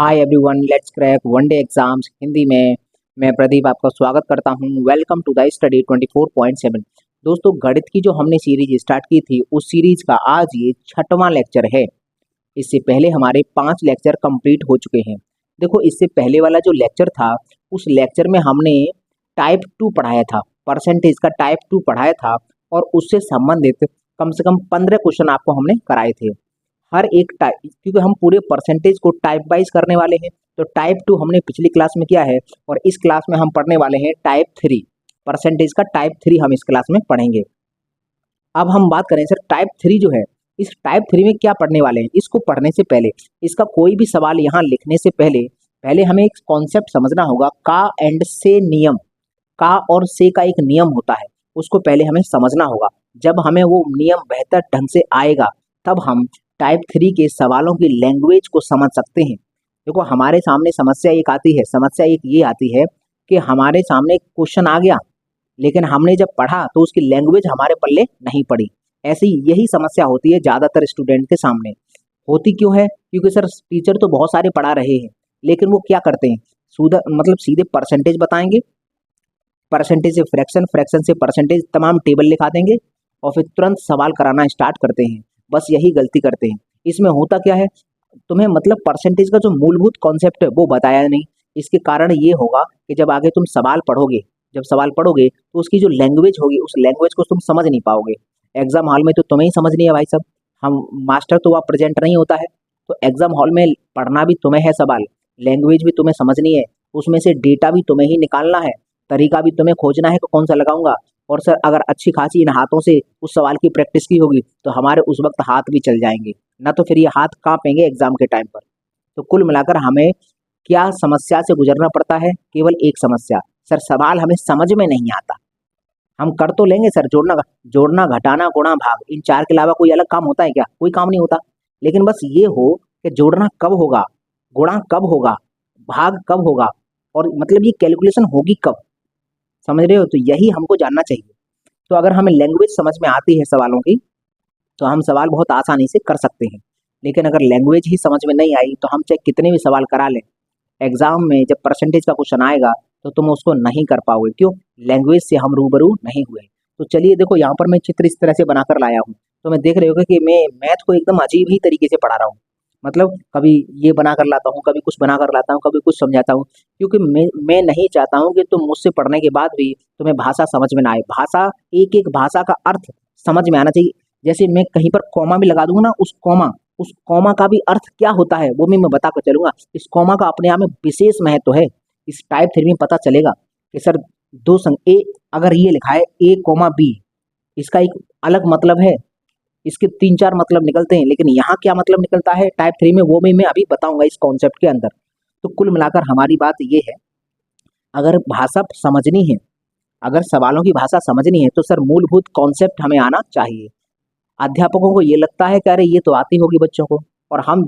Hi everyone, let's crack one day exams Hindi में। मैं प्रदीप आपका स्वागत करता हूं। Welcome to the study 24.7। दोस्तों, गणित की जो हमने सीरीज स्टार्ट की थी उस सीरीज का आज ये 6वां लेक्चर है। इससे पहले हमारे 5 लेक्चर कंप्लीट हो चुके हैं। देखो, इससे पहले वाला जो लेक्चर था उस लेक्चर में हमने टाइप 2 पढ़ाया था, परसेंटेज का टाइप 2 पढ़ाया था और उससे संबंधित कम से कम 15 क्वेश्चन आपको हमने कराए थे। हर एक टाइप, क्योंकि हम पूरे परसेंटेज को टाइप वाइज करने वाले हैं, तो टाइप 2 हमने पिछली क्लास में किया है और इस क्लास में हम पढ़ने वाले हैं टाइप 3। परसेंटेज का टाइप 3 हम इस क्लास में पढ़ेंगे। अब हम बात करें सर, टाइप 3 जो है, इस टाइप 3 में क्या पढ़ने वाले हैं। इसको पढ़ने से पहले, इसका कोई भी सवाल यहाँ लिखने से पहले पहले हमें एक कॉन्सेप्ट समझना होगा। का एंड से नियम, का और से का एक नियम होता है, उसको पहले हमें समझना होगा। जब हमें वो नियम बेहतर ढंग से आएगा तब हम टाइप 3 के सवालों की लैंग्वेज को समझ सकते हैं। देखो, हमारे सामने समस्या एक आती है, समस्या एक ये आती है कि हमारे सामने क्वेश्चन आ गया लेकिन हमने जब पढ़ा तो उसकी लैंग्वेज हमारे पल्ले नहीं पड़ी। ऐसी यही समस्या होती है ज़्यादातर स्टूडेंट के सामने। होती क्यों है? क्योंकि सर टीचर तो बहुत सारे पढ़ा रहे हैं लेकिन वो क्या करते हैं, सीधे परसेंटेज बताएंगे, परसेंटेज से फ्रैक्शन, फ्रैक्शन से परसेंटेज, तमाम टेबल लिखा देंगे और फिर तुरंत सवाल कराना स्टार्ट करते हैं। बस यही गलती करते हैं। इसमें होता क्या है, तुम्हें परसेंटेज का जो मूलभूत कॉन्सेप्ट है वो बताया नहीं। इसके कारण ये होगा कि जब आगे तुम सवाल पढ़ोगे, जब सवाल पढ़ोगे तो उसकी जो लैंग्वेज होगी उस लैंग्वेज को तुम समझ नहीं पाओगे। एग्जाम हॉल में तो तुम्हें ही समझ नहीं है भाई साहब, हम मास्टर तो वहाँ प्रेजेंट नहीं होता है, तो एग्जाम हॉल में पढ़ना भी तुम्हें है, सवाल लैंग्वेज भी तुम्हें समझनी है, उसमें से डेटा भी तुम्हें ही निकालना है, तरीका भी तुम्हें खोजना है कि कौन सा लगाऊंगा। और सर अगर अच्छी खासी इन हाथों से उस सवाल की प्रैक्टिस की होगी तो हमारे उस वक्त हाथ भी चल जाएंगे, ना तो फिर ये हाथ कांपेंगे एग्जाम के टाइम पर। तो कुल मिलाकर हमें क्या समस्या से गुजरना पड़ता है? केवल एक समस्या, सर सवाल हमें समझ में नहीं आता। हम कर तो लेंगे सर, जोड़ना घटाना गुणा भाग, इन 4 के अलावा कोई अलग काम होता है क्या? कोई काम नहीं होता। लेकिन बस ये हो कि जोड़ना कब होगा, गुणा कब होगा, भाग कब होगा, और ये कैलकुलेशन होगी कब, समझ रहे हो? तो यही हमको जानना चाहिए। तो अगर हमें लैंग्वेज समझ में आती है सवालों की तो हम सवाल बहुत आसानी से कर सकते हैं। लेकिन अगर लैंग्वेज ही समझ में नहीं आई तो हम चाहे कितने भी सवाल करा लें, एग्जाम में जब परसेंटेज का क्वेश्चन आएगा तो तुम उसको नहीं कर पाओगे। क्यों? लैंग्वेज से हम रूबरू नहीं हुए। तो चलिए देखो, यहाँ पर मैं चित्र इस तरह से बनाकर लाया हूँ, तो मैं देख रहे होगा कि मैं मैथ को एकदम अजीब ही तरीके से पढ़ा रहा हूँ। कभी ये बना कर लाता हूँ, कभी कुछ बना कर लाता हूँ, कभी कुछ समझाता हूँ, क्योंकि मैं नहीं चाहता हूँ कि तुम मुझसे पढ़ने के बाद भी तुम्हें भाषा समझ में ना आए। भाषा, एक एक भाषा का अर्थ समझ में आना चाहिए। जैसे मैं कहीं पर कॉमा भी लगा दूंगा ना, उस कॉमा का भी अर्थ क्या होता है वो मैं बता कर चलूंगा। इस कॉमा का अपने आप में विशेष महत्व है। इस टाइप 3 में पता चलेगा कि सर दो संग ए, अगर ये लिखा है ए कॉमा बी, इसका एक अलग मतलब है, इसके 3-4 मतलब निकलते हैं, लेकिन यहाँ क्या मतलब निकलता है टाइप 3 में, वो भी मैं अभी बताऊंगा इस कॉन्सेप्ट के अंदर। तो कुल मिलाकर हमारी बात ये है, अगर भाषा समझनी है, अगर सवालों की भाषा समझनी है तो सर मूलभूत कॉन्सेप्ट हमें आना चाहिए। अध्यापकों को ये लगता है कि अरे ये तो आती होगी बच्चों को, और हम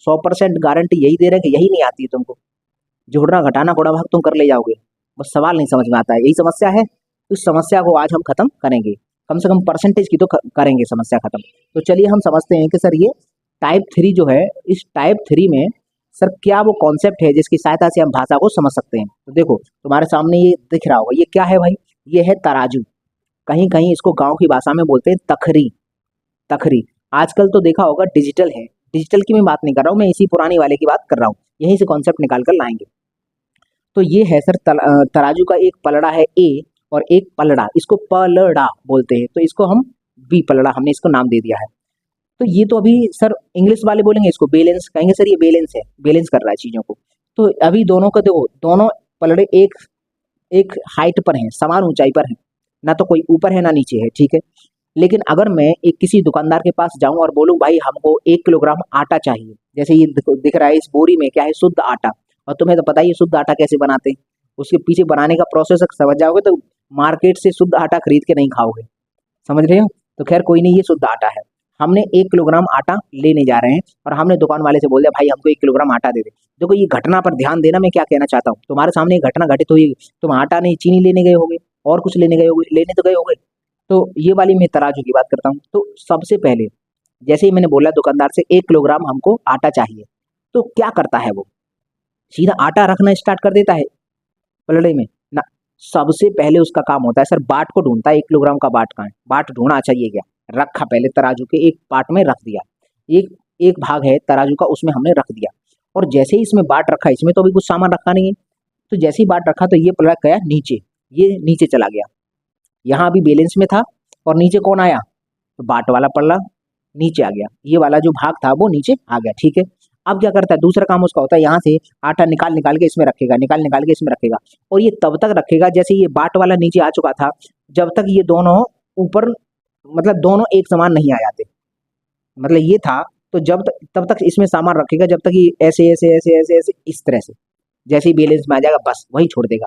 100% गारंटी यही दे रहे हैं कि यही नहीं आती है तुमको। जोड़ना घटाना गुणा भाग तुम कर ले जाओगे, बस सवाल नहीं समझ में आता है, यही समस्या है। उस समस्या को आज हम खत्म करेंगे, कम से कम परसेंटेज की तो करेंगे समस्या खत्म। तो चलिए हम समझते हैं कि सर ये टाइप 3 जो है, इस टाइप 3 में सर क्या वो कॉन्सेप्ट है जिसकी सहायता से हम भाषा को समझ सकते हैं। तो देखो तुम्हारे सामने ये दिख रहा होगा, ये क्या है भाई? ये है तराजू। कहीं कहीं इसको गांव की भाषा में बोलते हैं तखरी। तखरी आजकल तो देखा होगा डिजिटल है, डिजिटल की मैं बात नहीं कर रहा हूँ, मैं इसी पुरानी वाले की बात कर रहा हूँ, यहीं से कॉन्सेप्ट निकाल कर लाएंगे। तो ये है सर तराजू का एक पलड़ा है ए और एक पलड़ा, इसको पलड़ा बोलते हैं, तो इसको हम बी पलड़ा, हमने इसको नाम दे दिया है। तो ये तो अभी सर इंग्लिश वाले बोलेंगे इसको बैलेंस, कहेंगे सर ये बैलेंस है, बैलेंस कर रहा है चीजों को। तो अभी दोनों का देखो, दोनों पलड़े एक एक हाइट पर हैं, समान ऊंचाई पर हैं, ना तो कोई ऊपर है ना नीचे है, ठीक है। लेकिन अगर मैं एक किसी दुकानदार के पास जाऊं और बोलूं भाई हमको 1 किलोग्राम आटा चाहिए, जैसे ये दिख रहा है इस बोरी में क्या है, शुद्ध आटा, और तुम्हें तो पता ही है शुद्ध आटा कैसे बनाते हैं, उसके पीछे बनाने का प्रोसेस समझ जाओगे तो मार्केट से शुद्ध आटा खरीद के नहीं खाओगे, समझ रहे हो? तो खैर कोई नहीं, ये शुद्ध आटा है। हमने 1 किलोग्राम आटा लेने जा रहे हैं और हमने दुकान वाले से बोल दिया भाई हमको 1 किलोग्राम आटा दे दे। देखो ये घटना पर ध्यान देना, मैं क्या कहना चाहता हूँ, तुम्हारे सामने एक घटना घटित हुई, तुम आटा नहीं चीनी लेने गए होगे और कुछ लेने गए होगे, लेने तो गए होगे। तो ये वाली मैं तराजू की बात करता हूँ। तो सबसे पहले जैसे ही मैंने बोला दुकानदार से 1 किलोग्राम हमको आटा चाहिए, तो क्या करता है वो, सीधा आटा रखना स्टार्ट कर देता है पलड़े में ना। सबसे पहले उसका काम होता है सर बाट को ढूंढता है, 1 किलोग्राम का बाट कहाँ है, बाट ढूंढा, अच्छा ये गया, रखा पहले तराजू के एक पार्ट में रख दिया, एक एक भाग है तराजू का उसमें हमने रख दिया, और जैसे ही इसमें बाट रखा, इसमें तो अभी कुछ सामान रखा नहीं है, तो जैसे ही बाट रखा तो ये पलड़ा गया नीचे, ये नीचे चला गया, यहाँ अभी बैलेंस में था और नीचे कौन आया, तो बाट वाला पलड़ा नीचे आ गया, ये वाला जो भाग था वो नीचे आ गया, ठीक है। अब क्या करता है, दूसरा काम उसका होता है यहाँ से आटा निकाल निकाल के इसमें रखेगा, निकाल निकाल के इसमें रखेगा, और ये तब तक रखेगा जैसे ये बाट वाला नीचे आ चुका था, जब तक ये दोनों ऊपर, मतलब दोनों एक समान नहीं आ जाते, मतलब ये था, तो जब तक तब तक इसमें सामान रखेगा जब तक ये ऐसे ऐसे ऐसे ऐसे ऐसे इस तरह से, जैसे ही बैलेंस में आ जाएगा बस वही छोड़ देगा,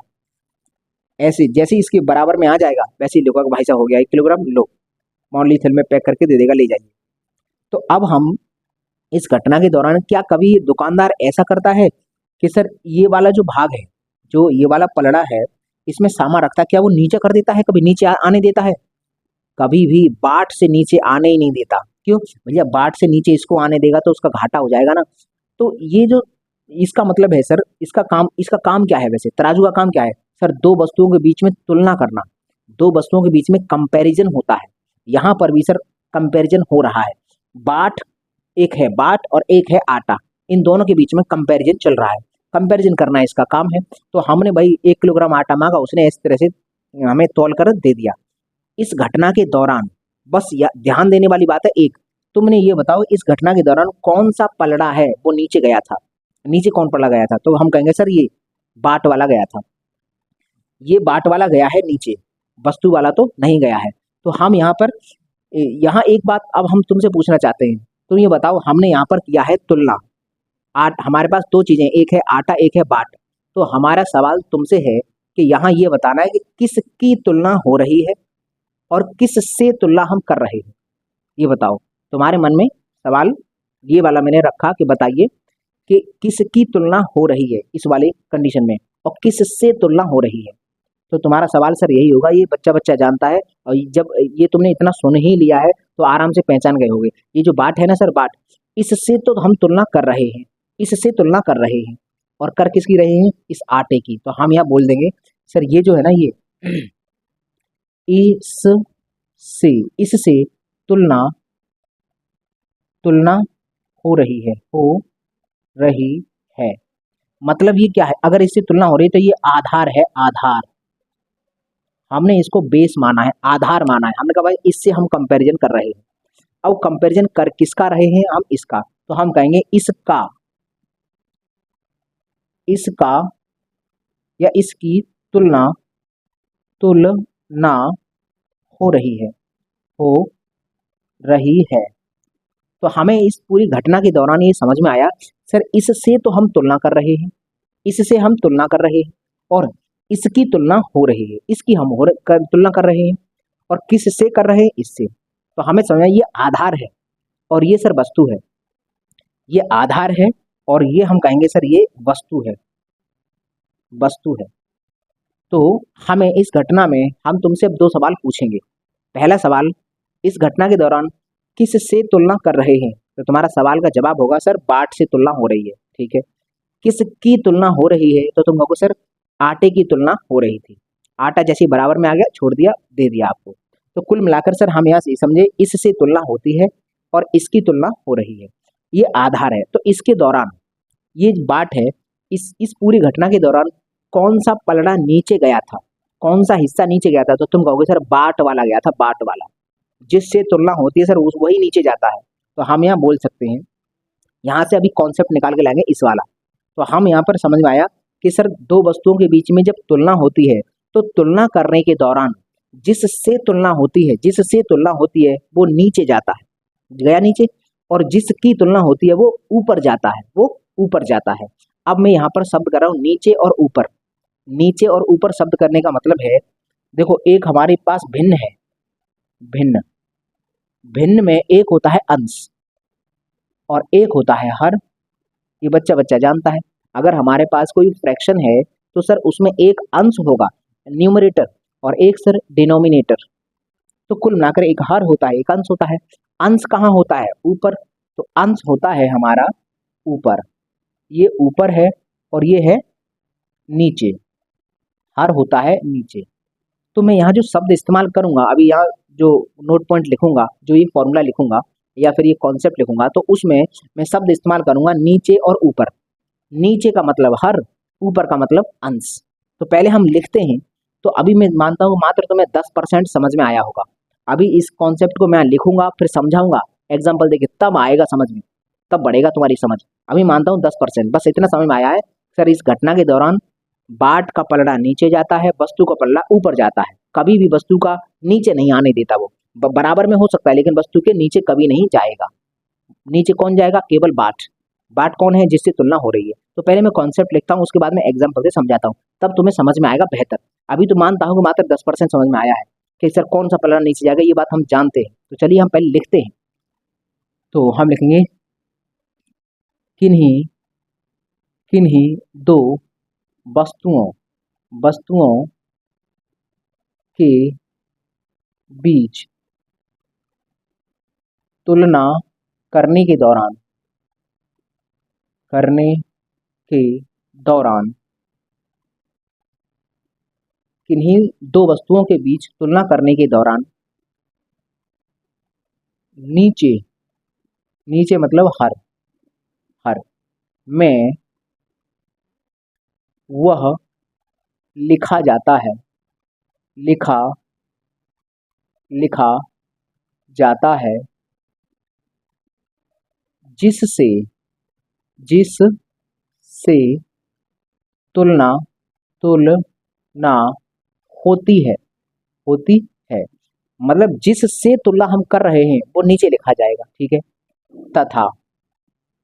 ऐसे जैसे ही इसके बराबर में आ जाएगा वैसे ही लोग भाई साहब हो गया 1 किलोग्राम, लो पॉलीथिन में पैक करके दे देगा, ले जाइए। तो अब हम इस घटना के दौरान क्या कभी दुकानदार ऐसा करता है कि सर ये वाला जो भाग है, जो ये वाला पलड़ा है, इसमें सामान रखता है, क्या वो नीचे कर देता है, कभी नीचे आने देता है, कभी भी बाट से नीचे आने ही नहीं देता। क्यों भैया, बाट से नीचे इसको आने देगा तो उसका घाटा हो जाएगा ना। तो ये जो इसका मतलब है सर, इसका काम क्या है, वैसे तराजू का काम क्या है सर, दो वस्तुओं के बीच में तुलना करना, दो वस्तुओं के बीच में कंपैरिजन होता है, यहाँ पर भी सर कंपैरिजन हो रहा है। बाट, एक है बाट और एक है आटा, इन दोनों के बीच में कंपैरिजन चल रहा है, कंपैरिजन करना इसका काम है। तो हमने भाई 1 किलोग्राम आटा मांगा, उसने इस तरह से हमें तौल कर दे दिया। इस घटना के दौरान बस ध्यान देने वाली बात है एक, तुमने ये बताओ इस घटना के दौरान कौन सा पलड़ा है वो नीचे गया था, नीचे कौन पलड़ा गया था, तो हम कहेंगे सर ये बाट वाला गया था, ये बाट वाला गया है नीचे, वस्तु वाला तो नहीं गया है। तो हम यहाँ पर यहाँ एक बात अब हम तुमसे पूछना चाहते हैं, तुम ये बताओ, हमने यहाँ पर किया है तुलना, हमारे पास दो चीजें, एक है आटा एक है बाट, तो हमारा सवाल तुमसे है कि यहाँ ये बताना है कि किसकी तुलना हो रही है और किससे तुलना हम कर रहे हैं, ये बताओ। तुम्हारे मन में सवाल ये वाला मैंने रखा कि बताइए कि किसकी तुलना हो रही है इस वाले कंडीशन में और किससे तुलना हो रही है। तो तुम्हारा सवाल सर यही होगा, ये बच्चा बच्चा जानता है, और जब ये तुमने इतना सुन ही लिया है तो आराम से पहचान गए होगे। ये जो बाट है ना सर, बाट, इससे तो हम तुलना कर रहे हैं, इससे तुलना कर रहे हैं, और कर किसकी रहे हैं, इस आटे की। तो हम यहाँ बोल देंगे सर ये जो है ना, ये इससे तुलना तुलना हो रही है। मतलब ये क्या है, अगर इससे तुलना हो रही है तो ये आधार है, आधार, हमने इसको बेस माना है, आधार माना है, हमने कहा भाई इससे हम कंपैरिजन कर रहे हैं। अब कंपैरिजन कर किसका रहे हैं हम, इसका, तो हम कहेंगे इसका या इसकी तुलना हो रही है। तो हमें इस पूरी घटना के दौरान ये समझ में आया सर, इससे तो हम तुलना कर रहे हैं, इससे हम तुलना कर रहे हैं, और इसकी तुलना हो रही है, इसकी हम तुलना कर रहे हैं, और किससे कर रहे हैं, इससे। तो हमें समझ में ये आधार है और ये सर वस्तु है, ये आधार है और ये हम कहेंगे सर ये वस्तु है। तो हमें इस घटना में हम तुमसे अब दो सवाल पूछेंगे। पहला सवाल, इस घटना के दौरान किससे तुलना कर रहे हैं, तो तुम्हारा सवाल का जवाब होगा सर बाट से तुलना हो रही है, ठीक है। किसकी तुलना हो रही है, तो तुम कहोगे सर आटे की तुलना हो रही थी, आटा जैसे बराबर में आ गया, छोड़ दिया, दे दिया आपको। तो कुल मिलाकर सर हम यहाँ से समझे इससे तुलना होती है और इसकी तुलना हो रही है, ये आधार है। तो इसके दौरान ये बाट है, इस पूरी घटना के दौरान कौन सा पलड़ा नीचे गया था, कौन सा हिस्सा नीचे गया था, तो तुम कहोगे सर बाट वाला गया था, बाट वाला, जिससे तुलना होती है सर वही नीचे जाता है। तो हम यहाँ बोल सकते हैं, यहाँ से अभी कॉन्सेप्ट निकाल के लाएंगे इस वाला। तो हम यहाँ पर समझ में आया कि सर दो वस्तुओं के बीच में जब तुलना होती है तो तुलना करने के दौरान जिससे तुलना होती है वो नीचे जाता है, गया नीचे, और जिसकी तुलना होती है वो ऊपर जाता है, अब मैं यहाँ पर शब्द कर रहा हूँ नीचे और ऊपर। नीचे और ऊपर शब्द करने का मतलब है, देखो एक हमारे पास भिन्न है, भिन्न में एक होता है अंश और एक होता है हर, ये बच्चा बच्चा जानता है। अगर हमारे पास कोई फ्रैक्शन है तो सर उसमें एक अंश होगा न्यूमरेटर और एक सर डिनोमिनेटर, तो कुल मिलाकर एक हर होता है, एक अंश होता है। अंश कहाँ होता है, ऊपर, तो अंश होता है हमारा ऊपर, ये ऊपर है और ये है नीचे, हर होता है नीचे। तो मैं यहाँ जो शब्द इस्तेमाल करूंगा, अभी यहाँ जो नोट पॉइंट लिखूंगा, जो ये फॉर्मूला लिखूंगा या फिर ये कॉन्सेप्ट लिखूंगा, तो उसमें मैं शब्द इस्तेमाल करूंगा नीचे और ऊपर। नीचे का मतलब हर, ऊपर का मतलब अंश। तो पहले हम लिखते हैं। तो अभी मैं मानता हूँ मात्र तुम्हें 10% समझ में आया होगा। अभी इस कॉन्सेप्ट को मैं लिखूंगा, फिर समझाऊंगा, एग्जाम्पल देके, तब आएगा समझ में, तब बढ़ेगा तुम्हारी समझ। अभी मानता हूँ 10%, बस इतना समझ में आया है। सर इस घटना के दौरान बाट का पलड़ा नीचे जाता है, वस्तु का पलड़ा ऊपर जाता है। कभी भी वस्तु का नीचे नहीं आने देता वो, बराबर में हो सकता है लेकिन वस्तु के नीचे कभी नहीं जाएगा। नीचे कौन जाएगा? केवल बाट। बाट कौन है? जिससे तुलना हो रही है। तो पहले मैं कॉन्सेप्ट लिखता हूँ, उसके बाद में एग्जाम्पल से समझाता हूँ, तब तुम्हें समझ में आएगा बेहतर। अभी तो मानता हूँ कि मात्र 10% समझ में आया है कि सर कौन सा पलड़ा नीचे जाएगा, ये बात हम जानते हैं। तो चलिए हम पहले लिखते हैं। तो हम लिखेंगे किन्हीं किन्हीं दो वस्तुओं के बीच तुलना करने के दौरान किन्हीं दो वस्तुओं के बीच तुलना करने के दौरान नीचे, नीचे मतलब हर में वह लिखा जाता है, लिखा जाता है जिससे तुलना होती है। मतलब जिससे तुलना हम कर रहे हैं वो नीचे लिखा जाएगा, ठीक है।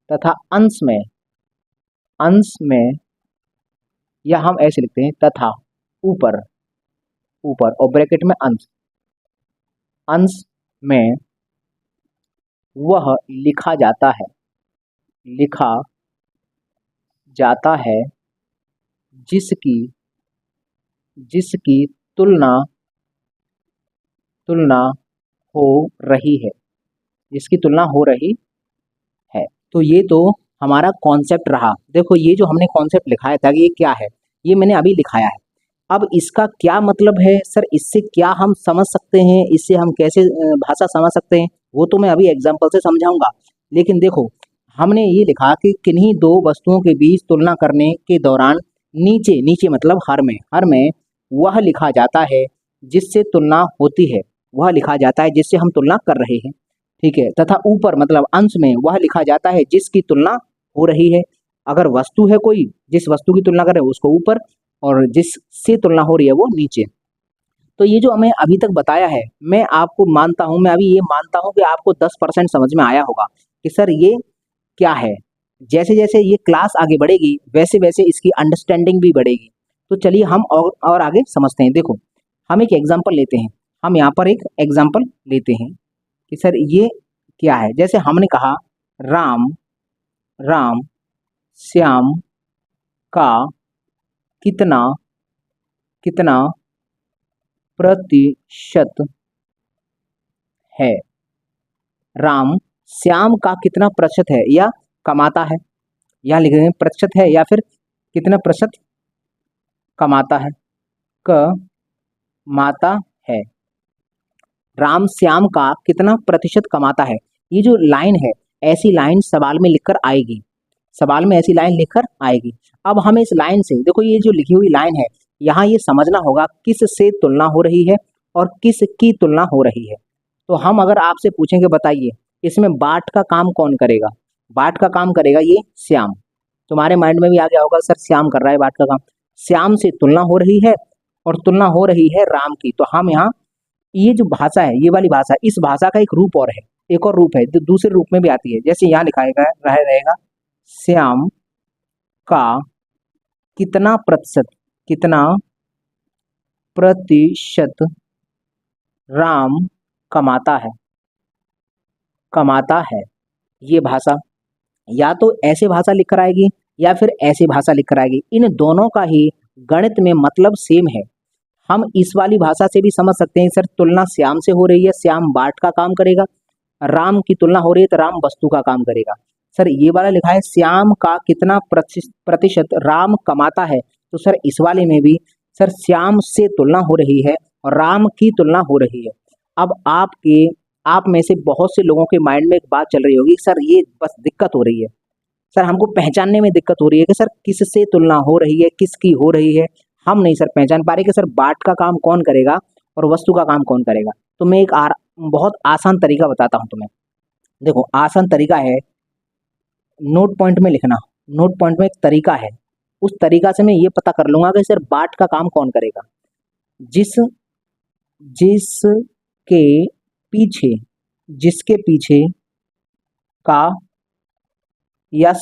तथा अंश में या हम ऐसे लिखते हैं तथा ऊपर और ब्रैकेट में अंश में वह लिखा जाता है जिसकी तुलना हो रही है, जिसकी तुलना हो रही है। तो ये तो हमारा कॉन्सेप्ट रहा। देखो ये जो हमने कॉन्सेप्ट लिखाया था ये क्या है, ये मैंने अभी लिखाया है। अब इसका क्या मतलब है सर, इससे क्या हम समझ सकते हैं, इससे हम कैसे भाषा समझ सकते हैं, वो तो मैं अभी एग्जाम्पल से समझाऊंगा। लेकिन देखो हमने ये लिखा कि किन्हीं दो वस्तुओं के बीच तुलना करने के दौरान नीचे मतलब हर में वह लिखा जाता है जिससे तुलना होती है, वह लिखा जाता है जिससे हम तुलना कर रहे हैं, ठीक है। तथा ऊपर मतलब अंश में वह लिखा जाता है जिसकी तुलना हो रही है। अगर वस्तु है कोई, जिस वस्तु की तुलना कर रहे हैं उसको ऊपर, और जिससे तुलना हो रही है वो नीचे। तो ये जो हमें अभी तक बताया है, मैं अभी ये मानता हूँ कि आपको 10% समझ में आया होगा कि सर ये क्या है। जैसे जैसे ये क्लास आगे बढ़ेगी वैसे वैसे इसकी अंडरस्टैंडिंग भी बढ़ेगी। तो चलिए हम और आगे समझते हैं। देखो हम एक एग्जाम्पल लेते हैं, हम यहाँ पर एक एग्जाम्पल लेते हैं कि सर ये क्या है। जैसे हमने कहा राम श्याम का कितना प्रतिशत है। राम श्याम का कितना प्रतिशत है या कमाता है, यहाँ लिख रहे हैं प्रतिशत है या फिर कितना प्रतिशत कमाता है, कमाता है। राम श्याम का कितना प्रतिशत कमाता है। ये जो लाइन है, ऐसी लाइन सवाल में लिखकर आएगी, सवाल में ऐसी लाइन लिखकर आएगी। अब हमें इस लाइन से, देखो ये जो लिखी हुई लाइन है, यहाँ ये समझना होगा किस से तुलना हो रही है और किस की तुलना हो रही है। तो हम अगर आपसे पूछेंगे बताइए इसमें बाट का काम कौन करेगा, बाट का काम करेगा ये श्याम। तुम्हारे माइंड में भी आ गया होगा सर श्याम कर रहा है बाट का काम। श्याम से तुलना हो रही है और तुलना हो रही है राम की। तो हम यहाँ ये जो भाषा है, ये वाली भाषा, इस भाषा का एक रूप और है, एक और रूप है, दूसरे रूप में भी आती है। जैसे यहाँ लिखाएगा रहेगा श्याम का कितना प्रतिशत राम कमाता है। ये भाषा या तो ऐसे भाषा लिख कर आएगी या फिर ऐसी भाषा लिख कर आएगी। इन दोनों का ही गणित में मतलब सेम है। हम इस वाली भाषा से भी समझ सकते हैं सर तुलना श्याम से हो रही है, श्याम बाट का काम करेगा, राम की तुलना हो रही है तो राम वस्तु का काम करेगा। सर ये वाला लिखा है श्याम का कितना प्रतिशत राम कमाता है, तो सर इस वाले में भी सर श्याम से तुलना हो रही है और राम की तुलना हो रही है। अब आप में से बहुत से लोगों के माइंड में एक बात चल रही होगी, सर ये बस दिक्कत हो रही है, सर हमको पहचानने में दिक्कत हो रही है कि सर किससे तुलना हो रही है, किसकी हो रही है, हम नहीं सर पहचान पा रहे कि सर बाट का काम कौन करेगा और वस्तु का काम कौन करेगा। तो मैं एक बहुत आसान तरीका बताता हूँ तुम्हें। देखो आसान तरीका है, नोट पॉइंट में लिखना, नोट पॉइंट में एक तरीका है, उस तरीका से मैं ये पता कर लूंगा कि सर बाट का काम कौन करेगा। जिसके पीछे जिसके पीछे का या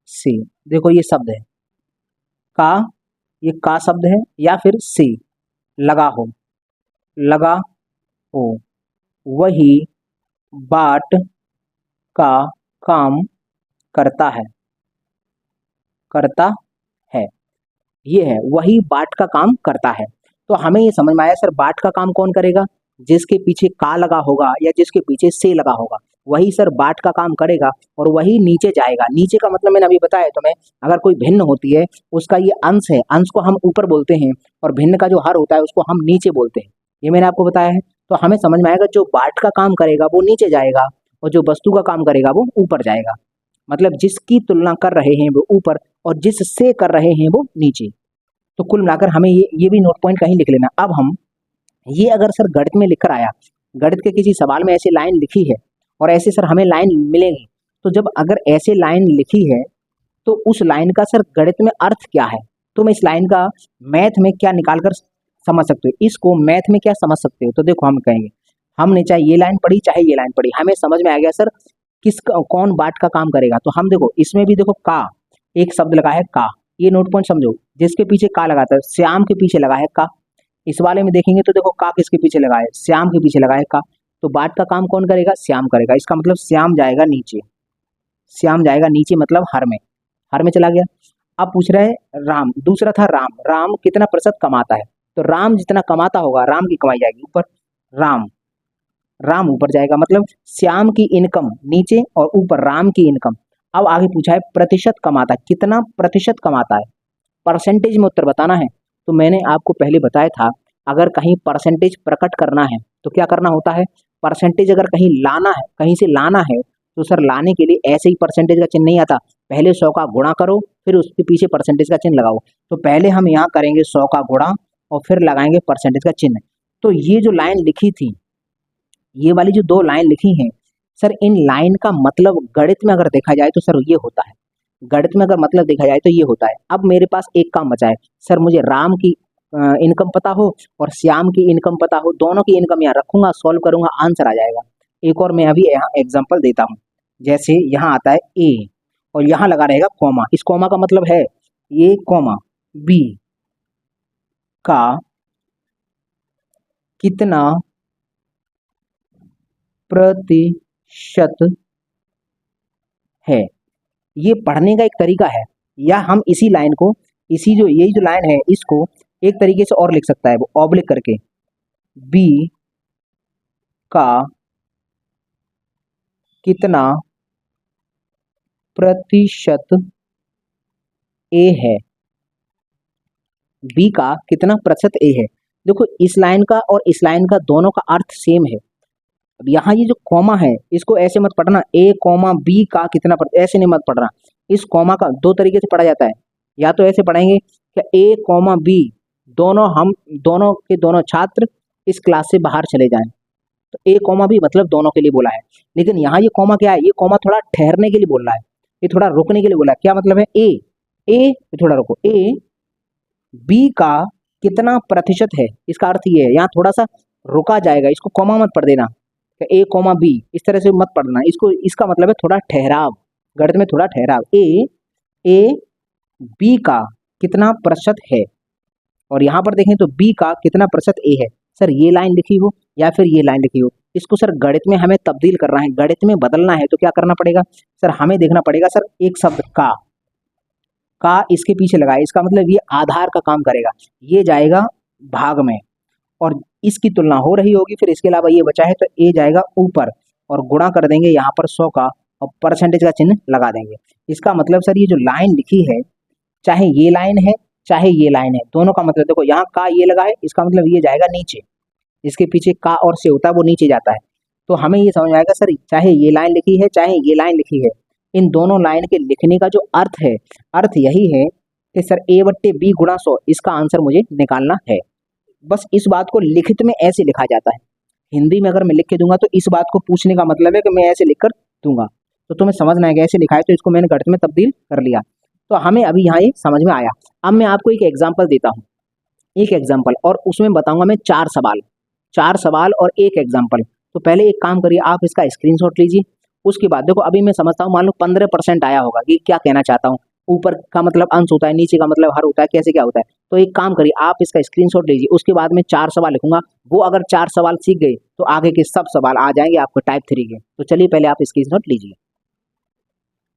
से देखो ये शब्द है का, ये का शब्द है या फिर से लगा हो वही बाट का काम करता है, ये है वही बाट का काम करता है। तो हमें ये समझ में आया सर बाट का काम कौन करेगा, जिसके पीछे का लगा होगा या जिसके पीछे से लगा होगा वही सर बाट का काम करेगा और वही नीचे जाएगा। नीचे का मतलब मैंने अभी बताया तुम्हें, अगर कोई भिन्न होती है उसका ये अंश है, अंश को हम ऊपर बोलते हैं और भिन्न का जो हर होता है उसको हम नीचे बोलते हैं, ये मैंने आपको बताया है। तो हमें समझ में आएगा जो बाट का काम करेगा वो नीचे जाएगा और जो वस्तु का काम करेगा वो ऊपर जाएगा। मतलब जिसकी तुलना कर रहे हैं वो ऊपर और जिससे कर रहे हैं वो नीचे। तो कुल मिलाकर हमें ये भी नोट पॉइंट कहीं लिख लेना। अब हम ये अगर सर गणित में लिख कर आया, गणित के किसी सवाल में ऐसी लाइन लिखी है और ऐसे सर हमें लाइन मिलेंगी, तो जब अगर ऐसे लाइन लिखी है तो उस लाइन का सर गणित में अर्थ क्या है, तो मैं इस लाइन का मैथ में क्या निकाल कर समझ सकते हो, इसको मैथ में क्या समझ सकते हो। तो देखो हम कहेंगे, हमने चाहे ये लाइन पढ़ी चाहे ये लाइन पढ़ी, हमें समझ में आ गया सर कौन बाट का काम करेगा। तो हम देखो इसमें भी देखो का एक शब्द लगा है का, ये नोट पॉइंट समझो, जिसके पीछे का लगाता है, श्याम के पीछे लगा है का। इस वाले में देखेंगे तो देखो का किसके पीछे लगा है, श्याम के पीछे लगा है का। तो बाट का काम कौन करेगा, श्याम करेगा। इसका मतलब श्याम जाएगा नीचे, श्याम जाएगा नीचे मतलब हर में चला गया। अब पूछ रहे हैं राम, दूसरा था राम कितना प्रतिशत कमाता है, तो राम जितना कमाता होगा राम की कमाई जाएगी ऊपर, राम ऊपर जाएगा, मतलब श्याम की इनकम नीचे और ऊपर राम की इनकम। अब आगे पूछा है प्रतिशत कमाता है, कितना प्रतिशत कमाता है, परसेंटेज में उत्तर बताना है। तो मैंने आपको पहले बताया था अगर कहीं परसेंटेज प्रकट करना है तो क्या करना होता है, परसेंटेज अगर कहीं लाना है, कहीं से लाना है तो सर लाने के लिए ऐसे ही परसेंटेज का चिन्ह नहीं आता, पहले 100 का गुणा करो फिर उसके पीछे परसेंटेज का चिन्ह लगाओ। तो पहले हम यहाँ करेंगे 100 का गुणा और फिर लगाएंगे परसेंटेज का चिन्ह। तो ये जो लाइन लिखी थी, ये वाली जो 2 लाइन लिखी हैं सर, इन लाइन का मतलब गणित में अगर देखा जाए तो सर ये होता है, गणित में अगर मतलब देखा जाए तो ये होता है। अब मेरे पास एक काम बचा है, सर मुझे राम की इनकम पता हो और श्याम की इनकम पता हो, दोनों की इनकम यहाँ रखूंगा, सॉल्व करूंगा, आंसर आ जाएगा। एक और मैं अभी यहाँ एग्जांपल देता हूँ, जैसे यहाँ आता है ए और यहाँ लगा रहेगा कॉमा, इस कॉमा का मतलब है ये कॉमा बी का कितना प्रतिशत है, ये पढ़ने का एक तरीका है। या हम इसी लाइन को, इसी जो यही जो लाइन है इसको एक तरीके से और लिख सकता है, वो ऑब्लिक करके बी का कितना प्रतिशत ए है, बी का कितना प्रतिशत ए है। देखो इस लाइन का और इस लाइन का दोनों का अर्थ सेम है। अब यहाँ ये जो कॉमा है इसको ऐसे मत पढ़ना, ए कॉमा बी का कितना ऐसे नहीं मत पढ़ना। इस कॉमा का 2 तरीके से पढ़ा जाता है, या तो ऐसे पढ़ेंगे कि ए कॉमा बी दोनों के दोनों छात्र इस क्लास से बाहर चले जाएं, तो ए कॉमा बी मतलब दोनों के लिए बोला है। लेकिन यहाँ ये कॉमा क्या है, ये कॉमा थोड़ा ठहरने के लिए बोल रहा है, ये थोड़ा रुकने के लिए बोला है। क्या मतलब है, ए थोड़ा रुको, ए बी का कितना प्रतिशत है, इसका अर्थ ये है यहाँ थोड़ा सा रुका जाएगा, इसको कॉमा मत पढ़ देना, ए कॉमा बी इस तरह से मत पढ़ना इसको, इसका मतलब है थोड़ा ठहराव, गणित में थोड़ा ठहराव। ए बी का कितना प्रतिशत है और यहाँ पर देखें तो बी का कितना प्रतिशत ए है। सर ये लाइन लिखी हो या फिर ये लाइन लिखी हो, इसको सर गणित में हमें तब्दील करना है, गणित में बदलना है, तो क्या करना पड़ेगा सर, हमें देखना पड़ेगा सर एक शब्द का इसके पीछे लगाए, इसका मतलब ये आधार का काम करेगा, ये जाएगा भाग में और इसकी तुलना हो रही होगी, फिर इसके अलावा ये बचा है तो ए जाएगा ऊपर, और गुणा कर देंगे यहाँ पर 100 का और परसेंटेज का चिन्ह लगा देंगे। इसका मतलब सर ये जो लाइन लिखी है, चाहे ये लाइन है चाहे ये लाइन है, दोनों का मतलब देखो यहाँ का ये लगा है, इसका मतलब ये जाएगा नीचे, इसके पीछे का और से होता है वो नीचे जाता है। तो हमें ये समझ आएगा सर चाहे ये लाइन लिखी है चाहे ये लाइन लिखी है, इन दोनों लाइन के लिखने का जो अर्थ है, अर्थ यही है कि सर A/B गुणा 100, इसका आंसर मुझे निकालना है। बस इस बात को लिखित में ऐसे लिखा जाता है। हिंदी में अगर मैं लिख के दूंगा तो इस बात को पूछने का मतलब है कि मैं ऐसे लिख कर दूंगा, तो तुम्हें समझना है कि ऐसे लिखा है तो इसको मैंने गणित में तब्दील कर लिया। तो हमें अभी यहाँ ये समझ में आया। अब मैं आपको एक एग्जाम्पल देता हूँ, एक एग्जाम्पल, और उसमें बताऊंगा मैं 4 सवाल और एक एग्जाम्पल। तो पहले एक काम करिए, आप इसका स्क्रीनशॉट लीजिए। उसके बाद देखो अभी मैं समझता हूँ, मान लो 15% आया होगा कि क्या कहना चाहता हूँ, ऊपर का मतलब अंश होता है, नीचे का मतलब हर होता है, कैसे क्या होता है। तो एक काम करिए, आप इसका स्क्रीनशॉट लीजिए, उसके बाद मैं 4 सवाल लिखूंगा, वो अगर 4 सवाल सीख गए तो आगे के सब सवाल आ जाएंगे आपको टाइप 3 के। तो चलिए पहले आप स्क्रीनशॉट लीजिए।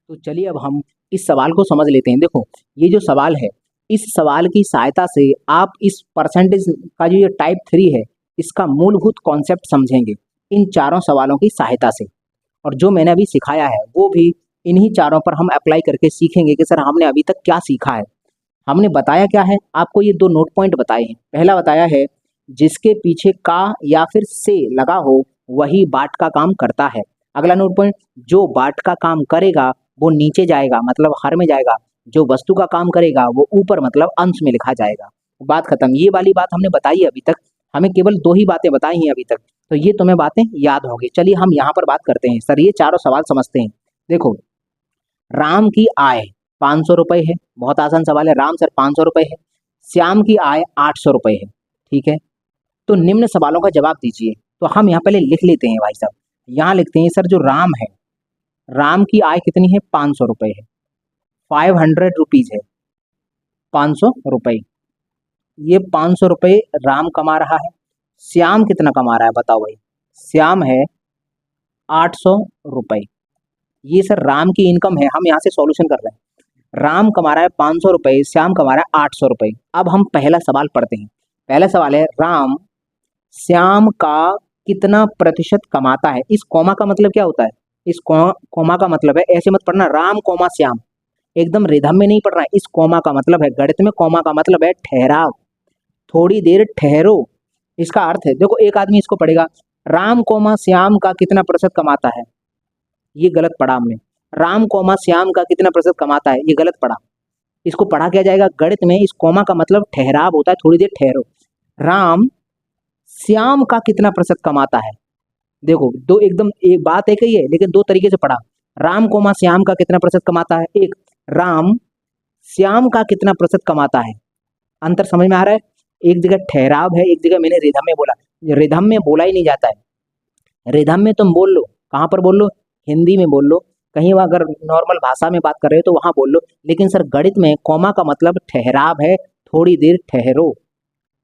तो चलिए अब हम इस सवाल को समझ लेते हैं। देखो ये जो सवाल है, इस सवाल की सहायता से आप इस परसेंटेज का जो ये टाइप 3 है, इसका मूलभूत कॉन्सेप्ट समझेंगे इन चारों सवालों की सहायता से। और जो मैंने अभी सिखाया है वो भी इन्हीं चारों पर हम अप्लाई करके सीखेंगे कि सर हमने अभी तक क्या सीखा है। हमने बताया क्या है, आपको ये 2 नोट पॉइंट बताए हैं। पहला बताया है जिसके पीछे का या फिर से लगा हो वही बाट का काम करता है। अगला नोट पॉइंट, जो बाट का काम करेगा वो नीचे जाएगा मतलब हर में जाएगा, जो वस्तु का काम करेगा वो ऊपर मतलब अंश में लिखा जाएगा। बात खत्म। ये वाली बात हमने बताई है अभी तक, हमें केवल 2 ही बातें बताई हैं अभी तक, तो ये तुम्हें बातें याद होंगी। चलिए हम यहाँ पर बात करते हैं। सर ये चारों सवाल समझते हैं। देखो राम की आय 500 रुपये है, बहुत आसान सवाल है। राम सर 500 रुपये है, श्याम की आय 800 रुपये है, ठीक है। तो निम्न सवालों का जवाब दीजिए। तो हम यहाँ पहले लिख लेते हैं भाई साहब, यहाँ लिखते हैं सर जो राम है, राम की आय कितनी है, 500 रुपये है, 500 रुपीज है, 500 रुपये। ये 500 रुपये राम कमा रहा है। श्याम कितना कमा रहा है बताओ भाई, श्याम है 800 रुपये। ये सर राम की इनकम है, हम यहाँ से सॉल्यूशन कर रहे हैं। राम कमा रहा है 500 रुपये, श्याम कमा रहा है 800 रुपये। अब हम पहला सवाल पढ़ते हैं। पहला सवाल है राम श्याम का कितना प्रतिशत कमाता है। इस कॉमा का मतलब क्या होता है, इस कॉमा का मतलब है, ऐसे मत पढ़ना राम कॉमा श्याम, एकदम रिधम में नहीं पढ़ना है। इस कॉमा का मतलब है, गणित में कॉमा का मतलब है ठहराव, थोड़ी देर ठहरो। इसका अर्थ है, देखो एक आदमी इसको पढ़ेगा राम कॉमा श्याम का कितना प्रतिशत कमाता है, ये गलत पढ़ा हमने। राम कॉमा श्याम का कितना प्रतिशत कमाता है, ये गलत पढ़ा। इसको पढ़ा क्या जाएगा, गणित में इस कॉमा का मतलब ठहराव होता है, थोड़ी देर ठहरो। राम श्याम का कितना प्रतिशत कमाता है, देखो दो एकदम एक बात एक ही है लेकिन 2 तरीके से पढ़ा। राम कोमा श्याम का कितना प्रतिशत कमाता है, एक राम श्याम का कितना प्रतिशत कमाता है। अंतर समझ में आ रहा है। एक जगह ठहराव है, एक जगह मैंने रिधम में बोला। रिधम में बोला ही नहीं जाता है, रिधम में तुम बोल लो, कहाँ पर बोल लो, हिंदी में बोल लो, कहीं अगर नॉर्मल भाषा में बात कर रहे हो तो वहां बोल लो। लेकिन सर गणित में कॉमा का मतलब ठहराव है, थोड़ी देर ठहरो,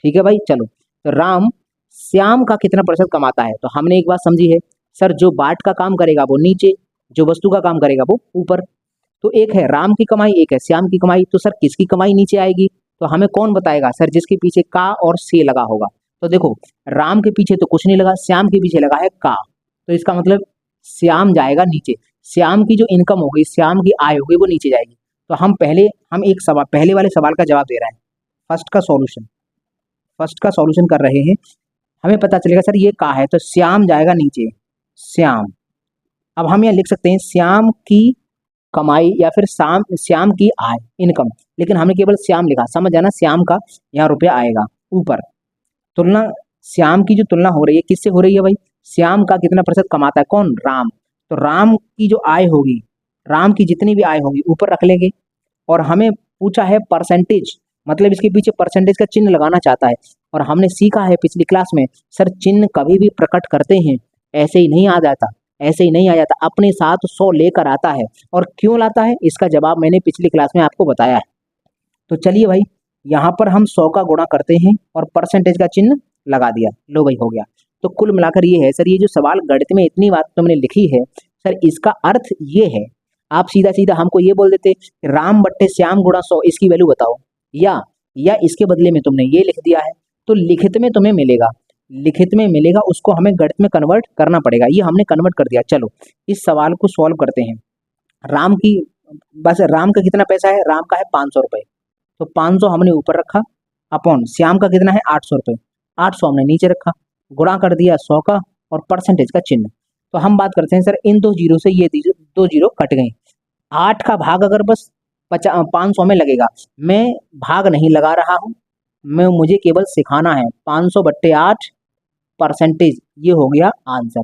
ठीक है भाई। चलो तो राम श्याम का कितना प्रतिशत कमाता है, तो हमने एक बात समझी है सर, जो बाट का काम करेगा वो नीचे, जो वस्तु का काम करेगा वो ऊपर। तो एक है राम की कमाई, एक है श्याम की कमाई। तो सर किसकी कमाई नीचे आएगी, तो हमें कौन बताएगा, सर जिसके पीछे का और से लगा होगा। तो देखो राम के पीछे तो कुछ नहीं लगा, श्याम के पीछे लगा है का, तो इसका मतलब श्याम जाएगा नीचे। श्याम की जो इनकम होगी, श्याम की आय होगी वो नीचे जाएगी। तो हम एक सवाल, पहले वाले सवाल का जवाब दे रहे हैं, फर्स्ट का सॉल्यूशन कर रहे हैं। हमें पता चलेगा सर ये का है, तो श्याम जाएगा नीचे, श्याम। अब हम यहाँ लिख सकते हैं श्याम की कमाई या फिर श्याम की आय, इनकम, लेकिन हमने केवल श्याम लिखा, समझ जाना श्याम का यहाँ रुपया आएगा ऊपर। तुलना श्याम की जो तुलना हो रही है किससे हो रही है भाई, श्याम का कितना प्रतिशत कमाता है, कौन, राम। तो राम की जो आय होगी, राम की जितनी भी आय होगी ऊपर रख लेंगे। और हमें पूछा है परसेंटेज, मतलब इसके पीछे परसेंटेज का चिन्ह लगाना चाहता है। और हमने सीखा है पिछली क्लास में, सर चिन्ह कभी भी प्रकट करते हैं ऐसे ही नहीं आ जाता, ऐसे ही नहीं आ जाता, अपने साथ 100 लेकर आता है। और क्यों लाता है, इसका जवाब मैंने पिछली क्लास में आपको बताया है। तो चलिए भाई, यहाँ पर हम 100 का गुणा करते हैं और परसेंटेज का चिन्ह लगा दिया, लो भाई हो गया। तो कुल मिलाकर ये है सर, ये जो सवाल गणित में इतनी बात तुमने लिखी है सर, इसका अर्थ ये है, आप सीधा सीधा हमको ये बोल देते राम बट्टे श्याम गुणा 100, इसकी वैल्यू बताओ, या इसके बदले में तुमने ये लिख दिया है, तो लिखित में तुम्हें मिलेगा लिखित में मिलेगा उसको हमें गणित में कन्वर्ट करना पड़ेगा। ये हमने कन्वर्ट कर दिया। चलो इस सवाल को सॉल्व करते हैं। राम की बस राम का कितना पैसा है, राम का है 500 रुपये, तो 500 हमने ऊपर रखा, अपॉन श्याम का कितना है 800 रुपये, 800 हमने नीचे रखा, गुणा कर दिया 100 का और परसेंटेज का चिन्ह। तो हम बात करते हैं सर इन दो जीरो से ये दो जीरो कट गए। 8 का भाग अगर बस 500 में लगेगा, मैं भाग नहीं लगा रहा हूँ, मुझे केवल सिखाना है। 500/8 परसेंटेज, ये हो गया आंसर।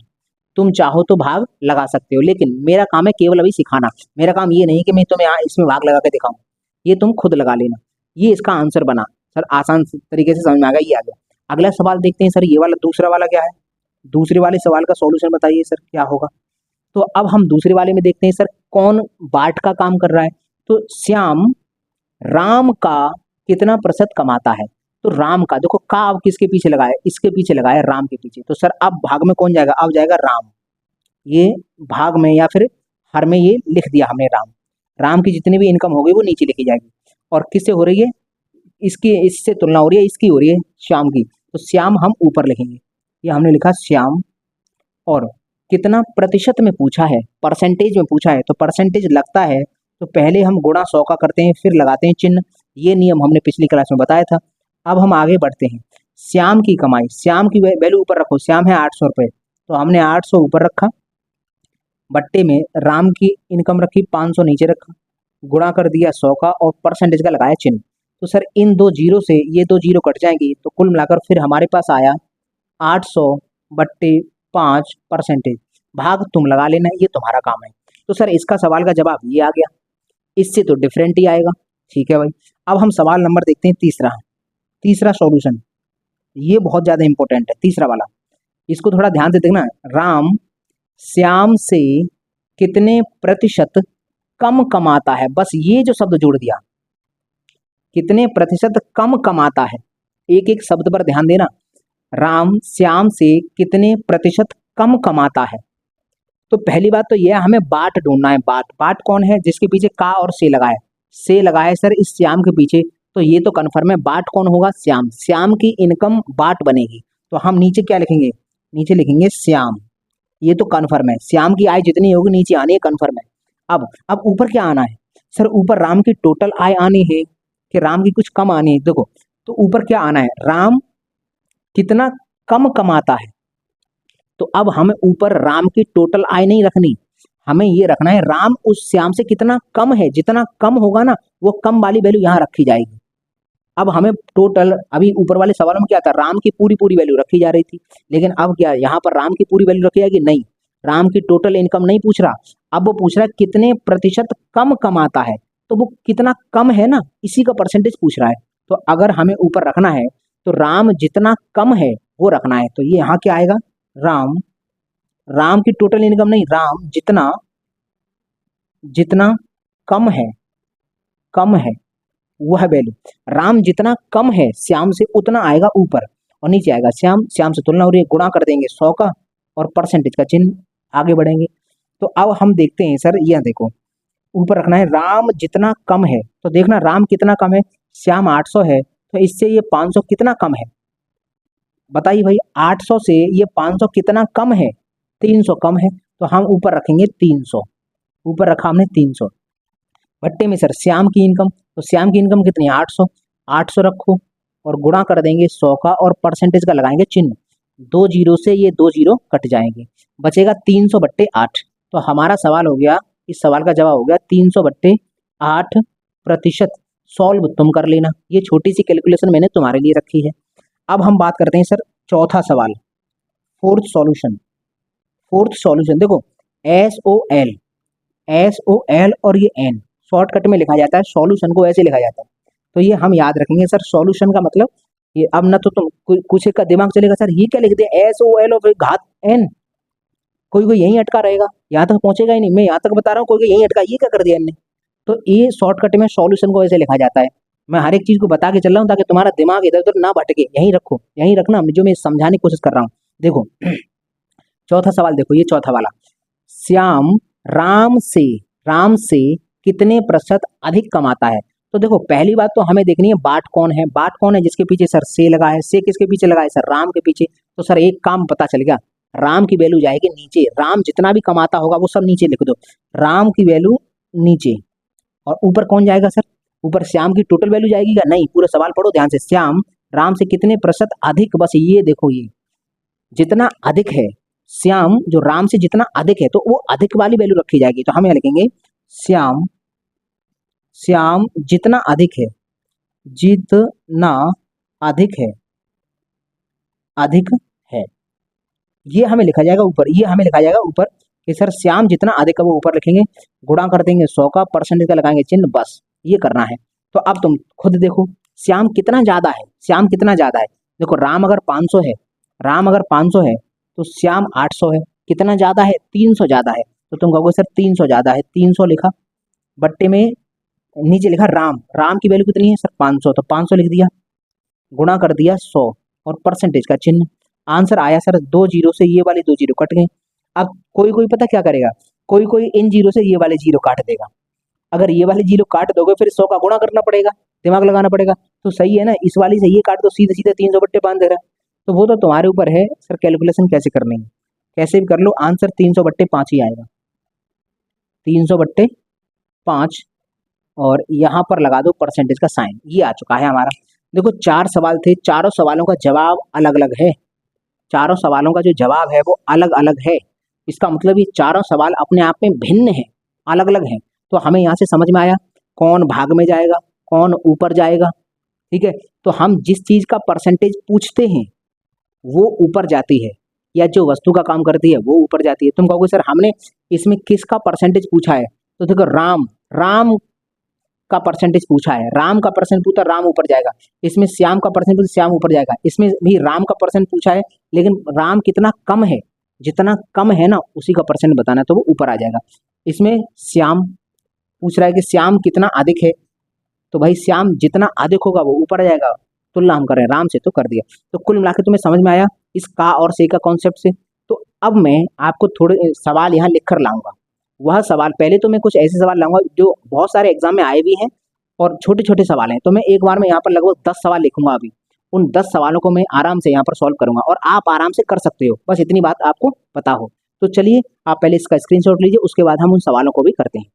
तुम चाहो तो भाग लगा सकते हो, लेकिन मेरा काम है केवल अभी सिखाना। मेरा काम ये नहीं कि मैं तुम्हें यहाँ इसमें भाग लगा के दिखाऊं, ये तुम खुद लगा लेना। ये इसका आंसर बना सर, आसान तरीके से समझ में आ गया, ये आ गया। अगला सवाल देखते हैं सर, ये वाला दूसरा वाला क्या है, दूसरे वाले सवाल का सॉल्यूशन बताइए सर क्या होगा। तो अब हम दूसरे वाले में देखते हैं सर कौन बाट का काम कर रहा है। तो श्याम राम का कितना प्रतिशत कमाता है, तो राम का देखो का अब किसके पीछे लगाया, इसके पीछे लगाया राम के पीछे। तो सर अब भाग में कौन जाएगा, अब जाएगा राम। ये भाग में या फिर हर में ये लिख दिया हमने राम। राम की जितनी भी इनकम होगी वो नीचे लिखी जाएगी। और किससे हो रही है, इसकी इससे तुलना हो रही है, इसकी हो रही है श्याम की, तो श्याम हम ऊपर लिखेंगे। ये हमने लिखा श्याम। और कितना प्रतिशत में पूछा है, परसेंटेज में पूछा है, तो परसेंटेज लगता है तो पहले हम गुणा 100 का करते हैं, फिर लगाते हैं चिन्ह। ये नियम हमने पिछली क्लास में बताया था। अब हम आगे बढ़ते हैं। श्याम की कमाई, श्याम की वैल्यू ऊपर रखो, श्याम है 800 रुपये, तो हमने 800 ऊपर रखा, बट्टे में राम की इनकम रखी 500 नीचे रखा, गुणा कर दिया 100 का और परसेंटेज का लगाया चिन्ह। तो सर इन दो जीरो से ये दो जीरो कट जाएंगी, तो कुल मिलाकर फिर हमारे पास आया 800/5 परसेंटेज। भाग तुम लगा लेना, ये तुम्हारा काम है। तो सर इसका सवाल का जवाब ये आ गया, इससे तो डिफरेंट ही आएगा। ठीक है भाई, अब हम सवाल नंबर देखते हैं तीसरा सॉल्यूशन। ये बहुत ज़्यादा इंपॉर्टेंट है तीसरा वाला, इसको थोड़ा ध्यान से देखना। राम श्याम से कितने प्रतिशत कम कमाता है, बस ये जो शब्द जोड़ दिया, कितने प्रतिशत कम कमाता है, एक एक शब्द पर ध्यान देना। राम श्याम से कितने प्रतिशत कम कमाता है। तो पहली बात तो यह हमें बाट ढूंढना है। बाट कौन है, जिसके पीछे का और से लगाए, से लगाए सर इस श्याम के पीछे, तो ये तो कन्फर्म है। बाट कौन होगा, श्याम। श्याम की इनकम बाट बनेगी, तो हम नीचे क्या लिखेंगे, नीचे लिखेंगे श्याम। ये तो कन्फर्म है, श्याम की आय जितनी होगी नीचे आनी है, कन्फर्म है। अब ऊपर क्या आना है सर, ऊपर राम की टोटल आय आनी है कि राम की कुछ कम आनी है। देखो तो ऊपर क्या आना है, राम कितना कम कमाता है। तो अब हमें ऊपर राम की टोटल आय नहीं रखनी, हमें ये रखना है राम उस श्याम से कितना कम है। जितना कम होगा ना, वो कम वाली वैल्यू यहाँ रखी जाएगी। अब हमें टोटल, अभी ऊपर वाले सवाल में क्या था, राम की पूरी वैल्यू रखी जा रही थी, लेकिन अब क्या यहाँ पर राम की पूरी वैल्यू रखी जाएगी, नहीं। राम की टोटल इनकम नहीं पूछ रहा, अब वो पूछ रहा है कितने प्रतिशत कम कमाता है। तो वो कितना कम है ना, इसी का परसेंटेज पूछ रहा है। तो अगर हमें ऊपर रखना है तो राम जितना कम है वो रखना है। तो ये यहाँ क्या आएगा, राम की टोटल इनकम नहीं, राम जितना कम है वह वैल्यू, राम जितना कम है श्याम से उतना आएगा ऊपर, और नीचे आएगा श्याम से तुलना हो रही है, गुणा कर देंगे 100 का और परसेंटेज का चिन्ह, आगे बढ़ेंगे। तो अब हम देखते हैं सर, यह देखो ऊपर रखना है राम जितना कम है, तो देखना राम कितना कम है, श्याम 800 है, तो इससे ये 500 कितना कम है, बताइए भाई। 800 से ये 500 कितना कम है, 300 कम है, तो हम ऊपर रखेंगे 300, ऊपर रखा हमने 300। भट्टे में सर श्याम की इनकम, तो श्याम की इनकम कितनी है 800 रखो और गुणा कर देंगे 100 का और परसेंटेज का लगाएंगे चिन्ह। 2 जीरो से ये 2 जीरो कट जाएंगे, बचेगा 300/8। तो हमारा सवाल हो गया, इस सवाल का जवाब हो गया 300/8%। सॉल्व तुम कर लेना, ये छोटी सी कैलकुलेशन मैंने तुम्हारे लिए रखी है। अब हम बात करते हैं सर चौथा सवाल, फोर्थ सॉल्यूशन। देखो SOL और ये N शॉर्टकट में लिखा जाता है, सॉल्यूशन को ऐसे लिखा जाता है, तो ये हम याद रखेंगे सर। सॉल्यूशन का मतलब ये, अब ना तो तुम कुछ का दिमाग चलेगा सर ये क्या लिख दिया SOL और फिर घात N, कोई यहीं अटका रहेगा, यहाँ तक पहुंचेगा ही नहीं। मैं यहाँ तक बता रहा हूँ, कोई यहीं अटका, ये क्या कर दिया इनने। तो ये शॉर्टकट में सॉल्यूशन को ऐसे लिखा जाता है। मैं हर एक चीज को बता के चल रहा हूँ ताकि तुम्हारा दिमाग इधर उधर ना भटके, यहीं रखो, यहीं रखना जो मैं समझाने की कोशिश कर रहा हूँ। देखो चौथा सवाल देखो, ये चौथा वाला, श्याम राम से कितने प्रतिशत अधिक कमाता है। तो देखो पहली बात तो हमें देखनी है बाट कौन है। बाट कौन है? जिसके पीछे सर से लगा है। से किसके पीछे लगा है सर? राम के पीछे। तो सर एक काम पता चल गया, राम की वैल्यू जाएगी नीचे। राम जितना भी कमाता होगा वो सब नीचे लिख दो, राम की वैल्यू नीचे। और ऊपर कौन जाएगा सर? ऊपर श्याम की टोटल वैल्यू जाएगी क्या? नहीं, पूरा सवाल पढ़ो ध्यान से। श्याम राम से कितने प्रतिशत अधिक, बस ये देखो, ये जितना अधिक है श्याम, जो राम से जितना अधिक है, तो वो अधिक वाली वैल्यू रखी जाएगी। तो हम यहाँ लिखेंगे श्याम, श्याम जितना अधिक है, जितना अधिक है, अधिक है, ये हमें लिखा जाएगा ऊपर। ये हमें लिखा जाएगा ऊपर कि सर श्याम जितना अधिक है वो ऊपर लिखेंगे, गुणा कर देंगे 100 का, परसेंटेज का लगाएंगे चिन्ह, बस ये करना है। तो अब तुम खुद देखो श्याम कितना ज्यादा है। श्याम कितना ज्यादा है? देखो राम अगर 500 है, राम अगर 500 है तो श्याम 800 है। कितना ज्यादा है? 300 ज्यादा है। तो तुम कहोगे सर 300 ज्यादा है, 300 लिखा, बट्टे में नीचे लिखा राम, राम की वैल्यू कितनी है सर? 500, तो 500 लिख दिया, गुणा कर दिया 100 और परसेंटेज का चिन्ह। आंसर आया सर 2 जीरो से ये वाले 2 जीरो कट गए। अब कोई कोई पता क्या करेगा, कोई कोई इन जीरो से ये वाले जीरो काट देगा। अगर ये वाले जीरो काट दोगे फिर 100 का गुणा करना पड़ेगा, दिमाग लगाना पड़ेगा। तो सही है ना, इस वाली से ये काट दो, सीधे सीधे 300 बट्टे 5 दे रहा है। तो वो तो तुम्हारे ऊपर है सर, कैलकुलेशन कैसे करनी है, कैसे भी कर लो, आंसर 300 बट्टे 5 ही आएगा। 300 बट्टे 5 और यहाँ पर लगा दो परसेंटेज का साइन, ये आ चुका है हमारा। देखो 4 सवाल थे, चारों सवालों का जवाब अलग अलग है। चारों सवालों का जो जवाब है वो अलग अलग है। इसका मतलब ये चारों सवाल अपने आप में भिन्न है, अलग अलग हैं। तो हमें यहाँ से समझ में आया कौन भाग में जाएगा, कौन ऊपर जाएगा। ठीक है, तो हम जिस चीज का परसेंटेज पूछते हैं वो ऊपर जाती है, या जो वस्तु का काम करती है वो ऊपर जाती है। तुम कहोगे सर हमने इसमें किसका परसेंटेज पूछा है? तो देखो राम, राम का परसेंटेज पूछा है, राम का परसेंट पूछा, राम ऊपर जाएगा। इसमें श्याम का परसेंट पूछा, श्याम ऊपर जाएगा। इसमें भी राम का परसेंट पूछा है, लेकिन राम कितना कम है, जितना कम है ना उसी का परसेंट बताना है, तो वो ऊपर आ जाएगा। इसमें श्याम पूछ रहा है कि श्याम कितना अधिक है, तो भाई श्याम जितना अधिक होगा वो ऊपर आ जाएगा। तुलना हम कर रहे हैं राम से, तो कर दिया। तो कुल मिलाकर तुम्हें समझ में आया इस का और से का कॉन्सेप्ट से। तो अब मैं आपको थोड़े सवाल यहाँ लिख कर लाऊंगा। वह सवाल पहले तो मैं कुछ ऐसे सवाल लाऊंगा जो बहुत सारे एग्जाम में आए भी हैं और छोटे छोटे सवाल हैं। तो मैं एक बार में यहाँ पर लगभग 10 सवाल लिखूंगा अभी। उन 10 सवालों को मैं आराम से यहाँ पर सॉल्व करूंगा और आप आराम से कर सकते हो, बस इतनी बात आपको पता हो। तो चलिए आप पहले इसका स्क्रीनशॉट लीजिए, उसके बाद हम उन सवालों को भी करते हैं।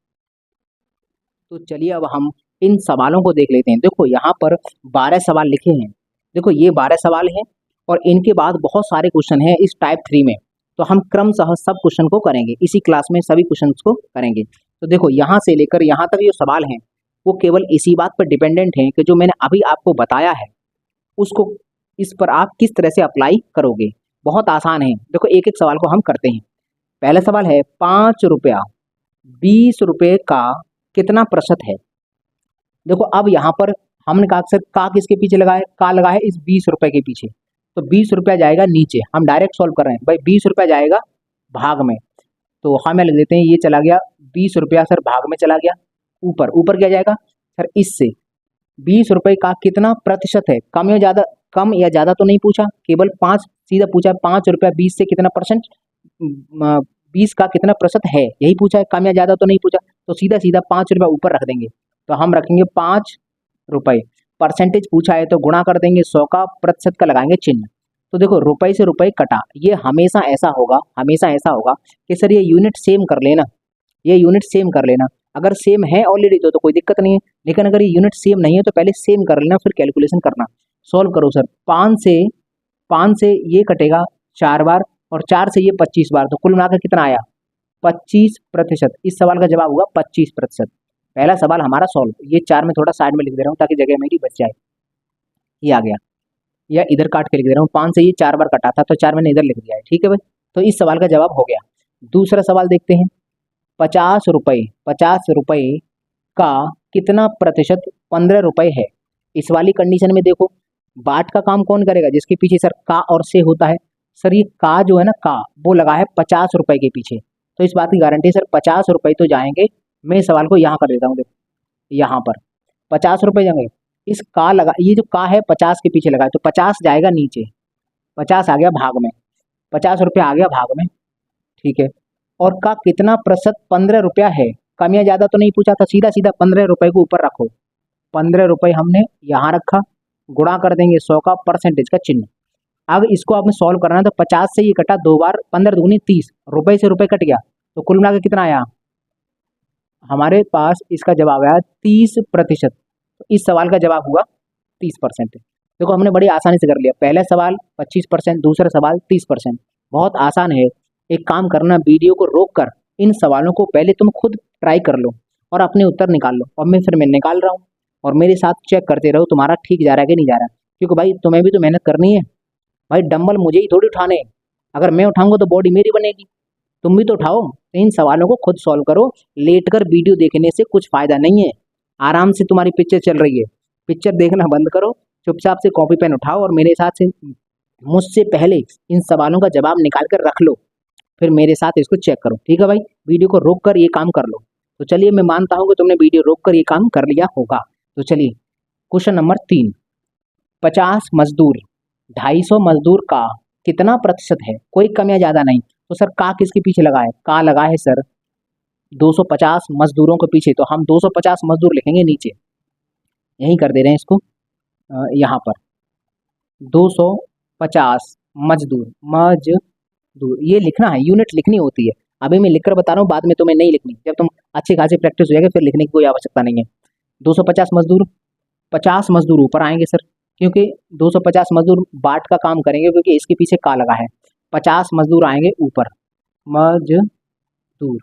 तो चलिए अब हम इन सवालों को देख लेते हैं। देखो यहाँ पर 12 सवाल लिखे हैं। देखो ये 12 सवाल हैं और इनके बाद बहुत सारे क्वेश्चन हैं इस टाइप 3 में। तो हम क्रमशः सब क्वेश्चन को करेंगे, इसी क्लास में सभी क्वेश्चन को करेंगे। तो देखो यहाँ से लेकर यहाँ तक जो सवाल हैं वो केवल इसी बात पर डिपेंडेंट हैं कि जो मैंने अभी आपको बताया है उसको, इस पर आप किस तरह से अप्लाई करोगे। बहुत आसान है। देखो एक एक सवाल को हम करते हैं। पहला सवाल है 5 रुपया 20 रुपये का कितना प्रतिशत है। देखो अब यहाँ पर हमने कहा सर का किसके पीछे लगा है? का लगा है इस 20 रुपए के पीछे, तो 20 रुपया जाएगा नीचे। हम डायरेक्ट सॉल्व कर रहे हैं भाई, 20 रुपया जाएगा भाग में, तो हम लिख देते हैं ये चला गया 20 रुपया सर भाग में चला गया। ऊपर ऊपर क्या जाएगा सर? इससे 20 रुपए का कितना प्रतिशत है? कम या ज्यादा? कम या ज्यादा तो नहीं पूछा, केवल 5 सीधा पूछा 5 रुपया 20 से कितना परसेंट, 20 का कितना प्रतिशत है, यही पूछा है। कम या ज्यादा तो नहीं पूछा, तो सीधा सीधा 5 रुपया ऊपर रख देंगे। तो हम रखेंगे 5 रुपए। परसेंटेज पूछा है तो गुणा कर देंगे 100 का, प्रतिशत का लगाएंगे चिन्ह। तो देखो रुपए से रुपए कटा, ये हमेशा ऐसा होगा, हमेशा ऐसा होगा कि सर ये यूनिट सेम कर लेना, ये यूनिट सेम कर लेना। अगर सेम है ऑलरेडी तो कोई दिक्कत नहीं है, लेकिन अगर ये यूनिट सेम नहीं है तो पहले सेम कर लेना, फिर कैलकुलेशन करना। सॉल्व करो सर, 5 से ये कटेगा 4 बार और 4 से ये 25 बार, तो कुल मिलाकर कितना आया? 25%। इस सवाल का जवाब हुआ 25%। पहला सवाल हमारा सॉल्व। ये 4 में थोड़ा साइड में लिख दे रहा हूँ ताकि जगह मेरी बच जाए। ये आ गया, या इधर काट के लिख दे रहा हूँ। 5 से ये 4 बार कटा था तो 4 मैंने इधर लिख दिया है। ठीक है भाई, तो इस सवाल का जवाब हो गया। दूसरा सवाल देखते हैं। 50 रुपए का कितना प्रतिशत 15 रुपए है। इस वाली कंडीशन में देखो बाट का काम कौन करेगा? जिसके पीछे सर का और से होता है। सर ये का जो है ना, का वो लगा है 50 रुपए के पीछे, तो इस बात की गारंटी सर 50 रुपए तो जाएंगे। मैं सवाल को यहाँ कर देता हूँ, देखो यहाँ पर 50 रुपए जाएंगे। इस का लगा, ये जो का है 50 के पीछे लगा है, तो 50 जाएगा नीचे, 50 आ गया भाग में, 50 रुपया आ गया भाग में। ठीक है, और का कितना प्रतिशत 15 रुपया है। कम या ज्यादा तो नहीं पूछा था, सीधा सीधा 15 रुपए को ऊपर रखो। ₹15 हमने यहाँ रखा, गुणा कर देंगे 100 का परसेंटेज का चिन्ह। अब इसको आपने सॉल्व करना है तो 50 से ये कटा 2 बार, 15 दूनी 30, रुपए से रुपए कट गया, तो कुल मिला के कितना आया हमारे पास? इसका जवाब आया 30%। तो इस सवाल का जवाब हुआ 30%। देखो हमने बड़ी आसानी से कर लिया। पहला सवाल 25%, दूसरा सवाल 30%। बहुत आसान है। एक काम करना, वीडियो को रोक कर इन सवालों को पहले तुम खुद ट्राई कर लो और अपने उत्तर निकाल लो, और मैं निकाल रहा हूँ और मेरे साथ चेक करते रहो तुम्हारा ठीक जा रहा है कि नहीं जा रहा है। क्योंकि भाई तुम्हें भी तो मेहनत करनी है भाई, डंबल मुझे ही थोड़ी उठाने हैं। अगर मैं उठाऊंगा तो बॉडी मेरी बनेगी, तुम भी तो उठाओ। इन सवालों को खुद सॉल्व करो। लेटकर वीडियो देखने से कुछ फायदा नहीं है। आराम से तुम्हारी पिक्चर चल रही है, पिक्चर देखना बंद करो, चुपचाप से कॉपी पेन उठाओ और मेरे साथ से मुझसे पहले इन सवालों का जवाब निकाल कर रख लो, फिर मेरे साथ इसको चेक करो। ठीक है भाई, वीडियो को रोक कर ये काम कर लो। तो चलिए, मैं मानता हूँ कि तुमने वीडियो रोक कर ये काम कर लिया होगा। तो चलिए, क्वेश्चन नंबर 3, 50 मजदूर 250 मजदूर का कितना प्रतिशत है? कोई कम या ज्यादा नहीं। तो सर का किसके पीछे लगा है? का लगा है सर 250 मजदूरों के पीछे, तो हम 250 मजदूर लिखेंगे नीचे, यही कर दे रहे हैं इसको यहाँ पर 250 मजदूर ये लिखना है, यूनिट लिखनी होती है। अभी मैं लिखकर बता रहा हूँ, बाद में तुम्हें नहीं लिखनी। जब तुम अच्छी खासी प्रैक्टिस हो जाएगी फिर लिखने की कोई आवश्यकता नहीं है। 250 मजदूर, 50 मजदूर ऊपर आएंगे सर, क्योंकि 250 मजदूर बाट का काम करेंगे, क्योंकि इसके पीछे का लगा है। 50 मजदूर आएंगे ऊपर, मजदूर।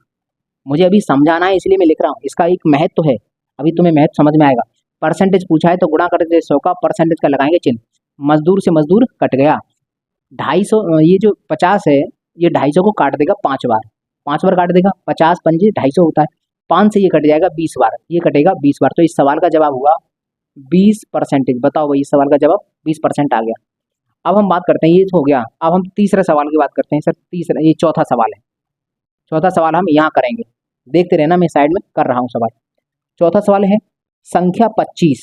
मुझे अभी समझाना है इसलिए मैं लिख रहा हूँ, इसका एक महत्व है, अभी तुम्हें महत्व समझ में आएगा। परसेंटेज पूछा है तो गुणा कर देते 100 का, परसेंटेज का लगाएंगे चिन्ह। मजदूर से मजदूर कट गया। 250, ये जो 50 है ये 250 को काट देगा 5 बार, 5 बार काट देगा। 50 पंजे 250 होता है, 5 से ये कट जाएगा 20 बार, ये कटेगा 20 बार। तो इस सवाल का जवाब हुआ 20%। बताओ भाई, इस सवाल का जवाब 20% आ गया। अब हम बात करते हैं, ये तो हो गया। अब हम तीसरे सवाल की बात करते हैं सर। तीसरा, ये चौथा सवाल है। चौथा सवाल हम यहाँ करेंगे, देखते रहना, मैं साइड में कर रहा हूँ सवाल। चौथा सवाल है, संख्या 25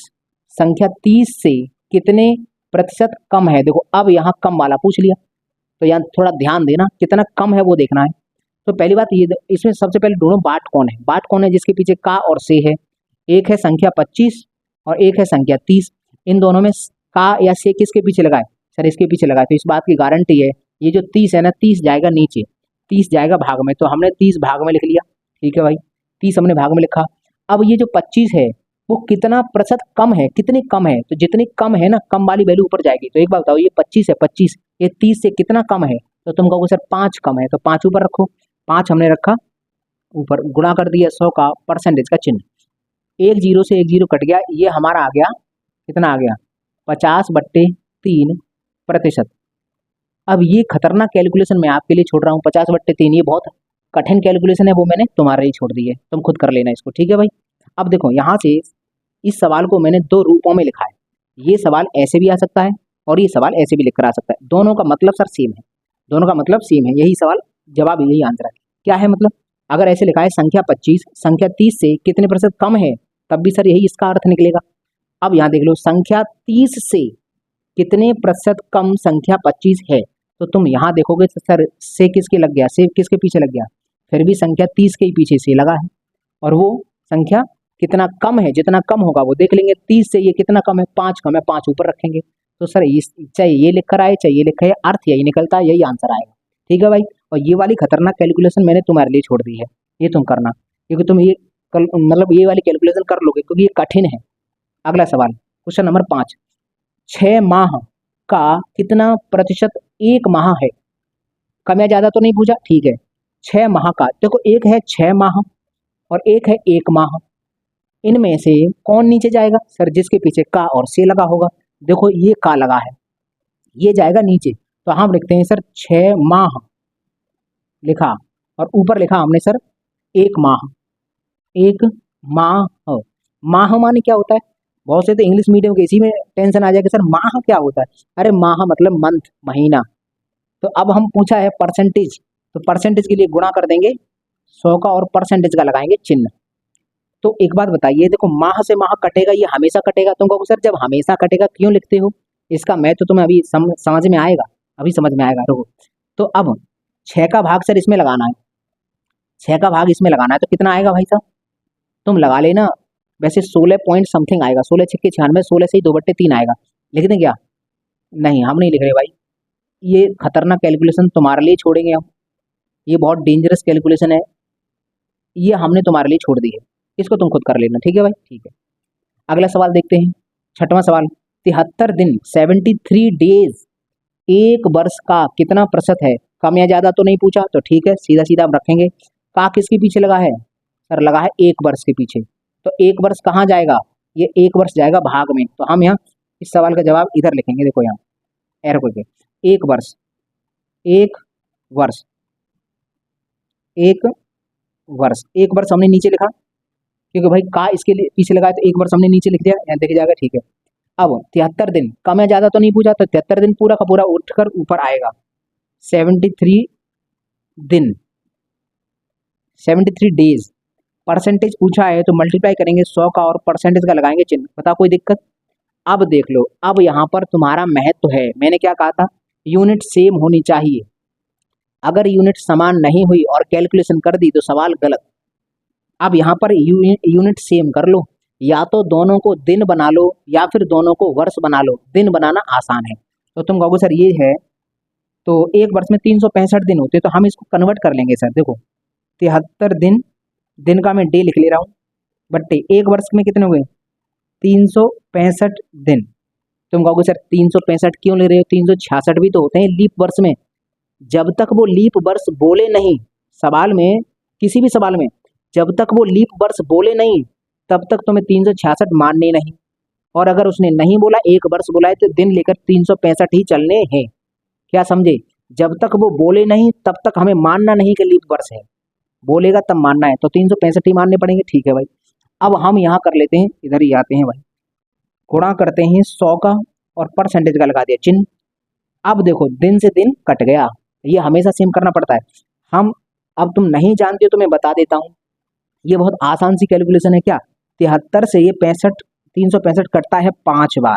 संख्या 30 से कितने प्रतिशत कम है? देखो अब यहाँ कम वाला पूछ लिया, तो यहाँ थोड़ा ध्यान देना, कितना कम है वो देखना है। तो पहली बात ये, इसमें सबसे पहले ढूंढो बाट कौन है। बाट कौन है? जिसके पीछे का और से है। एक है संख्या 25 और एक है संख्या 30। इन दोनों में का या से किसके पीछे लगाए? सर इसके पीछे लगाए। तो इस बात की गारंटी है, ये जो 30 है ना, 30 जाएगा नीचे, 30 जाएगा भाग में, तो हमने 30 भाग में लिख लिया। ठीक है भाई, 30 हमने भाग में लिखा। अब ये जो 25 है वो कितना प्रतिशत कम है? कितनी कम है? तो जितनी कम है ना, कम वाली वैल्यू ऊपर जाएगी। तो एक बात बताओ, ये 25 है, 25 ये 30 से कितना कम है? तो तुम कहोगे सर 5 कम है, तो 5 ऊपर रखो, 5 हमने रखा ऊपर, गुणा कर दिया 100 का, परसेंटेज का चिन्ह। एक जीरो से एक जीरो कट गया, ये हमारा आ गया, कितना आ गया? 50/3%। अब ये खतरनाक कैलकुलेशन मैं आपके लिए छोड़ रहा हूँ, 50/3, ये बहुत कठिन कैलकुलेशन है, वो मैंने तुम्हारे लिए छोड़ दी है, तुम खुद कर लेना इसको। ठीक है भाई, अब देखो यहाँ से इस सवाल को मैंने 2 रूपों में लिखा है। ये सवाल ऐसे भी आ सकता है और ये सवाल ऐसे भी लिख कर आ सकता है। दोनों का मतलब सर सेम है, दोनों का मतलब सेम है, यही सवाल जवाब, यही आंसर है। क्या है मतलब? अगर ऐसे लिखा है संख्या 25 संख्या 30 से कितने प्रतिशत कम है, तब भी सर यही इसका अर्थ निकलेगा। अब यहाँ देख लो, संख्या 30 से कितने प्रतिशत कम संख्या 25 है, तो तुम यहाँ देखोगे तो सर से किसके लग गया? से किसके पीछे लग गया? फिर भी संख्या 30 के ही पीछे से लगा है, और वो संख्या कितना कम है, जितना कम होगा वो देख लेंगे। 30 से ये कितना कम है? 5 कम है, 5 ऊपर रखेंगे। तो सर चाहे ये लिख कर आए चाहे ये लिखा है, अर्थ यही निकलता है, यही आंसर आएगा। ठीक है भाई, और ये वाली खतरनाक कैलकुलेशन मैंने तुम्हारे लिए छोड़ दी है, ये तुम करना, क्योंकि तुम ये मतलब ये वाली कैलकुलेशन कर लोगे, क्योंकि ये कठिन है। अगला सवाल, क्वेश्चन नंबर 5, 6 माह का कितना प्रतिशत 1 माह है? कम या ज्यादा तो नहीं पूछा, ठीक है। 6 माह का, देखो एक है 6 माह और एक है 1 माह, इनमें से कौन नीचे जाएगा? सर जिसके पीछे का और से लगा होगा। देखो ये का लगा है, ये जाएगा नीचे, तो हम लिखते हैं सर 6 माह लिखा, और ऊपर लिखा हमने सर 1 माह। 1 माह, माह माने क्या होता है? बहुत से तो इंग्लिश मीडियम के इसी में टेंशन आ जाएगा, सर माह क्या होता है? अरे माह मतलब मंथ, महीना। तो अब हम पूछा है परसेंटेज, तो परसेंटेज के लिए गुणा कर देंगे 100 का और परसेंटेज का लगाएंगे चिन्ह। तो एक बात बताइए, देखो माह से माह कटेगा, ये हमेशा कटेगा। तुम कहोगे सर जब हमेशा कटेगा क्यों लिखते हो? इसका मैं तो तुम्हें अभी समझ में आएगा, अभी समझ में आएगा, रुको। तो अब 6 का भाग सर इसमें लगाना है, 6 का भाग इसमें लगाना है, तो कितना आएगा भाई साहब? तुम लगा लेना, वैसे 16 पॉइंट समथिंग आएगा, 16 छक्के 96, 16 से ही 2/3 आएगा। लिख दें क्या? नहीं, हम नहीं लिख रहे भाई, ये खतरनाक कैलकुलेशन तुम्हारे लिए छोड़ेंगे हम, ये बहुत डेंजरस कैलकुलेशन है, ये हमने तुम्हारे लिए छोड़ दी है, इसको तुम खुद कर लेना, ठीक है भाई, ठीक है। अगला सवाल देखते हैं, छठवां सवाल। 73 दिन 73 डेज एक वर्ष का कितना प्रतिशत है? कम या ज्यादा तो नहीं पूछा, तो ठीक है, सीधा सीधा हम रखेंगे। का किसके पीछे लगा है? सर लगा है एक वर्ष के पीछे, तो एक वर्ष कहाँ जाएगा? ये एक वर्ष जाएगा भाग में, तो हम यहाँ इस सवाल का जवाब इधर लिखेंगे, देखो यहाँ एरो करके, एक वर्ष, एक वर्ष, एक वर्ष, एक वर्ष हमने नीचे लिखा, क्योंकि भाई का इसके लिए पीछे लगा है, तो एक वर्ष हमने नीचे लिख दिया, यहाँ देख जाएगा, ठीक है। अब 73 दिन, कम या ज्यादा तो नहीं पूछा, तो 73 दिन पूरा का पूरा उठकर ऊपर आएगा, 73 दिन, 73 डेज। परसेंटेज पूछा है तो मल्टीप्लाई करेंगे 100 का और परसेंटेज का लगाएंगे चिन्ह, बता कोई दिक्कत? अब देख लो, अब यहाँ पर तुम्हारा महत्व है, मैंने क्या कहा था, यूनिट सेम होनी चाहिए। अगर यूनिट समान नहीं हुई और कैलकुलेशन कर दी तो सवाल गलत। अब यहाँ पर यूनिट सेम कर लो, या तो दोनों को दिन बना लो या फिर दोनों को वर्ष बना लो, दिन बनाना आसान है। तो तुम कहोगे सर ये है, तो एक वर्ष में 365 दिन होते, तो हम इसको कन्वर्ट कर लेंगे सर, देखो 73 दिन, दिन का मैं डे लिख ले रहा हूँ, बट्टे एक वर्ष में कितने हुए? 365 दिन। तुम कहोगे सर 365 क्यों ले रहे हो? 366 भी तो होते हैं लीप वर्ष में। जब तक वो लीप वर्ष बोले नहीं सवाल में, किसी भी सवाल में, जब तक वो लीप वर्ष बोले नहीं तब तक तुम्हें 366 मानने नहीं, और अगर उसने नहीं बोला, एक वर्ष बोला है, तो दिन लेकर 365 ही चलने हैं। क्या समझे? जब तक वो बोले नहीं तब तक हमें मानना नहीं कि लीप वर्ष है, बोलेगा तब मानना है, तो 365 ही मानने पड़ेंगे, ठीक है भाई। अब हम यहाँ कर लेते हैं, इधर ही आते हैं भाई, गुणा करते हैं 100 का और परसेंटेज का लगा दिया चिन्ह। अब देखो दिन से दिन कट गया, ये हमेशा सेम करना पड़ता है। हम, अब तुम नहीं जानते हो तो मैं बता देता हूँ, ये बहुत आसान सी कैलकुलेशन है। क्या 73 से ये 365 कटता है 5 बार,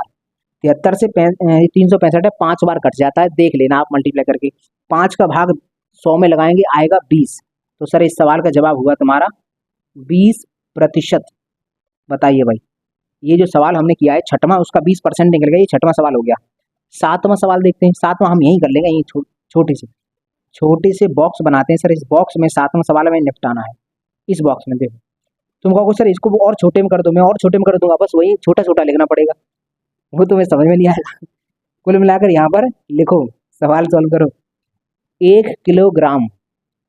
73 से 365 है 5 बार कट जाता है, देख लेना आप मल्टीप्लाई करके। 5 का भाग 100 में लगाएंगे, आएगा 20। तो सर इस सवाल का जवाब हुआ तुम्हारा 20%। बताइए भाई, ये जो सवाल हमने किया है छठवां, उसका 20% निकल गया, ये छठवां सवाल हो गया। सातवां सवाल देखते हैं, सातवां हम यहीं कर लेंगे, यहीं छोटे से बॉक्स बनाते हैं। सर इस बॉक्स में सातवां सवाल में निपटाना है, इस बॉक्स में देखो। तुम कहोगे सर इसको और छोटे में कर दो, मैं और छोटे में कर दूंगा, बस वही छोटा छोटा लिखना पड़ेगा, वो तुम्हें समझ में नहीं आएगा। कुल मिलाकर यहाँ पर लिखो, सवाल सॉल्व करो। 1 किलोग्राम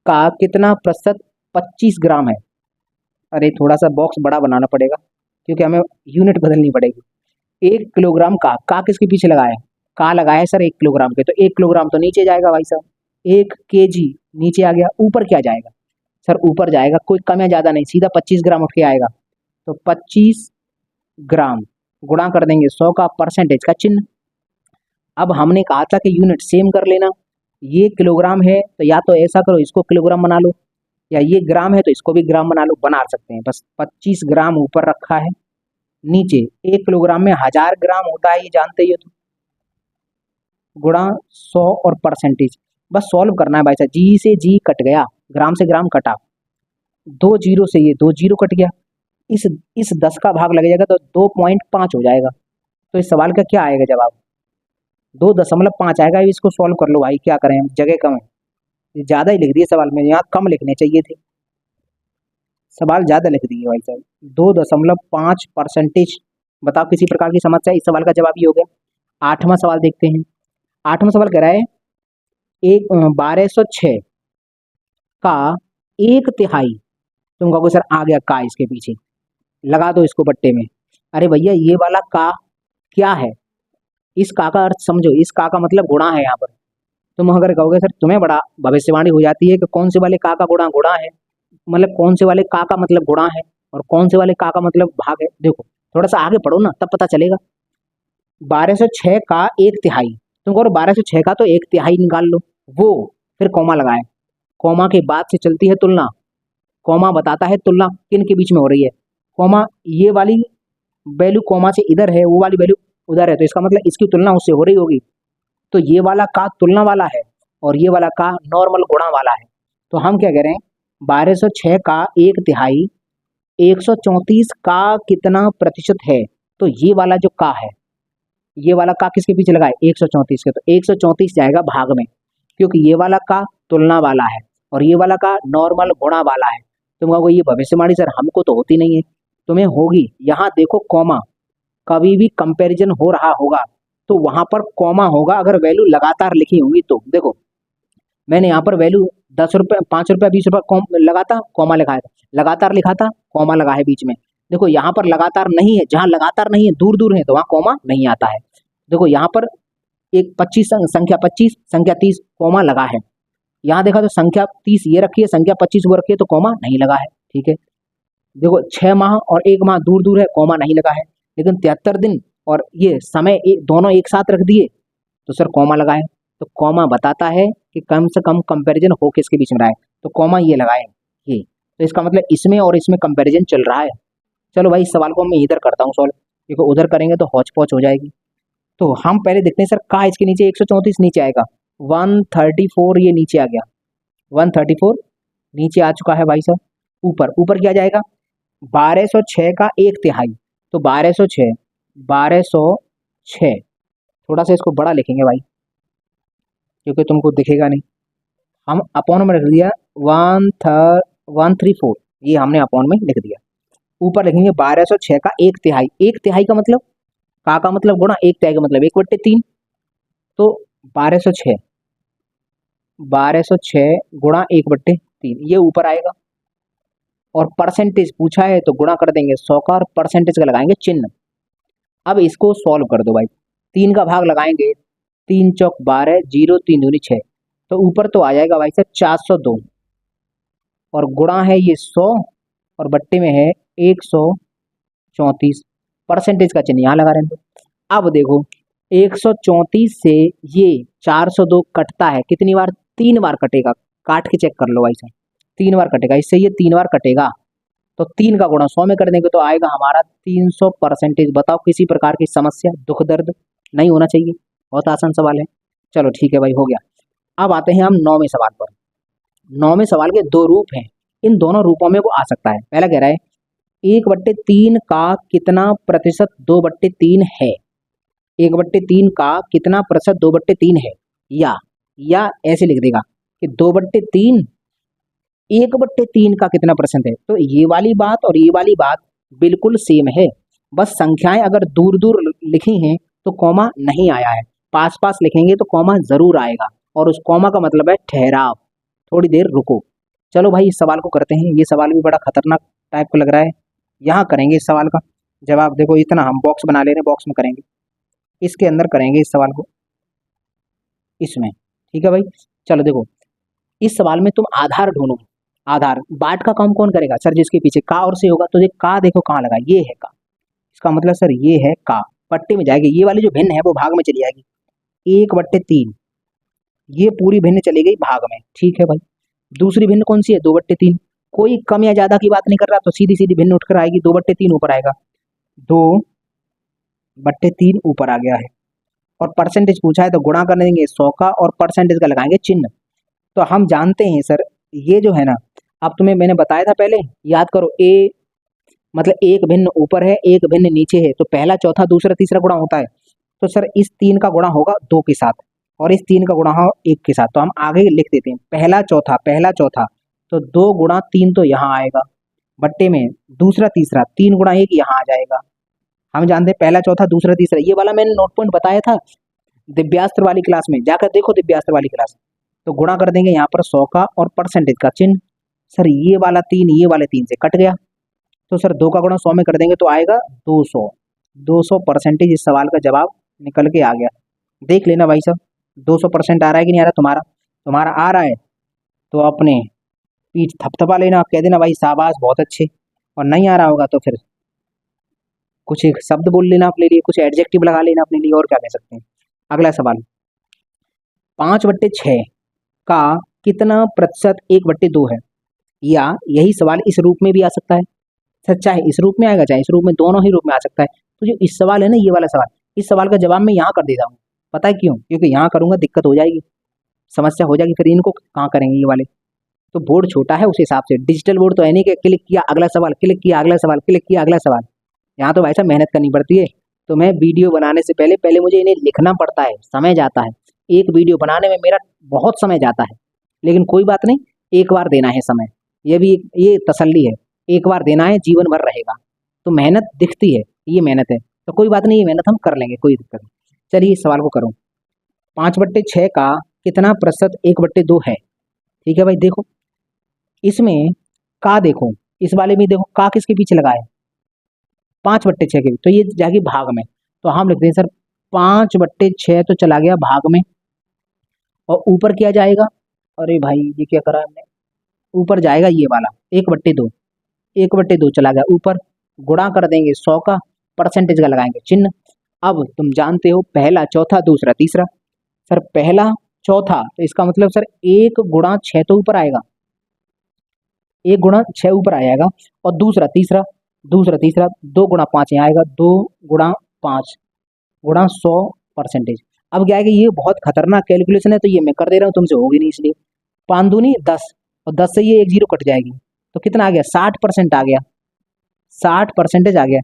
का कितना प्रतिशत 25 ग्राम है? अरे थोड़ा सा बॉक्स बड़ा बनाना पड़ेगा, क्योंकि हमें यूनिट बदलनी पड़ेगी। 1 किलोग्राम का किसके पीछे लगाया है? का लगाया है सर 1 किलोग्राम के, तो 1 किलोग्राम तो नीचे जाएगा भाई साहब, 1 केजी नीचे आ गया, ऊपर क्या जाएगा? सर ऊपर जाएगा, कोई कम या ज़्यादा नहीं, सीधा 25 ग्राम उठ के आएगा, तो 25 ग्राम गुणा कर देंगे 100 का, परसेंटेज का चिन्ह। अब हमने कहा था कि यूनिट सेम कर लेना, ये किलोग्राम है तो या तो ऐसा करो इसको किलोग्राम बना लो, या ये ग्राम है तो इसको भी ग्राम बना लो, बना सकते हैं। बस 25 ग्राम ऊपर रखा है, नीचे 1 किलोग्राम में 1000 ग्राम होता है, ये जानते ही हो तुम, गुणा 100 और परसेंटेज। बस सॉल्व करना है भाई साहब, जी से जी कट गया, ग्राम से ग्राम कटा, 2 जीरो से ये 2 जीरो कट गया, इस 10 का भाग लग जाएगा तो 2.5 हो जाएगा। तो इस सवाल का क्या आएगा जवाब? 2.5 आएगा। इसको सॉल्व कर लो भाई, क्या करें, जगह कम है, ज़्यादा ही लिख दिए सवाल में, यहाँ कम लिखने चाहिए थे, सवाल ज़्यादा लिख दिए भाई साहब। 2.5 परसेंटेज। बताओ किसी प्रकार की समस्या? इस सवाल का जवाब ये हो गया। 8वां सवाल देखते हैं। 8वां सवाल कह रहा है 1206 का 1/3। तुम कहोगे सर आ गया का इसके पीछे, लगा दो इसको बट्टे में। अरे भैया ये वाला का क्या है? इस का अर्थ समझो, इस का मतलब गुणा है यहाँ पर। तुम अगर कहोगे सर तुम्हें बड़ा भविष्यवाणी हो जाती है कि कौन से वाले का गुणा गुणा है, मतलब कौन से वाले का मतलब गुणा है और कौन से वाले का मतलब भाग है। देखो थोड़ा सा आगे पढ़ो ना, तब पता चलेगा। 1206 का 1/3, तुम कहो 1206 का तो 1/3 निकाल लो, वो फिर कॉमा लगाए, कॉमा के बाद से चलती है तुलना, कॉमा बताता है तुलना किन के बीच में हो रही है। कॉमा ये वाली वैल्यू कॉमा से इधर है, वो वाली वैल्यू उधर है, तो इसका मतलब इसकी तुलना उससे हो रही होगी। तो ये वाला का तुलना वाला है और ये वाला का नॉर्मल गुणा वाला है। तो हम क्या कह रहे हैं, 1206 का 1/3 134 का कितना प्रतिशत है? तो ये वाला जो का है, ये वाला का किसके पीछे लगा है? 134 के। तो 134 जाएगा भाग में, क्योंकि ये वाला का तुलना वाला है और ये वाला का नॉर्मल गुणा वाला है। तुम कहोगे ये भविष्यवाणी सर हमको तो होती नहीं है, तुम्हें होगी। यहाँ देखो कॉमा, कभी भी कंपैरिजन हो रहा होगा तो वहां पर कॉमा होगा। अगर वैल्यू लगातार लिखी होगी तो देखो, मैंने यहाँ पर वैल्यू 10 रुपये, 5 रुपये, 20 रुपये लगाता कॉमा लिखा है, लगातार लिखा था कॉमा लगा है बीच में। देखो यहाँ पर लगातार नहीं है, जहाँ लगातार नहीं है दूर दूर है तो वहाँ कॉमा नहीं आता है। देखो यहाँ पर एक 25 संख्या 25 संख्या 30 कॉमा लगा है। यहाँ देखा तो संख्या 30 ये रखी है, संख्या 25 वो रखी है, तो कॉमा नहीं लगा है। ठीक है, देखो 6 माह और 1 माह दूर दूर है, कॉमा नहीं लगा है। लेकिन 73 दिन और ये समय दोनों एक साथ रख दिए तो सर कॉमा लगा है। तो कॉमा बताता है कि कम से कम कंपैरिजन हो किसके बीच में रहा है, तो कॉमा ये लगाए ये। तो इसका मतलब इसमें और इसमें कंपैरिजन चल रहा है। चलो भाई इस सवाल को मैं इधर करता हूँ सॉल्व, क्योंकि उधर करेंगे तो हौच पौच हो जाएगी। तो हम पहले देखते हैं सर का इसके नीचे 134 नीचे आएगा, 134 ये नीचे आ गया, 134 नीचे आ चुका है भाई साहब। ऊपर ऊपर क्या जाएगा? 1206 का 1/3, तो 1206, 1206 थोड़ा सा इसको बड़ा लिखेंगे भाई क्योंकि तुमको दिखेगा नहीं। हम अपॉन में रख दिया 134, ये हमने अपॉन में लिख दिया। ऊपर लिखेंगे 1206 का 1/3, 1/3 का मतलब का मतलब गुणा 1/3 का मतलब 1/3, तो 1206, 1206 गुणा 1/3 ये ऊपर आएगा। और परसेंटेज पूछा है तो गुणा कर देंगे 100 का और परसेंटेज का लगाएंगे चिन्ह। अब इसको सॉल्व कर दो भाई, 3 का भाग लगाएंगे, 3 चौक 12, 0 3 दूनी 6, तो ऊपर तो आ जाएगा भाई साहब 402 और गुणा है ये 100 और बट्टे में है 134, परसेंटेज का चिन्ह यहाँ लगा रहे हैं। अब देखो 134 से ये 402 कटता है कितनी बार? 3 बार कटेगा, काट के चेक कर लो भाई साहब, 3 बार कटेगा, इससे ये 3 बार कटेगा। तो 3 का गुणा 100 में कर देंगे तो आएगा हमारा 300 परसेंटेज। बताओ किसी प्रकार की समस्या दुख दर्द नहीं होना चाहिए, बहुत आसान सवाल है। चलो ठीक है भाई हो गया। अब आते हैं हम 9वें सवाल पर। 9वें सवाल के 2 रूप हैं, इन दोनों रूपों में वो आ सकता है। पहला कह रहा है 1/3 का कितना प्रतिशत 2/3 है? 1/3 का कितना प्रतिशत 2/3 है? या ऐसे लिख देगा कि 2/3 1/3 का कितना परसेंट है। तो ये वाली बात और ये वाली बात बिल्कुल सेम है, बस संख्याएं अगर दूर दूर लिखी हैं तो कॉमा नहीं आया है, पास पास लिखेंगे तो कॉमा जरूर आएगा। और उस कॉमा का मतलब है ठहराव, थोड़ी देर रुको। चलो भाई इस सवाल को करते हैं। ये सवाल भी बड़ा खतरनाक टाइप का लग रहा है। यहाँ करेंगे इस सवाल का जवाब। देखो इतना हम बॉक्स बना ले रहे हैं, बॉक्स में करेंगे, इसके अंदर करेंगे इस सवाल को, इसमें। ठीक है भाई, चलो देखो इस सवाल में तुम आधार ढूंढो। आधार बाट का काम कौन करेगा? सर जिसके पीछे का और से होगा, तो ये का देखो कहाँ लगा, ये है का, इसका मतलब सर ये है का, पट्टे में जाएगी। ये वाली जो भिन्न है वो भाग में चली जाएगी, 1/3 ये पूरी भिन्न चली गई भाग में। ठीक है भाई, दूसरी भिन्न कौन सी है? 2/3। कोई कम या ज्यादा की बात नहीं कर रहा, तो सीधी सीधी भिन्न उठकर आएगी, 2/3 ऊपर आएगा, 2/3 ऊपर आ गया है। और परसेंटेज पूछा है तो गुणा कर देंगे 100 का और परसेंटेज का लगाएंगे चिन्ह। तो हम जानते हैं सर ये जो है ना, अब तुम्हें मैंने बताया था पहले, याद करो, ए मतलब एक भिन्न ऊपर है एक भिन्न नीचे है, तो पहला चौथा दूसरा तीसरा गुणा होता है। तो सर इस 3 का गुणा होगा 2 के साथ और इस 3 का गुणा हो 1 के साथ। तो हम आगे लिख देते हैं पहला चौथा, तो 2 गुणा 3 तो यहाँ आएगा, बट्टे में दूसरा तीसरा 3 गुणा 1 यहाँ आ जाएगा। हम जानते हैं पहला चौथा दूसरा तीसरा, ये वाला मैंने नोट पॉइंट बताया था दिव्यास्त्र वाली क्लास में, जाकर देखो दिव्यास्त्र वाली क्लास। तो गुणा कर देंगे यहाँ पर 100 का और परसेंटेज का चिन्ह। सर ये वाला 3 ये वाले 3 से कट गया, तो सर 2 का गुणा 100 में कर देंगे तो आएगा 200। 200 परसेंटेज इस सवाल का जवाब निकल के आ गया। देख लेना भाई साहब 200% आ रहा है कि नहीं आ रहा, तुम्हारा आ रहा है तो अपने पीठ थपथपा लेना, कह देना भाई शाबाश बहुत अच्छे। और नहीं आ रहा होगा तो फिर कुछ एक शब्द बोल लेना अपने लिए, कुछ एडजेक्टिव लगा लेना अपने लिए, और क्या कह सकते हैं। अगला सवाल 5/6 का कितना प्रतिशत 1/2 है? या यही सवाल इस रूप में भी आ सकता है, सर चाहे इस रूप में आएगा चाहे इस रूप में, दोनों ही रूप में आ सकता है। तो जो इस सवाल है ना, ये वाला सवाल, इस सवाल का जवाब मैं यहाँ कर देता हूँ। पता है क्यों? क्योंकि यहाँ करूँगा दिक्कत हो जाएगी, समस्या हो जाएगी, फिर इनको कहाँ करेंगे ये वाले। तो बोर्ड छोटा है उस हिसाब से। डिजिटल बोर्ड तो है नहीं कि क्लिक किया अगला सवाल, क्लिक किया अगला सवाल, क्लिक किया अगला सवाल। यहाँ तो भाई साहब मेहनत करनी पड़ती है। तो मैं वीडियो बनाने से पहले पहले मुझे इन्हें लिखना पड़ता है, समय जाता है। एक वीडियो बनाने में मेरा बहुत समय जाता है, लेकिन कोई बात नहीं, एक बार देना है समय। ये तसल्ली है, एक बार देना है, जीवन भर रहेगा। तो मेहनत दिखती है, ये मेहनत है, तो कोई बात नहीं, ये मेहनत हम कर लेंगे, कोई दिक्कत नहीं। चलिए इस सवाल को करो। 5/6 का कितना प्रतिशत 1/2 है? ठीक है भाई, देखो इसमें का देखो, इस वाले में देखो का किसके पीछे लगा है? 5/6 के, तो ये जाएगी भाग में। तो हम लिखते हैं सर 5/6 तो चला गया भाग में, और ऊपर क्या जाएगा? अरे भाई ये क्या करा हमने, ऊपर जाएगा ये वाला 1/2। 1/2 चला गया ऊपर, गुणा कर देंगे 100 का, परसेंटेज का लगाएंगे चिन्ह। अब तुम जानते हो पहला चौथा दूसरा तीसरा। सर पहला चौथा, तो इसका मतलब सर 1 × 6 तो ऊपर आएगा, 1 × 6 ऊपर आ जाएगा। और दूसरा तीसरा, 2 × 5 यहाँ आएगा, 2 × 5 × 100 परसेंटेज। अब क्या है कि ये बहुत खतरनाक कैलकुलेशन है, तो ये मैं कर दे रहा हूँ, तुमसे होगी नहीं इसलिए। 5 दूनी 10, और 10 से ये 1 0 कट जाएगी, तो कितना आ गया? 60% आ गया, 60% आ गया।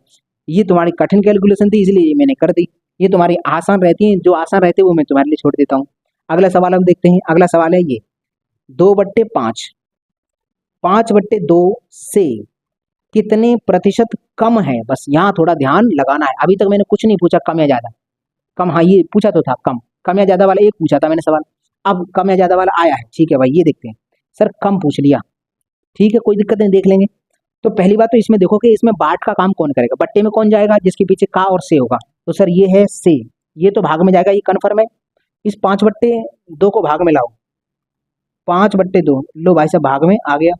ये तुम्हारी कठिन कैलकुलेशन थी इसलिए ये मैंने कर दी। ये तुम्हारी आसान रहती है, जो आसान रहते हैं वो मैं तुम्हारे लिए छोड़ देता हूँ। अगला सवाल हम देखते हैं। अगला सवाल है ये 2/5, 5/2 से कितने प्रतिशत कम है? बस यहाँ थोड़ा ध्यान लगाना है। अभी तक मैंने कुछ नहीं पूछा कम या ज्यादा। कम, हाँ ये पूछा तो था कम, कम या ज्यादा वाला एक पूछा था मैंने सवाल। अब कम या ज्यादा वाला आया है, ठीक है भाई, ये देखते हैं। सर कम पूछ लिया, ठीक है कोई दिक्कत नहीं, देख लेंगे। तो पहली बात तो इसमें देखो कि इसमें बाट का काम कौन करेगा, बट्टे में कौन जाएगा? जिसके पीछे का और से होगा। तो सर ये है से, ये तो भाग में जाएगा, ये कन्फर्म है। इस 5/2 को भाग में लाओ, 5/2 लो भाई साहब, भाग में आ गया।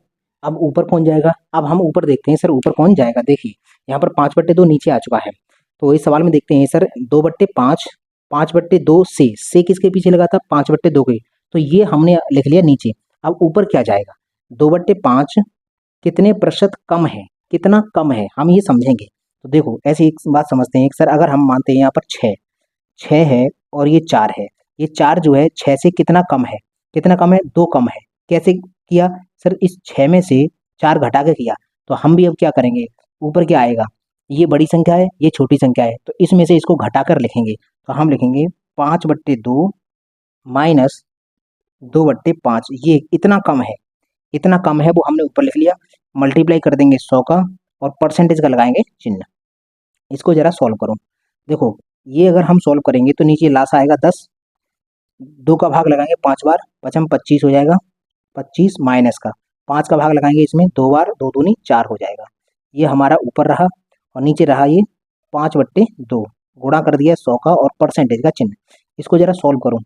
अब ऊपर कौन जाएगा? अब हम ऊपर देखते हैं सर ऊपर कौन जाएगा। देखिए यहाँ पर 5/2 नीचे आ चुका है, तो इस सवाल में देखते हैं सर 2/5, 5/2 से किसके पीछे लगा था? 5/2 के, तो ये हमने लिख लिया नीचे। अब ऊपर क्या जाएगा? 2/5 कितने प्रतिशत कम है, कितना कम है हम ये समझेंगे। तो देखो ऐसी एक बात समझते हैं, सर अगर हम मानते हैं यहाँ पर 6 है और ये 4 है, ये 4 जो है 6 से कितना कम है? कितना कम है? 2 कम है। कैसे किया? सर इस 6 में से 4 घटा के किया। तो हम भी अब क्या करेंगे, ऊपर क्या आएगा? ये बड़ी संख्या है, ये छोटी संख्या है, तो इसमें से इसको घटा कर लिखेंगे। तो हम लिखेंगे 5/2 माइनस 2/5, ये इतना कम है, इतना कम है वो हमने ऊपर लिख लिया। मल्टीप्लाई कर देंगे 100 का, और परसेंटेज का लगाएंगे चिन्ह। इसको जरा सॉल्व करो। देखो ये अगर हम सॉल्व करेंगे तो नीचे लासा आएगा 10, 2 का भाग लगाएंगे 5 बार, 5 25 हो जाएगा, 25 माइनस का 5 का भाग लगाएंगे इसमें 2 बार, 2 दूनी 4 हो जाएगा। ये हमारा ऊपर रहा, और नीचे रहा ये 5/2, गुणा कर दिया 100 का और परसेंटेज का चिन्ह। इसको जरा सॉल्व करो,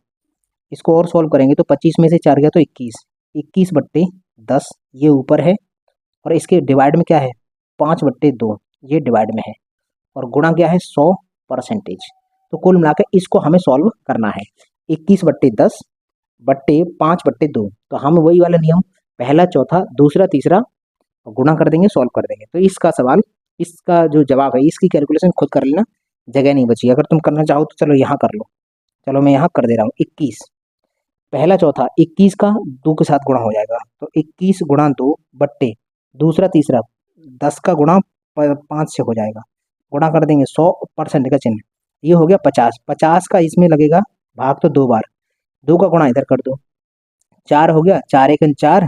इसको और सॉल्व करेंगे तो 25 में से 4 गया तो 21, 21/10 ये ऊपर है, और इसके डिवाइड में क्या है? 5/2 ये डिवाइड में है, और गुणा क्या है? 100 परसेंटेज। तो कुल मिलाकर इसको हमें सॉल्व करना है, 21/10 बट्टे 5/2। तो हम वही वाला नियम, पहला चौथा दूसरा तीसरा गुणा कर देंगे, सॉल्व कर देंगे। तो इसका सवाल, इसका जो जवाब है, इसकी कैलकुलेशन खुद कर लेना, जगह नहीं बची। अगर तुम करना चाहो तो चलो यहाँ कर लो, चलो मैं यहाँ कर दे रहा हूँ। 21 पहला चौथा 21 का 2 के साथ गुणा हो जाएगा, तो 21 × 2 बट्टे दूसरा तीसरा 10 का गुणा 5 से हो जाएगा, गुणा कर देंगे 100 परसेंट का चिन्ह। ये हो गया 50, 50 का इसमें लगेगा भाग तो 2 बार, 2 का गुणा इधर कर दो, 4 हो गया, 4 1 4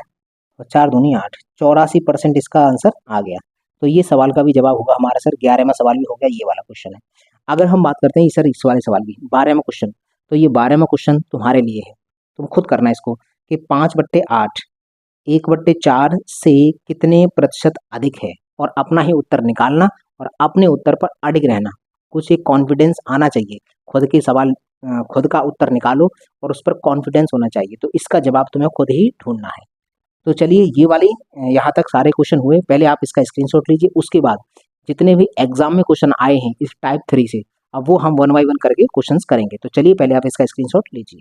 और 4 दूनी 8, 84% इसका आंसर आ गया। तो ये सवाल का भी जवाब होगा हमारा सर 11वां सवाल भी हो गया, ये वाला क्वेश्चन है। अगर हम बात करते हैं सर इस वाले सवाल की 12वां क्वेश्चन, तो ये 12वां क्वेश्चन तुम्हारे लिए है, तुम खुद करना इसको कि 5/8 1/4 से कितने प्रतिशत अधिक है, और अपना ही उत्तर निकालना और अपने उत्तर पर अडिग रहना। कुछ एक कॉन्फिडेंस आना चाहिए, खुद के सवाल खुद का उत्तर निकालो और उस पर कॉन्फिडेंस होना चाहिए। तो इसका जवाब तुम्हें खुद ही ढूंढना है। तो चलिए ये वाली यहाँ तक सारे क्वेश्चन हुए, पहले आप इसका स्क्रीनशॉट लीजिए। उसके बाद जितने भी एग्जाम में क्वेश्चन आए हैं इस टाइप 3 से, अब वो हम 1 बाय 1 करके क्वेश्चंस करेंगे। तो चलिए पहले आप इसका स्क्रीनशॉट लीजिए।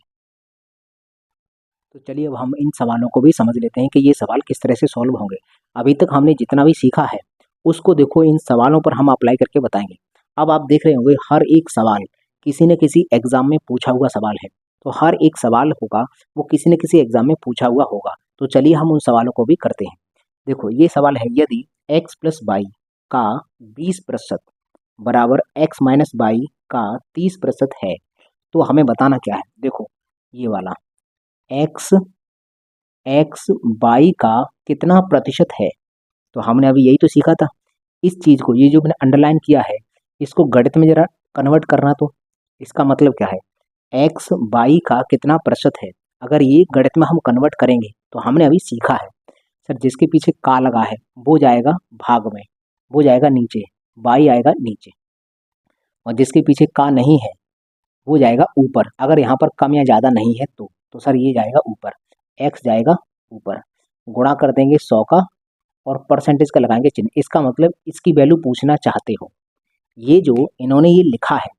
तो चलिए अब हम इन सवालों को भी समझ लेते हैं कि ये सवाल किस तरह से सॉल्व होंगे। अभी तक हमने जितना भी सीखा है उसको देखो इन सवालों पर हम अप्लाई करके बताएंगे। अब आप देख रहे होंगे हर एक सवाल किसी न किसी एग्जाम में पूछा हुआ सवाल है, तो हर एक सवाल होगा वो किसी न किसी एग्जाम में पूछा हुआ होगा। तो चलिए हम उन सवालों को भी करते हैं। देखो ये सवाल है, यदि x प्लस वाई का 20% बराबर x माइनस वाई का 30% है तो हमें बताना क्या है। देखो ये वाला x वाई का कितना प्रतिशत है, तो हमने अभी यही तो सीखा था। इस चीज़ को, ये जो मैंने अंडरलाइन किया है, इसको गणित में जरा कन्वर्ट करना, तो इसका मतलब क्या है, एक्स वाई का कितना प्रतिशत है। अगर ये गणित में हम कन्वर्ट करेंगे तो हमने अभी सीखा है सर, जिसके पीछे का लगा है वो जाएगा भाग में, वो जाएगा नीचे, वाई आएगा नीचे, और जिसके पीछे का नहीं है वो जाएगा ऊपर। अगर यहाँ पर कम या ज़्यादा नहीं है तो सर ये जाएगा ऊपर, एक्स जाएगा ऊपर। गुणा कर देंगे 100 का और परसेंटेज का लगाएंगे चिन्ह। इसका मतलब इसकी वैल्यू पूछना चाहते हो। ये जो इन्होंने ये लिखा है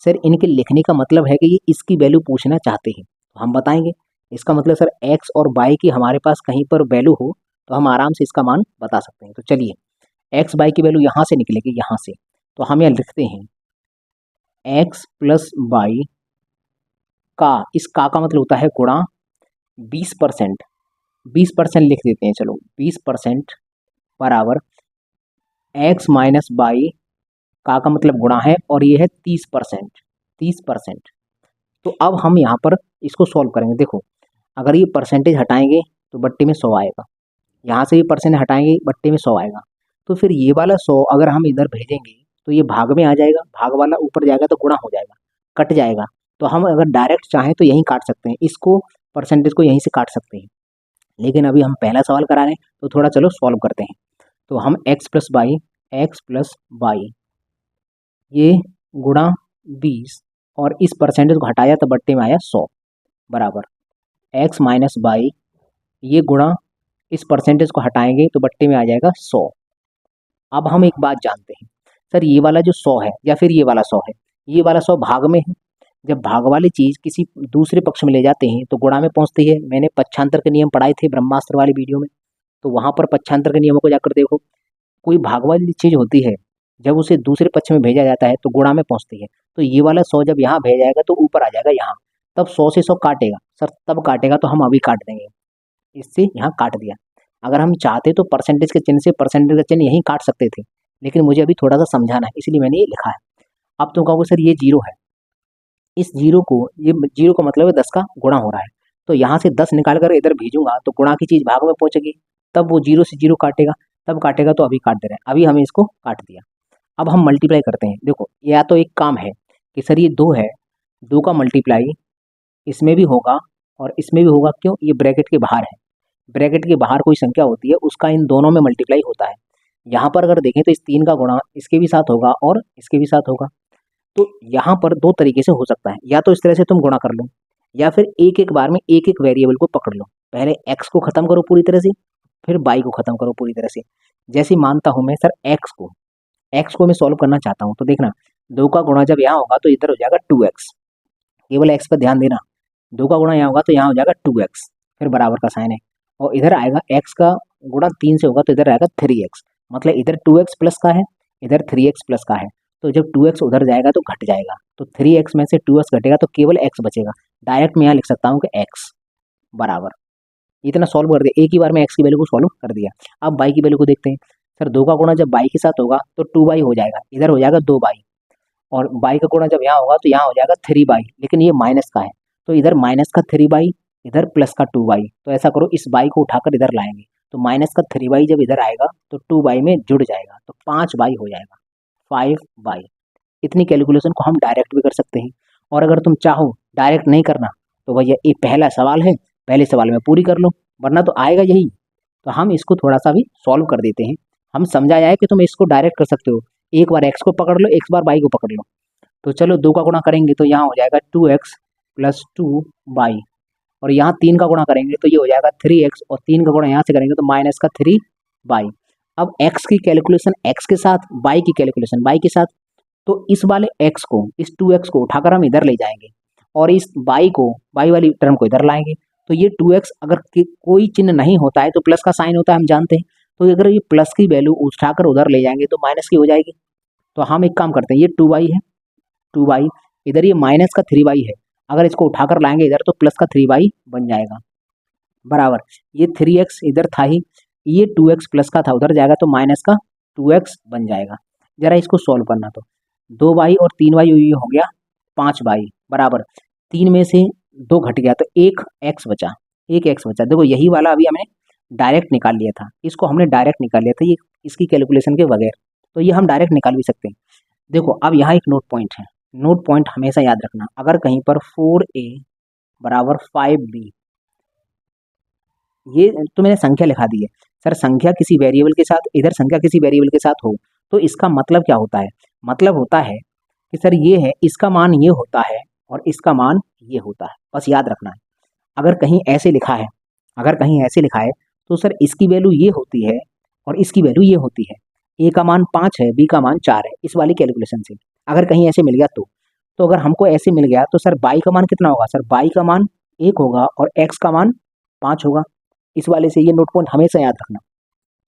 सर, इनके लिखने का मतलब है कि ये इसकी वैल्यू पूछना चाहते हैं, तो हम बताएंगे। इसका मतलब सर एक्स और वाई की हमारे पास कहीं पर वैल्यू हो तो हम आराम से इसका मान बता सकते हैं। तो चलिए एक्स वाई की वैल्यू यहाँ से निकलेगी, यहाँ से, तो हम यहाँ लिखते हैं एक्स प्लस वाई का, इस का मतलब होता है गुणा 20%, 20% लिख देते हैं, चलो 20% बराबर एक्स माइनस वाई का मतलब गुणा है, और ये है 30%, 30%। तो अब हम यहाँ पर इसको सॉल्व करेंगे। देखो अगर ये परसेंटेज हटाएंगे तो बट्टे में 100 आएगा, यहाँ से ये परसेंट हटाएंगे बट्टे में 100 आएगा, तो फिर ये वाला 100 अगर हम इधर भेजेंगे तो ये भाग में आ जाएगा, भाग वाला ऊपर जाएगा तो गुणा हो जाएगा, कट जाएगा। तो हम अगर डायरेक्ट चाहें तो यहीं काट सकते हैं, इसको परसेंटेज को यहीं से काट सकते हैं, लेकिन अभी हम पहला सवाल करा रहे हैं तो थोड़ा चलो सॉल्व करते हैं। तो हम एक्स प्लस वाई ये गुणा 20 और इस परसेंटेज को हटाया तो बट्टे में आया 100 बराबर एक्स माइनस वाई ये गुणा इस परसेंटेज को हटाएंगे तो बट्टे में आ जाएगा 100। अब हम एक बात जानते हैं सर, ये वाला जो 100 है या फिर ये वाला 100 है, ये वाला 100 भाग में है। जब भाग वाली चीज़ किसी दूसरे पक्ष में ले जाते हैं तो गुणा में पहुंचती है। मैंने पक्षांतर के नियम पढ़ाए थे ब्रह्मास्त्र वाली वीडियो में, तो वहाँ पर पक्षांतर के नियमों को जाकर देखो। कोई भाग वाली चीज़ होती है, जब उसे दूसरे पक्ष में भेजा जाता है तो गुणा में पहुंचती है। तो ये वाला 100 जब यहाँ भेजा जाएगा तो ऊपर आ जाएगा यहाँ, तब 100 से 100 काटेगा सर, तब काटेगा, तो हम अभी काट देंगे, इससे यहाँ काट दिया। अगर हम चाहते तो परसेंटेज के चिन्ह से परसेंटेज का चिन्ह यहीं काट सकते थे, लेकिन मुझे अभी थोड़ा सा समझाना है इसलिए मैंने ये लिखा है। अब तुम कहोगे सर ये जीरो है, इस जीरो को, ये जीरो का मतलब है 10 का गुणा हो रहा है, तो यहाँ से 10 निकाल कर इधर भेजूंगा तो गुणा की चीज़ भाग में पहुंचेगी, तब वो जीरो से जीरो काटेगा, तब काटेगा, तो अभी काट दे रहे हैं, अभी हमें इसको काट दिया। अब हम मल्टीप्लाई करते हैं। देखो या तो एक काम है कि सर ये 2 है, 2 का मल्टीप्लाई इसमें भी होगा और इसमें भी होगा, क्यों, ये ब्रैकेट के बाहर है, ब्रैकेट के बाहर कोई संख्या होती है उसका इन दोनों में मल्टीप्लाई होता है। यहाँ पर अगर देखें तो इस 3 का गुणा इसके भी साथ होगा और इसके भी साथ होगा। तो यहाँ पर 2 तरीके से हो सकता है, या तो इस तरह से तुम गुणा कर लो, या फिर एक एक बार में एक एक वेरिएबल को पकड़ लो। पहले एक्स को खत्म करो पूरी तरह से, फिर वाई को खत्म करो पूरी तरह से। जैसे मानता हूँ मैं सर एक्स को मैं सॉल्व करना चाहता हूँ, तो देखना 2 का गुणा जब यहाँ होगा तो इधर हो जाएगा 2x, केवल एक्स पर ध्यान देना। 2 का गुणा यहाँ होगा तो यहाँ हो जाएगा 2x, फिर बराबर का साइन है, और इधर आएगा x का गुणा 3 से होगा तो इधर आएगा 3x, मतलब इधर 2x प्लस का है, इधर 3x प्लस का है। तो जब 2x उधर जाएगा तो घट जाएगा, तो 3x में से 2x घटेगा तो केवल x बचेगा। डायरेक्ट मैं यहाँ लिख सकता हूँ कि x बराबर, इतना सॉल्व कर दिया, एक ही बार में x की वैल्यू को सॉल्व कर दिया। अब y की वैल्यू को देखते हैं। सर 2 का गुणा जब y के साथ होगा तो 2y हो जाएगा, इधर हो जाएगा 2y, और y का गुणा जब यहाँ होगा तो यहाँ हो जाएगा 3y, लेकिन ये माइनस का है तो इधर माइनस का 3y, इधर प्लस का 2y। तो ऐसा करो इस y को उठाकर इधर लाएंगे तो माइनस का 3y जब इधर आएगा तो 2y में जुड़ जाएगा, तो 5y हो जाएगा, 5y। इतनी कैलकुलेशन को हम डायरेक्ट भी कर सकते हैं, और अगर तुम चाहो डायरेक्ट नहीं करना तो भैया ये पहला सवाल है, पहले सवाल में पूरी कर लो, वरना तो आएगा यही। तो हम इसको थोड़ा सा भी सॉल्व कर देते हैं। हम समझाया है कि तुम इसको डायरेक्ट कर सकते हो, एक बार x को पकड़ लो, एक बार y को पकड़ लो। तो चलो 2 का गुणा करेंगे तो यहाँ हो जाएगा 2x प्लस 2y, और यहाँ 3 का गुणा करेंगे तो ये हो जाएगा 3x, और 3 का गुणा यहाँ से करेंगे तो माइनस का 3y। अब x की कैलकुलेशन x के साथ, y की कैलकुलेशन y के साथ, तो इस वाले x को, इस 2x को उठाकर हम इधर ले जाएंगे और इस y को, y वाली टर्म को इधर लाएंगे। तो ये 2x अगर कोई चिन्ह नहीं होता है तो प्लस का साइन होता है, हम जानते हैं। तो अगर ये प्लस की वैल्यू उठाकर उधर ले जाएंगे तो माइनस की हो जाएगी। तो हम एक काम करते हैं, ये 2y है, 2y, इधर ये माइनस का 3y है, अगर इसको उठाकर लाएंगे इधर तो प्लस का 3y बन जाएगा। बराबर ये 3x इधर था ही, ये 2x प्लस का था उधर जाएगा तो माइनस का 2x बन जाएगा। जरा इसको सॉल्व करना, तो 2y और 3y ये हो गया 5y बराबर 3 में से 2 घट गया तो 1x बचा, 1x बचा। देखो यही वाला अभी हमने डायरेक्ट निकाल लिया था, इसको हमने डायरेक्ट निकाल लिया था ये इसकी कैलकुलेशन के बगैर, तो ये हम डायरेक्ट निकाल भी सकते हैं। देखो अब यहाँ एक नोट पॉइंट है, नोट पॉइंट हमेशा याद रखना, अगर कहीं पर 4a बराबर 5b, ये तो मैंने संख्या लिखा दी है सर, संख्या किसी वेरिएबल के साथ, इधर संख्या किसी वेरिएबल के साथ हो तो इसका मतलब क्या होता है, मतलब होता है कि सर ये है इसका मान ये होता है और इसका मान ये होता है, बस याद रखना है। अगर कहीं ऐसे लिखा है, अगर कहीं ऐसे लिखा है तो सर इसकी वैल्यू ये होती है और इसकी वैल्यू ये होती है, ए का मान 5 है बी का मान 4 है, इस वाली कैलकुलेशन से अगर कहीं ऐसे मिल गया तो अगर हमको ऐसे मिल गया तो सर बाई का मान कितना होगा, सर बाई का मान 1 होगा और एक्स का मान 5 होगा। इस वाले से ये नोट पॉइंट हमेशा याद रखना।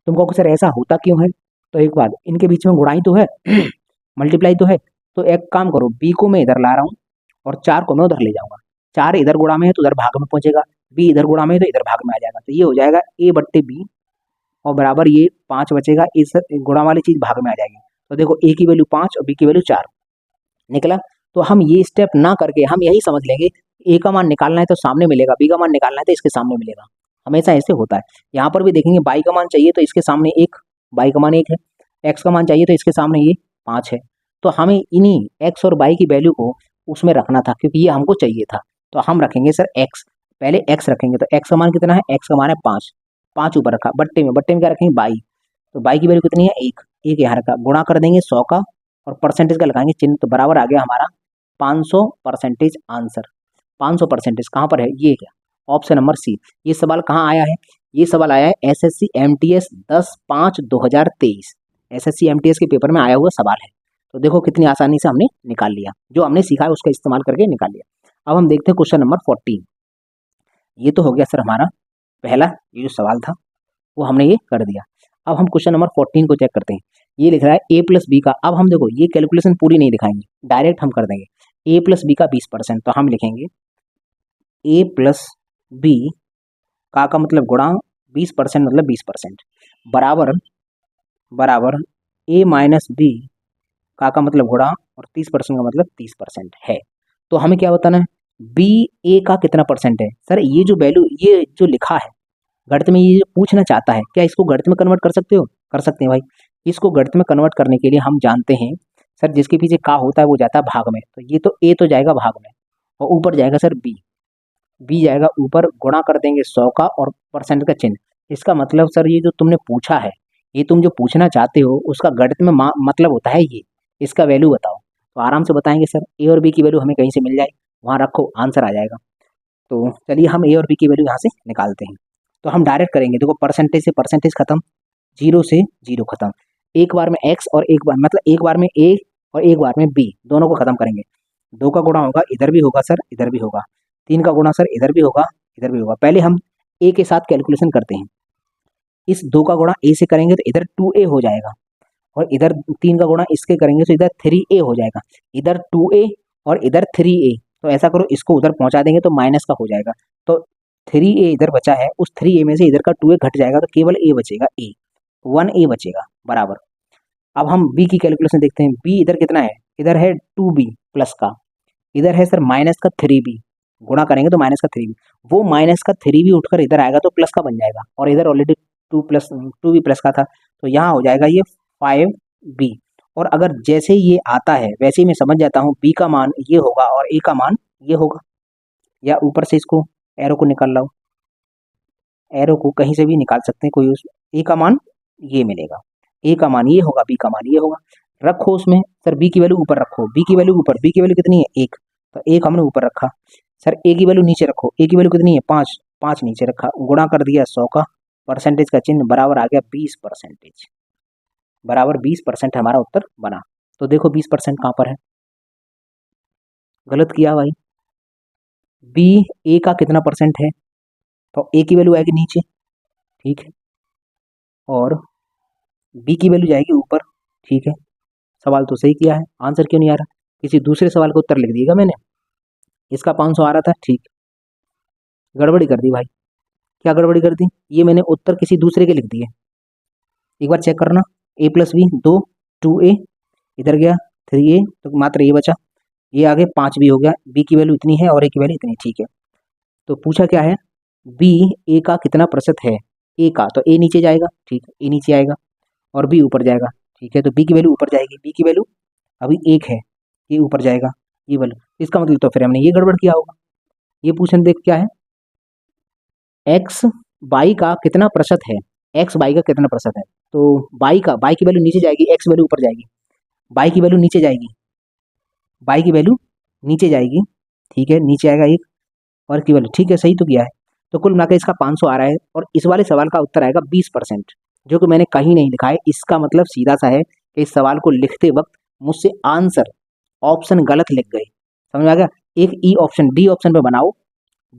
तुमको सर ऐसा होता क्यों है, तो एक बात, इनके बीच में गुणाई तो है मल्टीप्लाई तो है, तो एक काम करो बी को मैं इधर ला रहा हूँ और 4 को मैं उधर ले जाऊंगा, 4 इधर गुणा में है तो उधर भाग में पहुंचेगा, बी इधर गुणा में है तो इधर भाग में आ जाएगा, तो ये हो जाएगा ए बट्टे बी और बराबर ये 5 बचेगा, इस गुणा वाली चीज भाग में आ जाएगी। तो देखो ए की वैल्यू 5 और बी की वैल्यू 4 निकला। तो हम ये स्टेप ना करके हम यही समझ लेंगे ए का मान निकालना है तो सामने मिलेगा, बी का मान निकालना है तो इसके सामने मिलेगा, हमेशा ऐसे होता है। यहाँ पर भी देखेंगे बाई का मान चाहिए तो इसके सामने 1, बाई का मान 1 है, एक्स का मान चाहिए तो इसके सामने ये 5 है, तो हमें इन्हीं एक्स और बाई की वैल्यू को उसमें रखना था क्योंकि ये हमको चाहिए था। तो हम रखेंगे सर एक्स, पहले एक्स रखेंगे, तो एक्स का मान कितना है, एक्स का मान है 5, 5 ऊपर रखा, बट्टे में क्या रखेंगे बाई, तो बाई की वैल्यू कितनी है 1, 1 यहाँ रखा, गुणा कर देंगे 100 का और परसेंटेज का लगाएंगे चिन्ह, तो बराबर आ गया हमारा 500% आंसर। 500% कहाँ पर है, ये क्या ऑप्शन नंबर सी। ये सवाल कहाँ आया है, ये सवाल आया है एसएससी एमटीएस 10/5/2023, एसएससी एमटीएस के पेपर में आया हुआ सवाल है। तो देखो कितनी आसानी से हमने निकाल लिया, जो हमने सीखा है उसका इस्तेमाल करके निकाल लिया। अब हम देखते हैं क्वेश्चन नंबर 14। ये तो हो गया सर हमारा पहला ये जो सवाल था वो हमने ये कर दिया। अब हम क्वेश्चन नंबर 14 को चेक करते हैं। ये लिख रहा है ए प्लस बी का, अब हम देखो ये कैलकुलेशन पूरी नहीं दिखाएंगे, डायरेक्ट हम कर देंगे ए प्लस बी का 20%, तो हम लिखेंगे ए प्लस बी का मतलब गुणा 20% मतलब 20% बराबर बराबर ए माइनस बी का मतलब गुणा और 30% का मतलब 30% है। तो हमें क्या बताना है, बी ए का कितना परसेंट है। सर ये जो वैल्यू ये जो लिखा है गणित में, ये जो पूछना चाहता है, क्या इसको गणित में कन्वर्ट कर सकते हो, कर सकते हैं भाई। इसको गणित में कन्वर्ट करने के लिए हम जानते हैं सर जिसके पीछे का होता है वो जाता है भाग में, तो ये तो ए तो जाएगा भाग में और ऊपर जाएगा सर बी, बी जाएगा ऊपर, गुणा कर देंगे 100 का और परसेंट का चिन्ह। इसका मतलब सर ये जो तुमने पूछा है, ये तुम जो पूछना चाहते हो उसका गणित में मतलब होता है ये, इसका वैल्यू बताओ, तो आराम से बताएंगे सर ए और बी की वैल्यू हमें कहीं से मिल जाए वहाँ रखो आंसर आ जाएगा। तो चलिए हम ए और बी की वैल्यू यहाँ से निकालते हैं। तो हम डायरेक्ट करेंगे, देखो परसेंटेज से परसेंटेज खत्म, 0 से 0 खत्म, एक बार में एक्स और एक बार मतलब एक बार में ए और एक बार में बी दोनों को खत्म करेंगे। 2 का गुणा होगा इधर भी होगा सर इधर भी होगा, 3 का गुणा सर इधर भी होगा इधर भी होगा। पहले हम ए के साथ कैलकुलेशन करते हैं, इस 2 का गुणा ए से करेंगे तो इधर 2a हो जाएगा और इधर 3 का गुणा इसके करेंगे तो इधर 3a हो जाएगा, इधर 2a और इधर 3a, तो ऐसा करो इसको उधर पहुंचा देंगे तो माइनस का हो जाएगा, तो 3a इधर बचा है, उस 3a में से इधर का 2a घट जाएगा तो केवल a बचेगा, a 1a बचेगा बराबर। अब हम b की कैलकुलेशन देखते हैं, b इधर कितना है, इधर है 2b प्लस का, इधर है सर माइनस का 3b, गुणा करेंगे तो माइनस का 3b, वो माइनस का 3b उठकर इधर आएगा तो प्लस का बन जाएगा और इधर ऑलरेडी 2b प्लस का था, तो यहाँ हो जाएगा ये 5b। और अगर जैसे ये आता है वैसे ही मैं समझ जाता हूँ b का मान ये होगा और a का मान ये होगा, या ऊपर से इसको एरो को निकाल लो, एरो को कहीं से भी निकाल सकते हैं कोई, ए का मान ये मिलेगा, ए का मान ये होगा बी का मान ये होगा, रखो उसमें सर बी की वैल्यू ऊपर रखो, बी की वैल्यू ऊपर, बी की वैल्यू कितनी है 1, तो 1 हमने ऊपर रखा, सर ए की वैल्यू नीचे रखो, ए की वैल्यू कितनी है 5, 5 नीचे रखा, गुणा कर दिया 100 का, परसेंटेज का चिन्ह बराबर आ गया 20%, बराबर 20% हमारा उत्तर बना। तो देखो 20% कहाँ पर है, गलत किया भाई, बी ए का कितना परसेंट है, तो ए की वैल्यू आएगी नीचे, ठीक है, और बी की वैल्यू जाएगी ऊपर, ठीक है। सवाल तो सही किया है, आंसर क्यों नहीं आ रहा, किसी दूसरे सवाल का उत्तर लिख दिएगा मैंने, इसका 500 आ रहा था, ठीक, गड़बड़ी कर दी भाई, क्या गड़बड़ी कर दी, ये मैंने उत्तर किसी दूसरे के लिख दिए, एक बार चेक करना। a + b 2, 2a, इधर गया 3a, तो मात्र ये बचा, ये आगे 5b हो गया, b की वैल्यू इतनी है और a की वैल्यू इतनी, ठीक है। तो पूछा क्या है, b a का कितना प्रतिशत है, a का, तो a नीचे जाएगा, ठीक है, a नीचे आएगा और b ऊपर जाएगा, ठीक है। तो b की वैल्यू ऊपर जाएगी, b की वैल्यू अभी 1 है, ये ऊपर जाएगा, ये वैल्यू, इसका मतलब तो फिर हमने ये गड़बड़ किया होगा। ये पूछने देख क्या है, x y का कितना प्रतिशत है, x y का कितना प्रतिशत है, तो y की वैल्यू नीचे जाएगी, x वैल्यू ऊपर जाएगी, y की वैल्यू नीचे जाएगी, y की वैल्यू नीचे जाएगी, ठीक है, नीचे आएगा एक और की वैल्यू, ठीक है, सही तो किया है। तो कुल मिलाकर इसका 500 आ रहा है और इस वाले सवाल का उत्तर आएगा 20%, जो कि मैंने कहीं नहीं लिखा है। इसका मतलब सीधा सा है कि इस सवाल को लिखते वक्त मुझसे आंसर ऑप्शन गलत लिख गए, समझ में आ गया। एक ई ऑप्शन डी ऑप्शन पे बनाओ,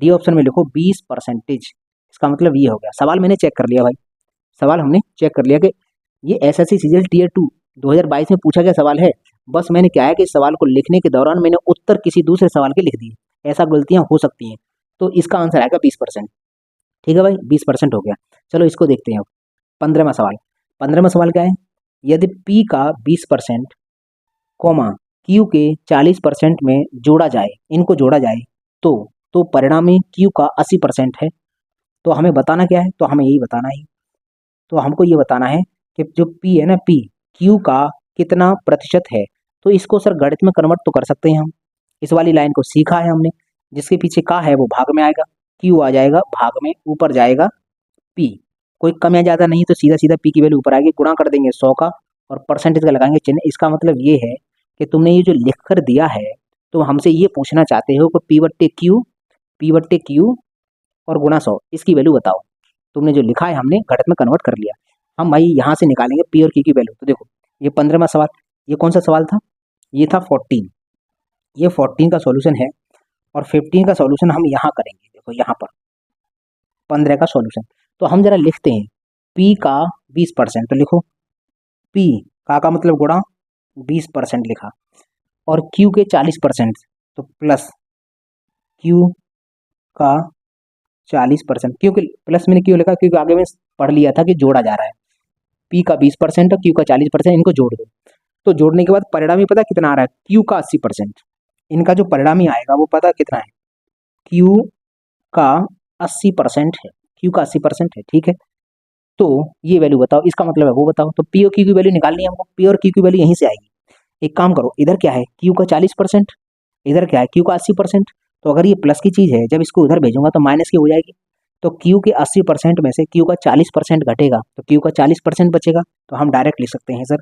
डी ऑप्शन में लिखो 20%, इसका मतलब ये हो गया। सवाल मैंने चेक कर लिया भाई, सवाल हमने चेक कर लिया कि ये एसएससी सीजीएल टियर 2 2022 में पूछा गया सवाल है। बस मैंने क्या है कि इस सवाल को लिखने के दौरान मैंने उत्तर किसी दूसरे सवाल के लिख दिए, ऐसा गलतियां हो सकती हैं। तो इसका आंसर आएगा 20%, ठीक है भाई, 20% हो गया। चलो इसको देखते हैं अब 15वां सवाल। 15वां सवाल क्या है, यदि P का 20% कॉमा Q के 40% में जोड़ा जाए, इनको जोड़ा जाए तो परिणामी Q का 80% है। तो हमें बताना क्या है, तो हमें यही बताना है, तो हमको ये बताना है कि जो P है ना, P Q का कितना प्रतिशत है। तो इसको सर गणित में कन्वर्ट तो कर सकते हैं हम, इस वाली लाइन को सीखा है हमने, जिसके पीछे का है वो भाग में आएगा, Q आ जाएगा भाग में, ऊपर जाएगा P, कोई कम या ज़्यादा नहीं, तो सीधा सीधा P की वैल्यू ऊपर आएगी, गुणा कर देंगे 100 का और परसेंटेज का लगाएंगे चिन्ह। इसका मतलब ये है कि तुमने ये जो लिख कर दिया है, तो हमसे ये पूछना चाहते हो कि P/Q और गुणा 100, इसकी वैल्यू बताओ। तुमने जो लिखा है हमने गणित में कन्वर्ट कर लिया। हम भाई यहाँ से निकालेंगे P और Q की वैल्यू। तो देखो ये 15वां सवाल, ये कौन सा सवाल था, ये था 14, ये 14 का सॉल्यूशन है और 15 का सॉल्यूशन हम यहाँ करेंगे। देखो यहाँ पर 15 का सॉल्यूशन, तो हम जरा लिखते हैं P का 20%, तो लिखो P का मतलब गुणा 20% लिखा, और Q के 40%, तो प्लस Q का 40%, क्योंकि प्लस मैंने क्यों लिखा, क्योंकि आगे में पढ़ लिया था कि जोड़ा जा रहा है, P का 20% और Q का 40%, इनको जोड़ दो। तो जोड़ने के बाद परिणामी पता कितना आ रहा है, Q का 80%, इनका जो परिणामी आएगा वो पता कितना है, Q का 80% है, Q का 80% है, ठीक है। तो ये वैल्यू बताओ, इसका मतलब है वो बताओ। तो P और Q की वैल्यू निकालनी है हमको, P और Q की वैल्यू यहीं से आएगी। एक काम करो, इधर क्या है Q का 40%, इधर क्या है Q का 80%, तो अगर ये प्लस की चीज़ है, जब इसको उधर भेजूंगा तो माइनस की हो जाएगी। तो Q के 80% में से Q का 40% घटेगा, तो Q का 40% बचेगा। तो हम डायरेक्ट लिख सकते हैं सर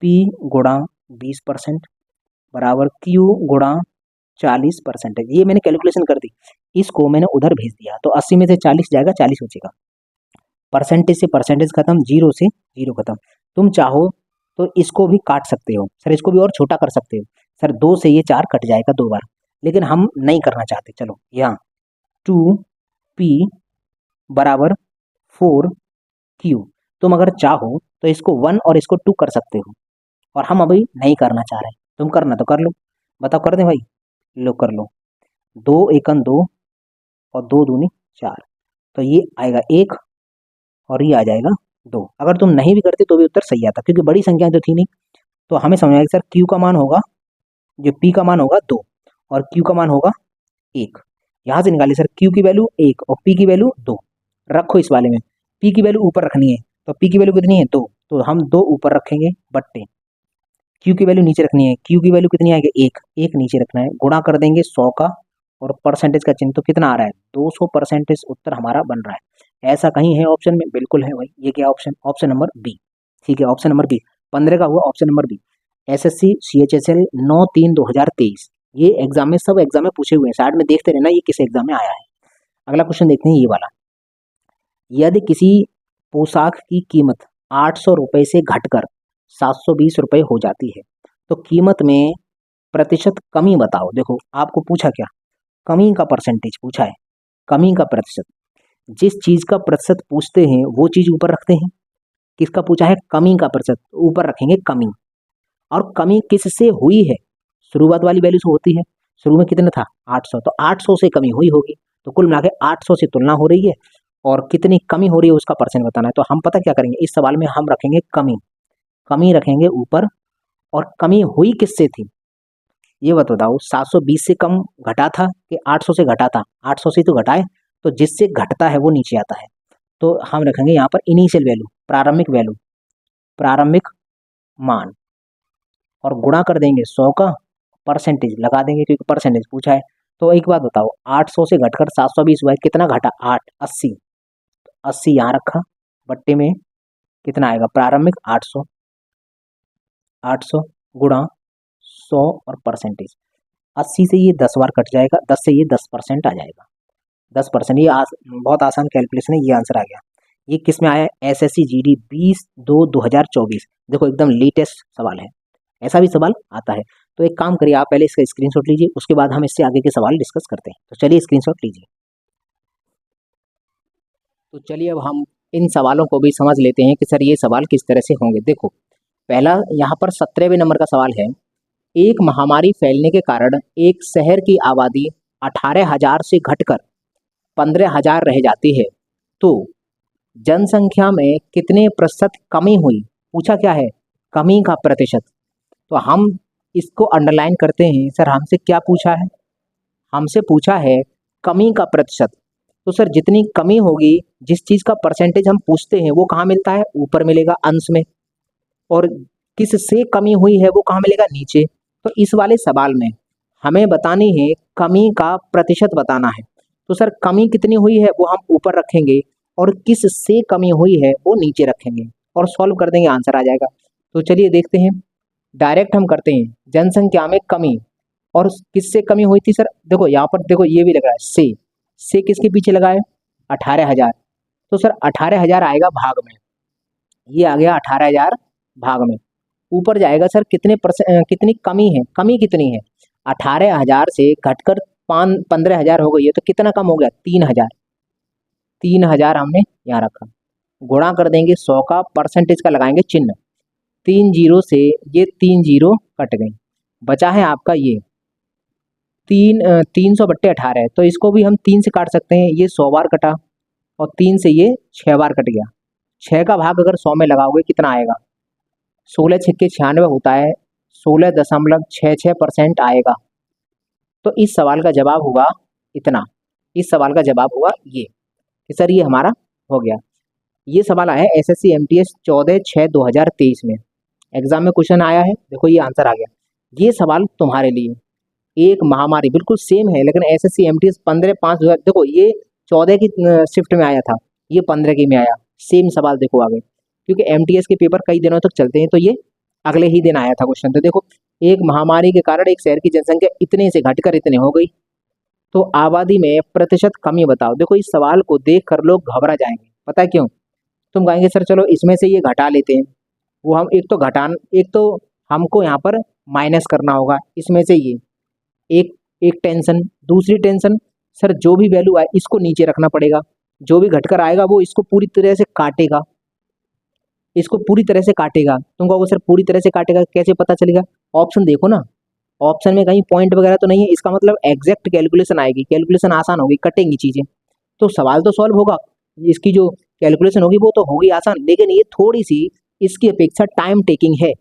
P गुणा 20% बराबर Q गुणा 40%। ये मैंने कैलकुलेशन कर दी, इसको मैंने उधर भेज दिया, तो 80 में से 40 जाएगा, 40 बचेगा। परसेंटेज से परसेंटेज खत्म, जीरो से जीरो खत्म। तुम चाहो तो इसको भी काट सकते हो सर, इसको भी और छोटा कर सकते हो सर, 2 से ये 4 कट जाएगा 2 बार, लेकिन हम नहीं करना चाहते। चलो यहाँ 2P बराबर 4Q, तुम अगर चाहो तो इसको 1 और इसको 2 कर सकते हो, और हम अभी नहीं करना चाह रहे। तुम करना तो कर लो, बताओ कर दे भाई, लो कर लो, 2 एकन 2 और 2 दूनी 4, तो ये आएगा 1 और ये आ जाएगा 2। अगर तुम नहीं भी करते तो भी उत्तर सही आता, क्योंकि बड़ी संख्या तो थी नहीं। तो हमें समझ आएगा सर Q का मान होगा, जो P का मान होगा 2 और Q का मान होगा 1। यहाँ से निकालिए सर Q की वैल्यू 1 और P की वैल्यू 2 रखो इस वाले में, P की वैल्यू ऊपर रखनी है, तो P की वैल्यू कितनी है 2, तो हम 2 ऊपर रखेंगे बट्टे, Q की वैल्यू नीचे रखनी है, Q की वैल्यू कितनी आएगी 1, 1 नीचे रखना है, गुणा कर देंगे 100 का और परसेंटेज का चिन्ह, तो कितना आ रहा है 200%, उत्तर हमारा बन रहा है। ऐसा कहीं है ऑप्शन में, बिल्कुल है भाई, ये क्या ऑप्शन, ऑप्शन नंबर बी, ठीक है, ऑप्शन नंबर बी 15 का हुआ option number B. SSC CHSL 9/3/2023, ये एग्जाम में, सब एग्जाम में पूछे हुए हैं, साइड में देखते रहना ये किस एग्जाम में आया है। अगला क्वेश्चन देखते हैं ये वाला, यदि किसी पोशाक की कीमत 800 रुपये से घटकर 720 रुपये हो जाती है, तो कीमत में प्रतिशत कमी बताओ। देखो आपको पूछा क्या, कमी का परसेंटेज पूछा है, कमी का प्रतिशत। जिस चीज का प्रतिशत पूछते हैं वो चीज ऊपर रखते हैं, किसका पूछा है, कमी का प्रतिशत, ऊपर रखेंगे कमी। और कमी किससे हुई है, शुरुआत वाली वैल्यू से होती है, शुरू में कितना था 800, तो 800 से कमी हुई होगी, तो कुल मिला के 800 से तुलना हो रही है और कितनी कमी हो रही है उसका परसेंट बताना है। तो हम पता क्या करेंगे, इस सवाल में हम रखेंगे कमी, कमी रखेंगे ऊपर, और कमी हुई किससे थी ये बताओ। 720 से कम घटा था कि 800 से घटा था? 800 से तो घटा है, तो जिससे घटता है वो नीचे आता है। तो हम रखेंगे यहाँ पर इनिशियल वैल्यू, प्रारंभिक वैल्यू, प्रारंभिक मान, और गुणा कर देंगे 100 का, परसेंटेज लगा देंगे क्योंकि परसेंटेज पूछा है। तो एक बात बताओ, 800 से घटकर 720 हुआ है, कितना घटा? 8, 80। 80 यहाँ रखा, बट्टे में कितना आएगा? प्रारंभिक 800, 800 गुणा 100 और परसेंटेज। 80 से ये 10 बार कट जाएगा, 10 से ये 10% आ जाएगा, 10%। ये बहुत आसान कैलकुलेशन है, ये आंसर आ गया। ये किस में आया है? SSC GD 20/2/2024। देखो एकदम लेटेस्ट सवाल है, ऐसा भी सवाल आता है। तो एक काम करिए, आप पहले इसका स्क्रीनशॉट लीजिए, उसके बाद हम इससे आगे के सवाल डिस्कस करते हैं। तो चलिए स्क्रीनशॉट लीजिए। तो चलिए अब हम इन सवालों को भी समझ लेते हैं कि सर ये सवाल किस तरह से होंगे। देखो पहला यहाँ पर 17वें नंबर का सवाल है। एक महामारी फैलने के कारण एक शहर की आबादी 18,000 से घटकर 15,000 रह जाती है, तो जनसंख्या में कितने प्रतिशत कमी हुई? पूछा क्या है? कमी का प्रतिशत। तो हम इसको अंडरलाइन करते हैं। सर हमसे क्या पूछा है? हमसे पूछा है कमी का प्रतिशत। तो सर जितनी कमी होगी, जिस चीज़ का परसेंटेज हम पूछते हैं वो कहाँ मिलता है? ऊपर मिलेगा अंश में। और किससे कमी हुई है वो कहाँ मिलेगा? नीचे। तो इस वाले सवाल में हमें बतानी है कमी का प्रतिशत बताना है। तो सर कमी कितनी हुई है वो हम ऊपर रखेंगे, और किससे कमी हुई है वो नीचे रखेंगे, और सॉल्व कर देंगे, आंसर आ जाएगा। तो चलिए देखते हैं, डायरेक्ट हम करते हैं। जनसंख्या में कमी, और किससे कमी हुई थी सर? देखो यहाँ पर देखो ये भी लगा है से किसके पीछे लगा है? 18,000। तो सर 18,000 आएगा भाग में, ये आ गया 18,000 भाग में। ऊपर जाएगा सर कितने कितनी कमी है? कमी कितनी है? 18,000 से घटकर 15,000 हो गई है, तो कितना कम हो गया? 3,000। 3,000 हमने यहाँ रखा, गुणा कर देंगे 100 का, परसेंटेज का लगाएंगे चिन्ह। 3 जीरो से ये 3 जीरो कट गई, बचा है आपका ये 300/18 है। तो इसको भी हम 3 से काट सकते हैं, ये 100 बार कटा, और 3 से ये 6 बार कट गया। 6 का भाग अगर 100 में लगाओगे कितना आएगा? 16 छक्के 96 होता है, 16.66% आएगा। तो इस सवाल का जवाब होगा इतना। इस सवाल का जवाब होगा ये कि सर ये हमारा हो गया। ये सवाल आया है एसएससी एमटीएस 14/6/2023 में, एग्जाम में क्वेश्चन आया है। देखो ये आंसर आ गया। ये सवाल तुम्हारे लिए, एक महामारी बिल्कुल सेम है, लेकिन एसएससी एमटीएस 15/5/2000, देखो ये 14 की शिफ्ट में आया था, ये 15 की में आया। सेम सवाल देखो आगे, क्योंकि एमटीएस के पेपर कई दिनों तक चलते हैं, तो ये अगले ही दिन आया था क्वेश्चन। तो देखो, एक महामारी के कारण एक शहर की जनसंख्या इतने से घटकर इतने हो गई, तो आबादी में प्रतिशत कमी बताओ। देखो इस सवाल को देख कर लोग घबरा जाएंगे, पता है क्यों? तुम कहेंगे सर चलो इसमें से ये घटा लेते हैं, वो हम एक तो हमको यहाँ पर माइनस करना होगा इसमें से ये, एक एक टेंशन। दूसरी टेंशन, सर जो भी वैल्यू आए इसको नीचे रखना पड़ेगा, जो भी घटकर आएगा वो इसको पूरी तरह से काटेगा, इसको पूरी तरह से काटेगा। तुम कहोगे सर पूरी तरह से काटेगा कैसे पता चलेगा? ऑप्शन देखो ना, ऑप्शन में कहीं पॉइंट वगैरह तो नहीं है, इसका मतलब एग्जैक्ट कैलकुलेशन आएगी, कैलकुलेशन आसान होगी, कटेंगी चीज़ें, तो सवाल तो सॉल्व होगा। इसकी जो कैलकुलेशन होगी वो तो होगी आसान, लेकिन ये थोड़ी सी इसकी अपेक्षा टाइम टेकिंग है।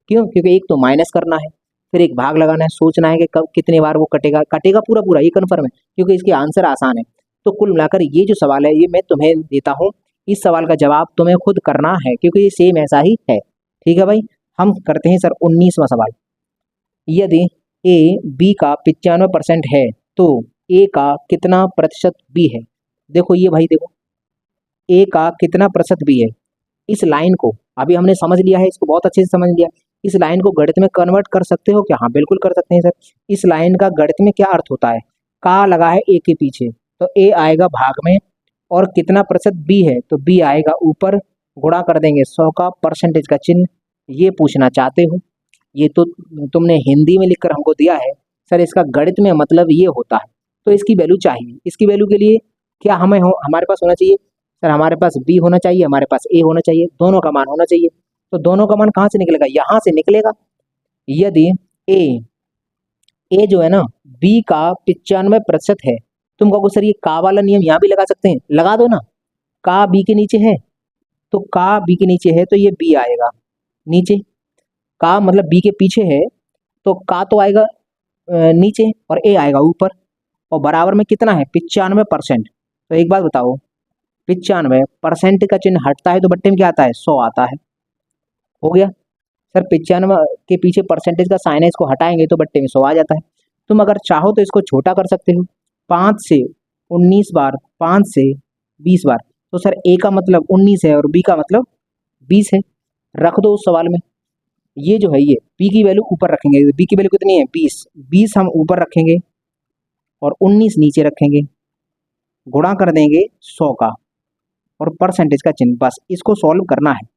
क्यों? क्योंकि एक तो माइनस करना है, फिर एक भाग लगाना है, सोचना है कि कब कितने बार वो कटेगा, कटेगा पूरा पूरा, ये कन्फर्म है, क्योंकि इसके आंसर आसान है। तो कुल मिलाकर ये जो सवाल है ये मैं तुम्हें देता हूँ, इस सवाल का जवाब तुम्हें खुद करना है, क्योंकि ये सेम ऐसा ही है। ठीक है भाई, हम करते हैं सर 19वां सवाल। यदि ए बी का 95% है, तो ए का कितना प्रतिशत बी है? देखो ये भाई देखो, ए का कितना प्रतिशत बी है, इस लाइन को अभी हमने समझ लिया है, इसको बहुत अच्छे से समझ लिया। इस लाइन को गणित में कन्वर्ट कर सकते हो क्या? हाँ बिल्कुल कर सकते हैं सर। इस लाइन का गणित में क्या अर्थ होता है? का लगा है ए के पीछे, तो ए आएगा भाग में, और कितना प्रतिशत बी है, तो बी आएगा ऊपर, गुणा कर देंगे 100 का, परसेंटेज का चिन्ह। ये पूछना चाहते हो, ये तो तुमने हिंदी में लिखकर हमको दिया है, सर इसका गणित में मतलब ये होता है, तो इसकी वैल्यू चाहिए। इसकी वैल्यू के लिए क्या हमारे पास होना चाहिए? सर हमारे पास बी होना चाहिए, हमारे पास ए होना चाहिए, दोनों का मान होना चाहिए। तो दोनों का मान कहाँ से निकलेगा? यहाँ से निकलेगा। यदि ए ए जो है ना बी का 95% है, तुम कहोगे सर ये का वाला नियम यहाँ भी लगा सकते हैं, लगा दो ना, का बी के नीचे है, तो का बी के नीचे है तो ये बी आएगा नीचे, का मतलब बी के पीछे है तो का तो आएगा नीचे और ए आएगा ऊपर, और बराबर में कितना है 95%। तो एक बात बताओ, 95% का चिन्ह हटता है तो बट्टे में क्या आता है 100 आता है। हो गया सर, 95 के पीछे परसेंटेज का साइन है, इसको हटाएंगे तो बट्टे में 100 आ जाता है। तुम अगर चाहो तो इसको छोटा कर सकते हो, 5 से 19 बार, 5 से 20 बार, तो सर ए का मतलब 19 है और बी का मतलब 20 है, रख दो उस सवाल में। ये जो है ये बी की वैल्यू ऊपर रखेंगे, बी की वैल्यू कितनी है 20, 20 हम ऊपर रखेंगे और 19 नीचे रखेंगे, गुणा कर देंगे 100 का और परसेंटेज का चिन्ह, बस इसको सॉल्व करना है।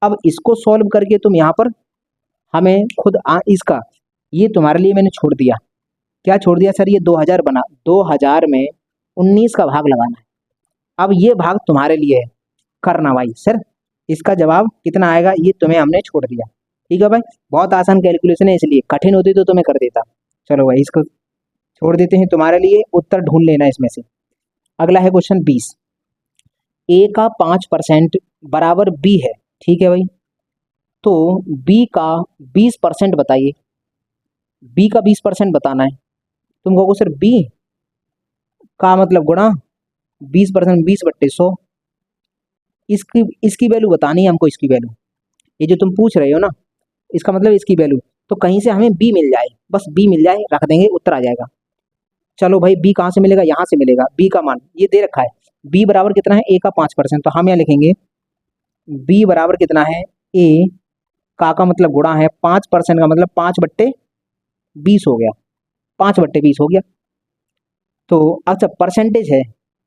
अब इसको सॉल्व करके तुम यहाँ पर हमें खुद इसका, ये तुम्हारे लिए मैंने छोड़ दिया, क्या छोड़ दिया सर, ये 2000 बना, 2000 में 19 का भाग लगाना है। अब ये भाग तुम्हारे लिए है, करना भाई सर, इसका जवाब कितना आएगा ये तुम्हें हमने छोड़ दिया। ठीक है भाई, बहुत आसान कैलकुलेशन है, इसलिए कठिन होती तो तुम्हें कर देता। चलो भाई इसको छोड़ देते हैं, तुम्हारे लिए उत्तर ढूंढ लेना इसमें से। अगला है क्वेश्चन 20, ए का 5% बराबर बी है, ठीक है भाई, तो बी का 20% बताइए, बी का 20% बताना है। तुम कहोगे सर बी का मतलब गुणा 20%, 20/100, इसकी इसकी वैल्यू बतानी है हमको, इसकी वैल्यू, ये जो तुम पूछ रहे हो ना, इसका मतलब इसकी वैल्यू, तो कहीं से हमें बी मिल जाए, बस बी मिल जाए, रख देंगे उत्तर आ जाएगा। चलो भाई बी कहाँ से मिलेगा, यहाँ से मिलेगा, बी का मान ये दे रखा है, बी बराबर कितना है ए का 5%, तो हम यहाँ लिखेंगे बी बराबर कितना है ए का मतलब गुणा है 5% का मतलब 5/20 हो गया, 5/20 हो गया। तो अच्छा परसेंटेज है,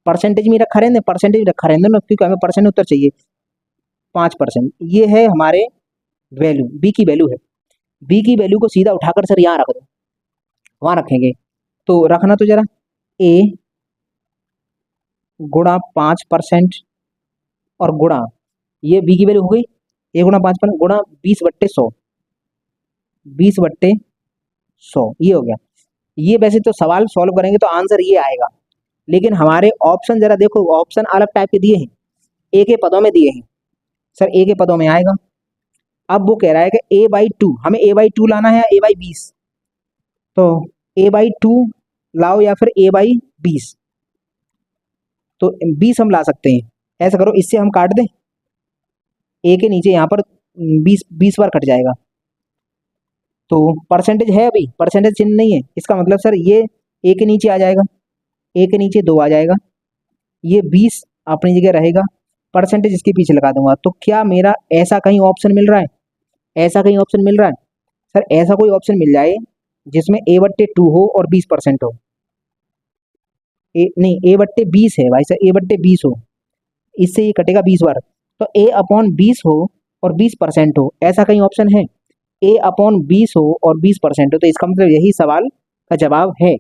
परसेंटेज में रखा रहने, परसेंटेज रखा रहने ना, क्योंकि हमें परसेंट उत्तर चाहिए, 5%, ये है हमारे वैल्यू, बी की वैल्यू है। बी की वैल्यू को सीधा उठाकर सर यहाँ रख दो, वहाँ रखेंगे, तो रखना तो जरा, ए गुणा 5% और गुणा, ये बी की वैल्यू हो गई, ए गुणा 5% गुणा 20/100, 20/100 ये हो गया। ये वैसे तो सवाल सॉल्व करेंगे तो आंसर ये आएगा, लेकिन हमारे ऑप्शन जरा देखो, ऑप्शन अलग टाइप के दिए हैं, ए के पदों में दिए हैं, सर ए के पदों में आएगा। अब वो कह रहा है कि a/2, हमें a/2 लाना है या a/20, तो a/2 लाओ या फिर a/20, तो 20 हम ला सकते हैं, ऐसा करो इससे हम काट दें, ए के नीचे यहाँ पर 20 बार कट जाएगा, तो परसेंटेज है, अभी परसेंटेज चिन्ह नहीं है, इसका मतलब सर ये ए के नीचे आ जाएगा, ए के नीचे 2 आ जाएगा, ये 20 अपनी जगह रहेगा, परसेंटेज इसके पीछे लगा दूंगा। तो क्या मेरा ऐसा कहीं ऑप्शन मिल रहा है, ऐसा कहीं ऑप्शन मिल रहा है सर, ऐसा कोई ऑप्शन मिल जाए जिसमें a/2 हो और 20% हो, ए नहीं a/20 है भाई सर, a/20 हो, इससे ये कटेगा 20 बार, तो a/20 हो और 20% हो, ऐसा कहीं ऑप्शन है, a/20 हो और 20% हो, तो इसका मतलब यही सवाल का जवाब है,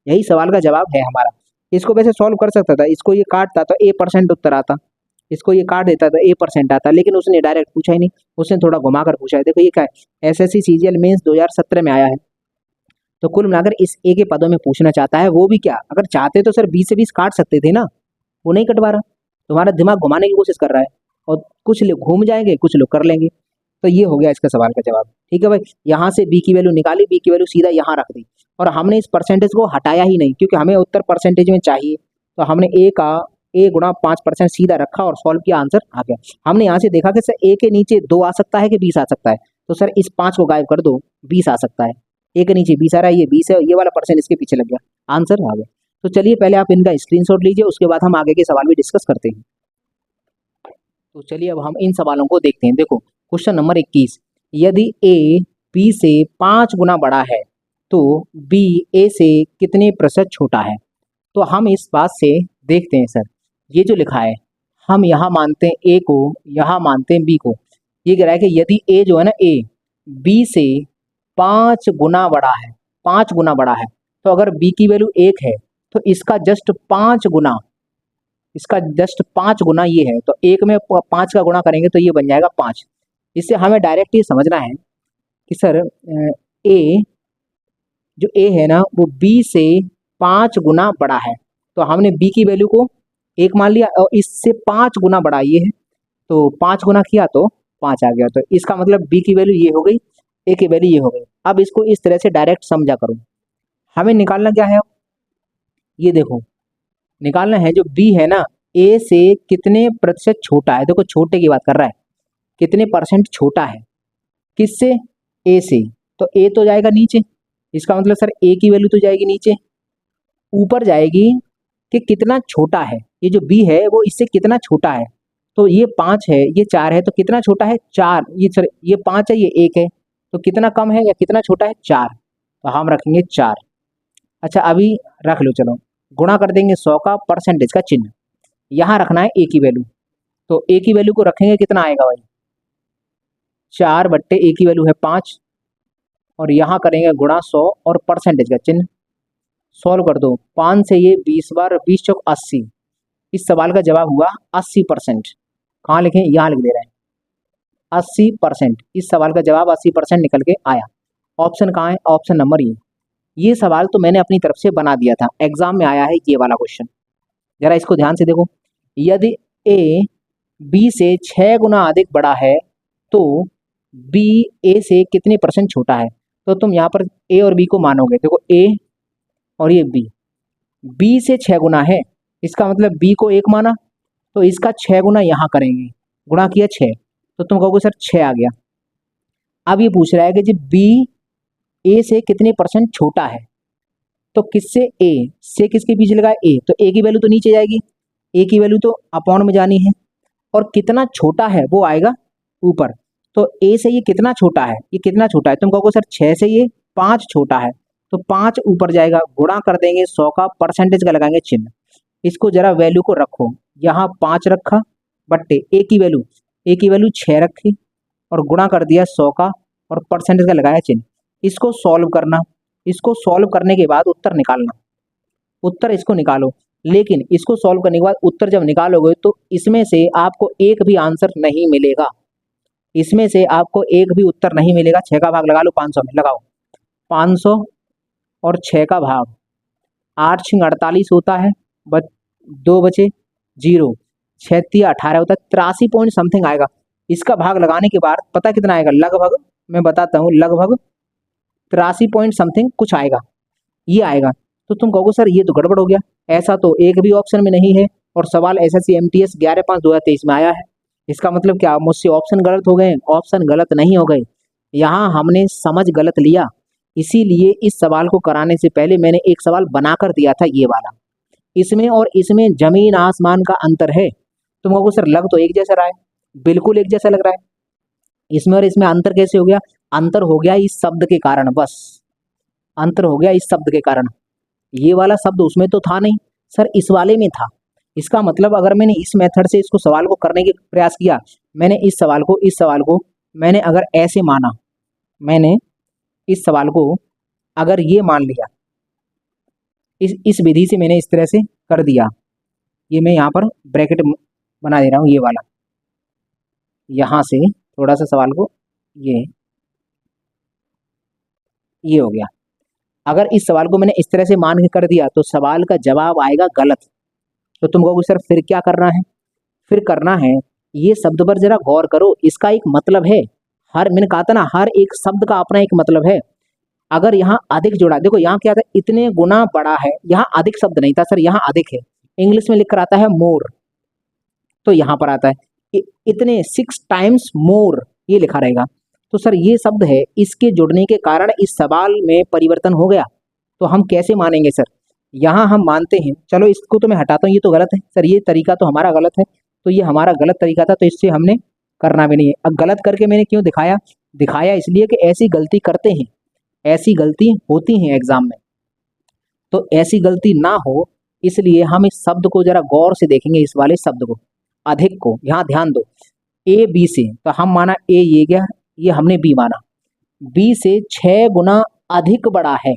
यही सवाल का जवाब है हमारा। इसको वैसे सॉल्व कर सकता था, इसको ये काटता तो a% उत्तर आता, इसको ये काट देता तो a% आता, लेकिन उसने डायरेक्ट पूछा ही नहीं, उसने थोड़ा घुमा कर पूछा है। देखो ये क्या है, एसएससी सीजीएल मेंस 2017 में आया है, तो कुल मिलाकर इस ए के पदों में पूछना चाहता है, वो भी क्या, अगर चाहते तो सर 20 से 20 काट सकते थे ना, वो नहीं कटवा रहा, तुम्हारा दिमाग घुमाने की कोशिश कर रहा है, और कुछ लोग घूम जाएंगे, कुछ लोग कर लेंगे। तो ये हो गया इसका सवाल का जवाब। ठीक है भाई, यहाँ से बी की वैल्यू निकाली, बी की वैल्यू सीधा यहाँ रख दी, और हमने इस परसेंटेज को हटाया ही नहीं, क्योंकि हमें उत्तर परसेंटेज में चाहिए, तो हमने ए गुणा 5% सीधा रखा और सॉल्व किया, आंसर आ गया। हमने यहाँ से देखा कि सर ए के नीचे 2 आ सकता है कि 20 आ सकता है, तो सर इस 5 को गायब कर दो, 20 आ सकता है, ए के नीचे 20 आ रहा है, ये 20 है, ये वाला परसेंट इसके पीछे लग गया, आंसर आ गया। तो चलिए पहले आप इनका स्क्रीनशॉट लीजिए, उसके बाद हम आगे के सवाल भी डिस्कस करते हैं। तो चलिए अब हम इन सवालों को देखते हैं। देखो क्वेश्चन नंबर 21, यदि ए बी से 5 गुना बड़ा है तो बी ए से कितने प्रतिशत छोटा है। तो हम इस बात से देखते हैं सर, ये जो लिखा है, हम यहाँ मानते हैं ए को, यहाँ मानते हैं बी को। ये कह रहा है कि यदि ए जो है ना, ए बी से 5 गुना बड़ा है, 5 गुना बड़ा है, तो अगर बी की वैल्यू 1 है तो इसका जस्ट 5 गुना, इसका जस्ट 5 गुना ये है, तो 1 में 5 का गुणा करेंगे तो ये बन जाएगा 5। इससे हमें डायरेक्ट ये समझना है कि सर ए जो ए है ना, वो बी से 5 गुना बड़ा है, तो हमने बी की वैल्यू को एक मान लिया और इससे 5 गुना बड़ा ये है, तो 5 गुना किया तो 5 आ गया। तो इसका मतलब बी की वैल्यू ये हो गई, ए की वैल्यू ये हो गई। अब इसको इस तरह से डायरेक्ट समझा करो। हमें निकालना क्या है, ये देखो निकालना है जो बी है ना, ए से कितने प्रतिशत छोटा है। देखो छोटे की बात कर रहा है, कितने परसेंट छोटा है, किससे, ए से। तो ए तो जाएगा नीचे, इसका मतलब सर ए की वैल्यू तो जाएगी नीचे, ऊपर जाएगी कि कितना छोटा है, ये जो बी है वो इससे कितना छोटा है। तो ये 5 है, ये 4 है, तो कितना छोटा है 4, ये सर ये 5 है, ये 1 है, तो कितना कम है या कितना छोटा है 4, तो हम रखेंगे 4। अच्छा अभी रख लो, चलो गुणा कर देंगे 100 का परसेंटेज का चिन्ह, यहाँ रखना है ए की वैल्यू। तो ए की वैल्यू को रखेंगे, कितना आएगा भाई, 4 बट्टे ए की वैल्यू है 5, और यहाँ करेंगे गुणा 100 और परसेंटेज का चिन्ह। सॉल्व कर दो, 5 से ये 20 बार 20 चौक 80, इस सवाल का जवाब हुआ 80%। कहाँ लिखें, यहाँ लिख दे रहे हैं 80%, इस सवाल का जवाब 80% निकल के आया। ऑप्शन कहाँ है, ऑप्शन नंबर ये सवाल तो मैंने अपनी तरफ से बना दिया था, एग्जाम में आया है ये वाला क्वेश्चन। जरा इसको ध्यान से देखो, यदि ए बी से 6 गुना अधिक बड़ा है तो बी ए से कितने परसेंट छोटा है। तो तुम यहाँ पर ए और बी को मानोगे, देखो ए और ये बी से 6 गुना है, इसका मतलब बी को 1 माना, तो इसका 6 गुना यहाँ करेंगे, गुणा किया 6, तो तुम कहोगे सर 6 आ गया। अब ये पूछ रहा है कि जी बी ए से कितने परसेंट छोटा है, तो किससे, ए से किसके पीछे लगा ए, तो ए की वैल्यू तो नीचे जाएगी, ए की वैल्यू तो अपॉन में जानी है, और कितना छोटा है वो आएगा ऊपर। तो ए से ये कितना छोटा है, ये कितना छोटा है, तुम कहोगे सर 6 से ये 5 छोटा है, तो 5 ऊपर जाएगा, गुणा कर देंगे 100 का परसेंटेज का लगाएंगे चिन्ह। इसको जरा वैल्यू को रखो, यहाँ 5 रखा बट्टे ए की वैल्यू 6 रखी और गुणा कर दिया 100 का और परसेंटेज का लगाया चिन्ह। इसको सॉल्व करना, इसको सॉल्व करने के बाद उत्तर निकालना, उत्तर इसको निकालो। लेकिन इसको सॉल्व करने के बाद उत्तर जब निकालोगे तो इसमें से आपको एक भी आंसर नहीं मिलेगा, इसमें से आपको एक भी उत्तर नहीं मिलेगा। 6 का भाग लगा लो 500 में, लगाओ 500 और 6 का भाग, 8 6 48 होता है, 2 बचे 0, 6 3 18 होता है, 83 पॉइंट समथिंग आएगा। इसका भाग लगाने के बाद पता कितना आएगा, लगभग मैं बताता हूँ, लगभग 83 पॉइंट समथिंग कुछ आएगा, ये आएगा। तो तुम कहोगे सर ये तो गड़बड़ हो गया, ऐसा तो एक भी ऑप्शन में नहीं है, और सवाल SSC MTS 11/5/2023 में आया है, इसका मतलब क्या, मुझसे ऑप्शन गलत हो गए। ऑप्शन गलत नहीं हो गए, यहाँ हमने समझ गलत लिया, इसीलिए इस सवाल को कराने से पहले मैंने एक सवाल बना कर दिया था ये वाला, इसमें और इसमें जमीन आसमान का अंतर है। तुम कहोगे सर लग तो एक जैसा रहा है, बिल्कुल एक जैसा लग रहा है, इसमें और इसमें अंतर कैसे हो गया, अंतर हो गया इस शब्द के कारण, बस अंतर हो गया इस शब्द के कारण। ये वाला शब्द उसमें तो था नहीं सर, इस वाले में था। इसका मतलब अगर मैंने इस मेथड से इसको सवाल को करने के प्रयास किया, मैंने इस सवाल को मैंने अगर ऐसे माना, मैंने इस सवाल को अगर ये मान लिया, इस विधि से मैंने इस तरह से कर दिया, ये मैं यहाँ पर ब्रैकेट बना दे रहा हूँ, ये वाला, यहाँ से थोड़ा सा सवाल को ये हो गया। अगर इस सवाल को मैंने इस तरह से मान के कर दिया तो सवाल का जवाब आएगा गलत। तो तुम कहोगे सर फिर क्या करना है, फिर करना है ये शब्द पर जरा गौर करो, इसका एक मतलब है, मैंने कहा था ना हर एक शब्द का अपना एक मतलब है। अगर यहाँ अधिक जोड़ा, देखो यहाँ क्या था, इतने गुना बड़ा है, यहाँ अधिक शब्द नहीं था सर, यहाँ अधिक है, इंग्लिश में लिख कर आता है मोर, तो यहाँ पर आता है इतने 6 टाइम्स मोर, ये लिखा रहेगा। तो सर ये शब्द है, इसके जुड़ने के कारण इस सवाल में परिवर्तन हो गया, तो हम कैसे मानेंगे सर, यहाँ हम मानते हैं, चलो इसको तो मैं हटाता हूँ, ये तो गलत है सर, ये तरीका तो हमारा गलत है, तो ये हमारा गलत तरीका था, तो इससे हमने करना भी नहीं है। अब गलत करके मैंने क्यों दिखाया इसलिए कि ऐसी गलती करते हैं, ऐसी गलती होती हैं एग्जाम में, तो ऐसी गलती ना हो इसलिए हम इस शब्द को जरा गौर से देखेंगे, इस वाले शब्द को, अधिक को, यहाँ ध्यान दो, ए बी से, तो हम माना ए ये गया, ये हमने बी माना, बी से 6 गुना अधिक बड़ा है,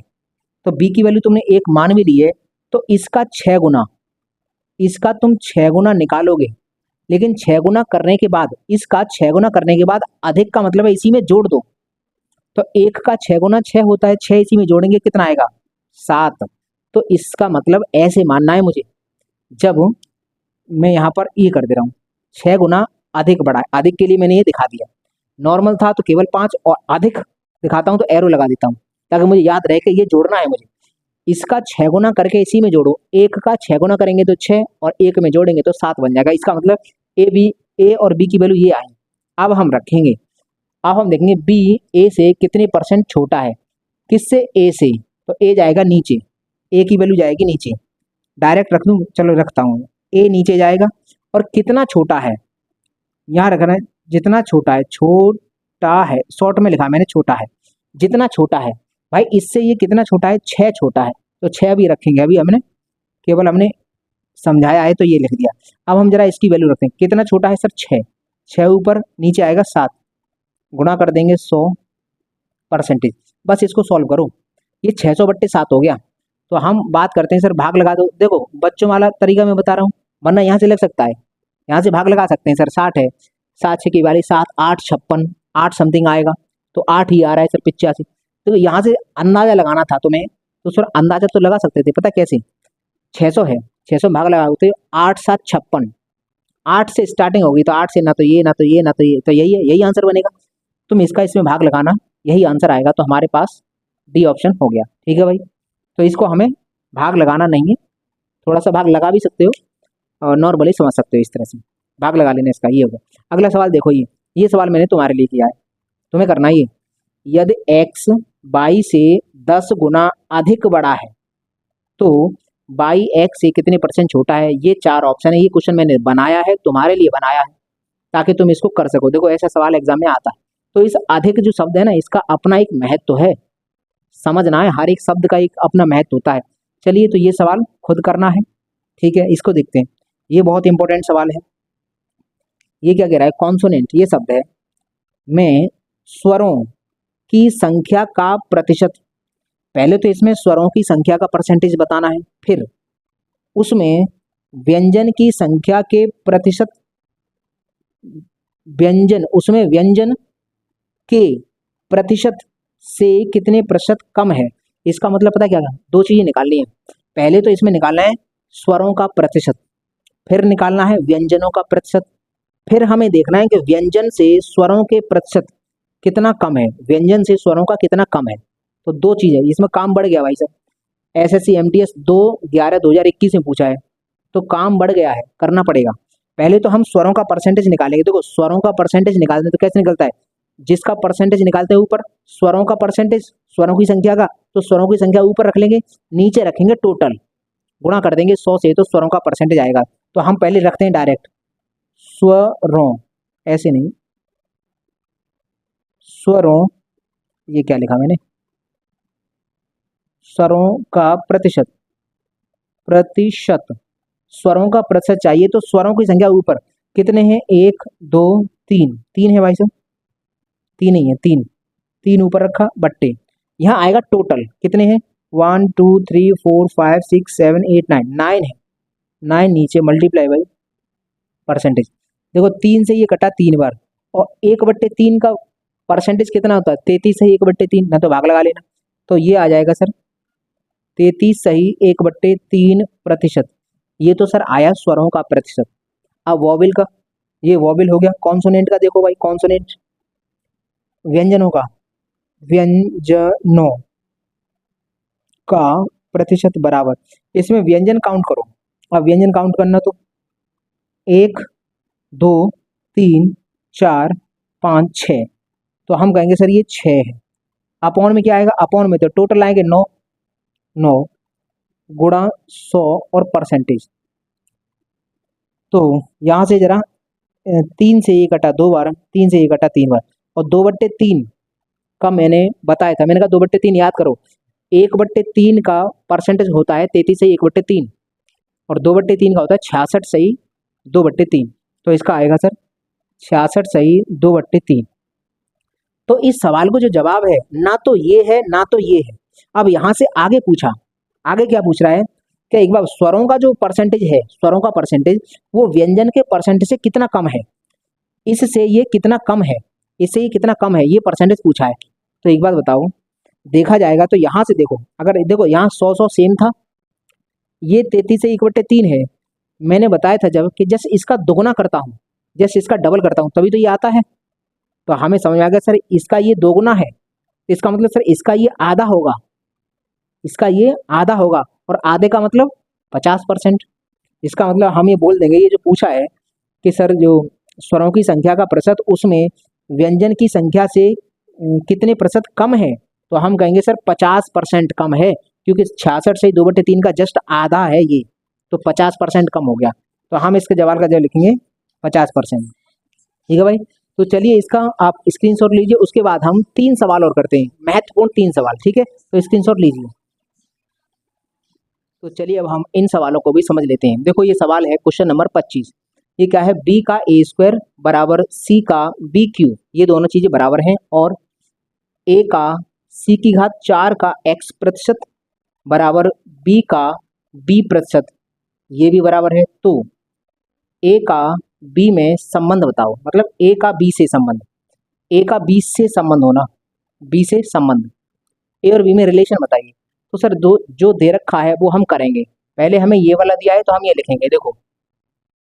तो बी की वैल्यू तुमने 1 मान भी ली है, तो इसका 6 गुना, इसका तुम 6 गुना निकालोगे, लेकिन 6 गुना करने के बाद, इसका 6 गुना करने के बाद अधिक का मतलब है इसी में जोड़ दो, तो 1 का 6 गुना 6 होता है, 6 इसी में जोड़ेंगे कितना आएगा 7। तो इसका मतलब ऐसे मानना है मुझे, जब मैं यहाँ पर ये कर दे रहा हूँ, 6 गुना अधिक बड़ा है। अधिक के लिए मैंने ये दिखा दिया, नॉर्मल था तो केवल 5 और अधिक दिखाता हूँ तो एरो लगा देता हूँ ताकि मुझे याद रहे कि ये जोड़ना है मुझे। इसका 6 गुना करके इसी में जोड़ो, एक का 6 गुना करेंगे तो 6 और एक में जोड़ेंगे तो 7 बन जाएगा। इसका मतलब ए और बी की वैल्यू ये आई। अब हम रखेंगे, अब हम देखेंगे बी ए से कितने परसेंट छोटा है। किससे? ए से। तो ए जाएगा नीचे, ए की वैल्यू जाएगी नीचे। डायरेक्ट रख दूँ? चलो रखता हूँ, ए नीचे जाएगा। और कितना छोटा है यहाँ रखना है, जितना छोटा है, छोटा है शॉर्ट में लिखा मैंने छोटा है, जितना छोटा है भाई इससे ये कितना छोटा है, 6 छोटा है तो 6 भी रखेंगे। अभी हमने केवल हमने समझाया है तो ये लिख दिया। अब हम जरा इसकी वैल्यू रखते हैं, कितना छोटा है सर? 6। 6 ऊपर नीचे आएगा 7, गुणा कर देंगे 100%। बस इसको सॉल्व करो, ये 600/7 हो गया। तो हम बात करते हैं सर भाग लगा दो। देखो बच्चों वाला तरीका मैं बता रहा हूँ, वरना यहाँ से लग सकता है, यहाँ से भाग लगा सकते हैं सर। 60 है, 7 6 की 42, 7 8 56, 8 समथिंग आएगा तो 8 ही आ रहा है सर, 85। तो यहाँ से अंदाजा लगाना था तुम्हें, तो सर अंदाजा तो लगा सकते थे, पता कैसे? 600 है, 600 भाग लगाते 8 7 56, 8 से स्टार्टिंग होगी तो 8 से ना तो ये ना तो ये ना तो ये, तो यही है, यही आंसर बनेगा। तुम इसका इसमें भाग लगाना, यही आंसर आएगा। तो हमारे पास डी ऑप्शन हो गया। ठीक है भाई, तो इसको हमें भाग लगाना नहीं है, थोड़ा सा भाग लगा भी सकते हो और नॉर्मली समझ सकते हो, इस तरह से भाग लगा लेने इसका, ये होगा। अगला सवाल देखो, ये सवाल मैंने तुम्हारे लिए किया है, तुम्हें करना है ये। यदि x y से 10 गुना अधिक बड़ा है तो y x से कितने परसेंट छोटा है? ये 4 ऑप्शन है। ये क्वेश्चन मैंने बनाया है, तुम्हारे लिए बनाया है ताकि तुम इसको कर सको। देखो ऐसा सवाल एग्जाम में आता है। तो इस अधिक जो शब्द है ना, इसका अपना एक महत्व है, समझना है, हर एक शब्द का एक अपना महत्व होता है। चलिए तो ये सवाल खुद करना है, ठीक है, इसको देखते हैं। ये बहुत इंपॉर्टेंट सवाल है। ये क्या कह रहा है? कॉन्सोनेंट ये शब्द है में स्वरों की संख्या का प्रतिशत। पहले तो इसमें स्वरों की संख्या का परसेंटेज बताना है, फिर उसमें व्यंजन की संख्या के प्रतिशत, व्यंजन उसमें व्यंजन के प्रतिशत से कितने प्रतिशत कम है। इसका मतलब पता क्या है? दो चीजें निकालनी है। पहले तो इसमें निकालना है स्वरों का प्रतिशत, फिर निकालना है व्यंजनों का प्रतिशत, फिर हमें देखना है कि व्यंजन से स्वरों के प्रतिशत कितना कम है, व्यंजन से स्वरों का कितना कम है। तो दो चीजें, इसमें काम बढ़ गया भाई साहब। एसएससी एमटीएस 2/11/2021 में पूछा है, तो काम बढ़ गया है, करना पड़ेगा। पहले तो हम स्वरों का परसेंटेज निकालेंगे। देखो स्वरों का परसेंटेज निकालते हैं तो कैसे निकलता है? जिसका परसेंटेज निकालते हैं ऊपर स्वरों का परसेंटेज, स्वरों की संख्या का, तो स्वरों की संख्या ऊपर रख लेंगे, नीचे रखेंगे टोटल, गुणा कर देंगे 100 से, तो स्वरों का परसेंटेज आएगा। तो हम पहले रखते हैं डायरेक्ट स्वरों, ऐसे नहीं, स्वरों, ये क्या लिखा मैंने, स्वरों का प्रतिशत, प्रतिशत स्वरों का प्रतिशत चाहिए। तो स्वरों की संख्या ऊपर कितने हैं? 1 2 3, 3 है भाई साहब, 3 ही है, 3, 3 ऊपर रखा बट्टे, यहाँ आएगा टोटल कितने हैं? 1 2 3 4 5 6 7 8 9, 9 है, 9 नीचे मल्टीप्लाई बाई परसेंटेज। देखो 3 से ये कटा 3 बार, और 1/3 का परसेंटेज कितना होता है? 33 सही 1/3, ना तो भाग लगा लेना। तो ये आ जाएगा सर 33 सही 1/3%। ये तो सर आया स्वरों का प्रतिशत। अब वॉविल का, ये वॉविल हो गया। कॉन्सोनेंट का देखो भाई, कॉन्सोनेंट व्यंजनों का, व्यंजनों का प्रतिशत बराबर, इसमें व्यंजन काउंट करो। अब व्यंजन काउंट करना तो 1 2 3 4 5 6, तो हम कहेंगे सर ये 6 है। अपॉन में क्या आएगा? अपॉन में तो टोटल आएंगे 9, 9 गुणा 100 और परसेंटेज। तो यहाँ से जरा 3 से ये कटा 2 बार, 3 से ये कटा 3 बार, और 2/3 का मैंने बताया था, मैंने कहा 2/3 याद करो। 1/3 का परसेंटेज होता है 33 सही 1/3, और 2/3 का होता है 66 सही 2/3। तो इसका आएगा सर 66 सही 2/3। तो इस सवाल को जो जवाब है ना तो ये है ना तो ये है। अब यहाँ से आगे पूछा, आगे क्या पूछ रहा है कि एक बार स्वरों का जो परसेंटेज है, स्वरों का परसेंटेज वो व्यंजन के परसेंटेज से कितना कम है, इससे ये कितना कम है, इससे ये कितना कम है, ये परसेंटेज पूछा है। तो एक बात बताओ, देखा जाएगा तो यहाँ से देखो, अगर देखो यहाँ 100 100 सेम था, ये 33 से 1/3 है, मैंने बताया था जब कि जैसे इसका दोगुना करता हूँ, जैसे इसका डबल करता हूँ, तभी तो ये आता है। तो हमें समझ में आ गया सर इसका ये दोगुना है, इसका मतलब सर इसका ये आधा होगा, इसका ये आधा होगा, और आधे का मतलब 50%। इसका मतलब हम ये बोल देंगे, ये जो पूछा है कि सर जो स्वरों की संख्या का प्रतिशत उसमें व्यंजन की संख्या से कितने प्रतिशत कम है, तो हम कहेंगे सर 50% कम है, क्योंकि 66 से 2/3 का जस्ट आधा है ये, तो 50% कम हो गया। तो हम इसके जवाब का जवाब लिखेंगे 50%। ठीक है भाई, तो चलिए इसका आप स्क्रीनशॉट लीजिए, उसके बाद हम 3 सवाल और करते हैं, महत्वपूर्ण 3 सवाल। ठीक है, तो स्क्रीनशॉट लीजिए। तो चलिए अब हम इन सवालों को भी समझ लेते हैं। देखो ये सवाल है क्वेश्चन नंबर 25। ये क्या है, b का a² बराबर c का b³ ये दोनों चीजें बराबर हैं, और a का c⁴ का x% बराबर b का b% ये भी बराबर है। तो a का b में संबंध बताओ, मतलब a का b से संबंध, a का b से संबंध होना, b से संबंध, a और b में रिलेशन बताइए। तो सर दो जो दे रखा है वो हम करेंगे। पहले हमें ये वाला दिया है तो हम ये लिखेंगे, देखो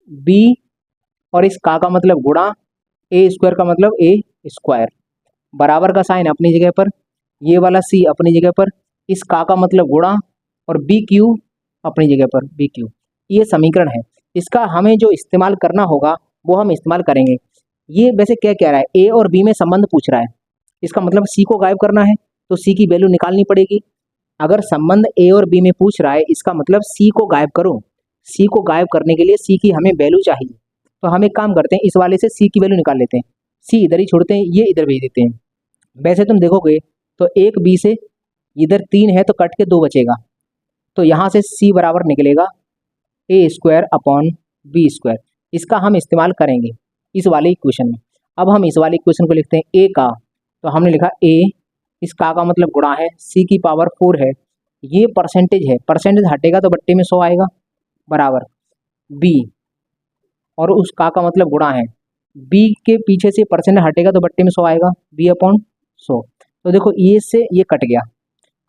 b और इस का मतलब गुणा, a² का मतलब a², बराबर का साइन अपनी जगह पर, ये वाला c अपनी जगह पर, इस का मतलब गुणा, और b³ अपनी जगह पर b³। ये समीकरण है। इसका हमें जो इस्तेमाल करना होगा वो हम इस्तेमाल करेंगे। ये वैसे क्या कह रहा है, a और b में संबंध पूछ रहा है, इसका मतलब c को गायब करना है, तो c की वैल्यू निकालनी पड़ेगी। अगर संबंध a और b में पूछ रहा है, इसका मतलब c को गायब करो। c को गायब करने के लिए c की हमें वैल्यू चाहिए, तो हम एक काम करते हैं, इस वाले से c की वैल्यू निकाल लेते हैं, c इधर ही छोड़ते हैं, ये इधर भेज देते हैं। वैसे तुम देखोगे तो एक b से इधर 3 है तो कट के 2 बचेगा, तो यहाँ से c बराबर निकलेगा a² अपॉन b²। इसका हम इस्तेमाल करेंगे इस वाले इक्वेशन में। अब हम इस वाले इक्वेशन को लिखते हैं, a का, तो हमने लिखा a, इस का मतलब गुणा है, c⁴ है, ये परसेंटेज है, परसेंटेज हटेगा तो बट्टे में 100 आएगा, बराबर b, और उस का मतलब गुणा है, b के पीछे से परसेंटेज हटेगा तो बट्टे में 100 आएगा, b/100। तो देखो ये से ये कट गया।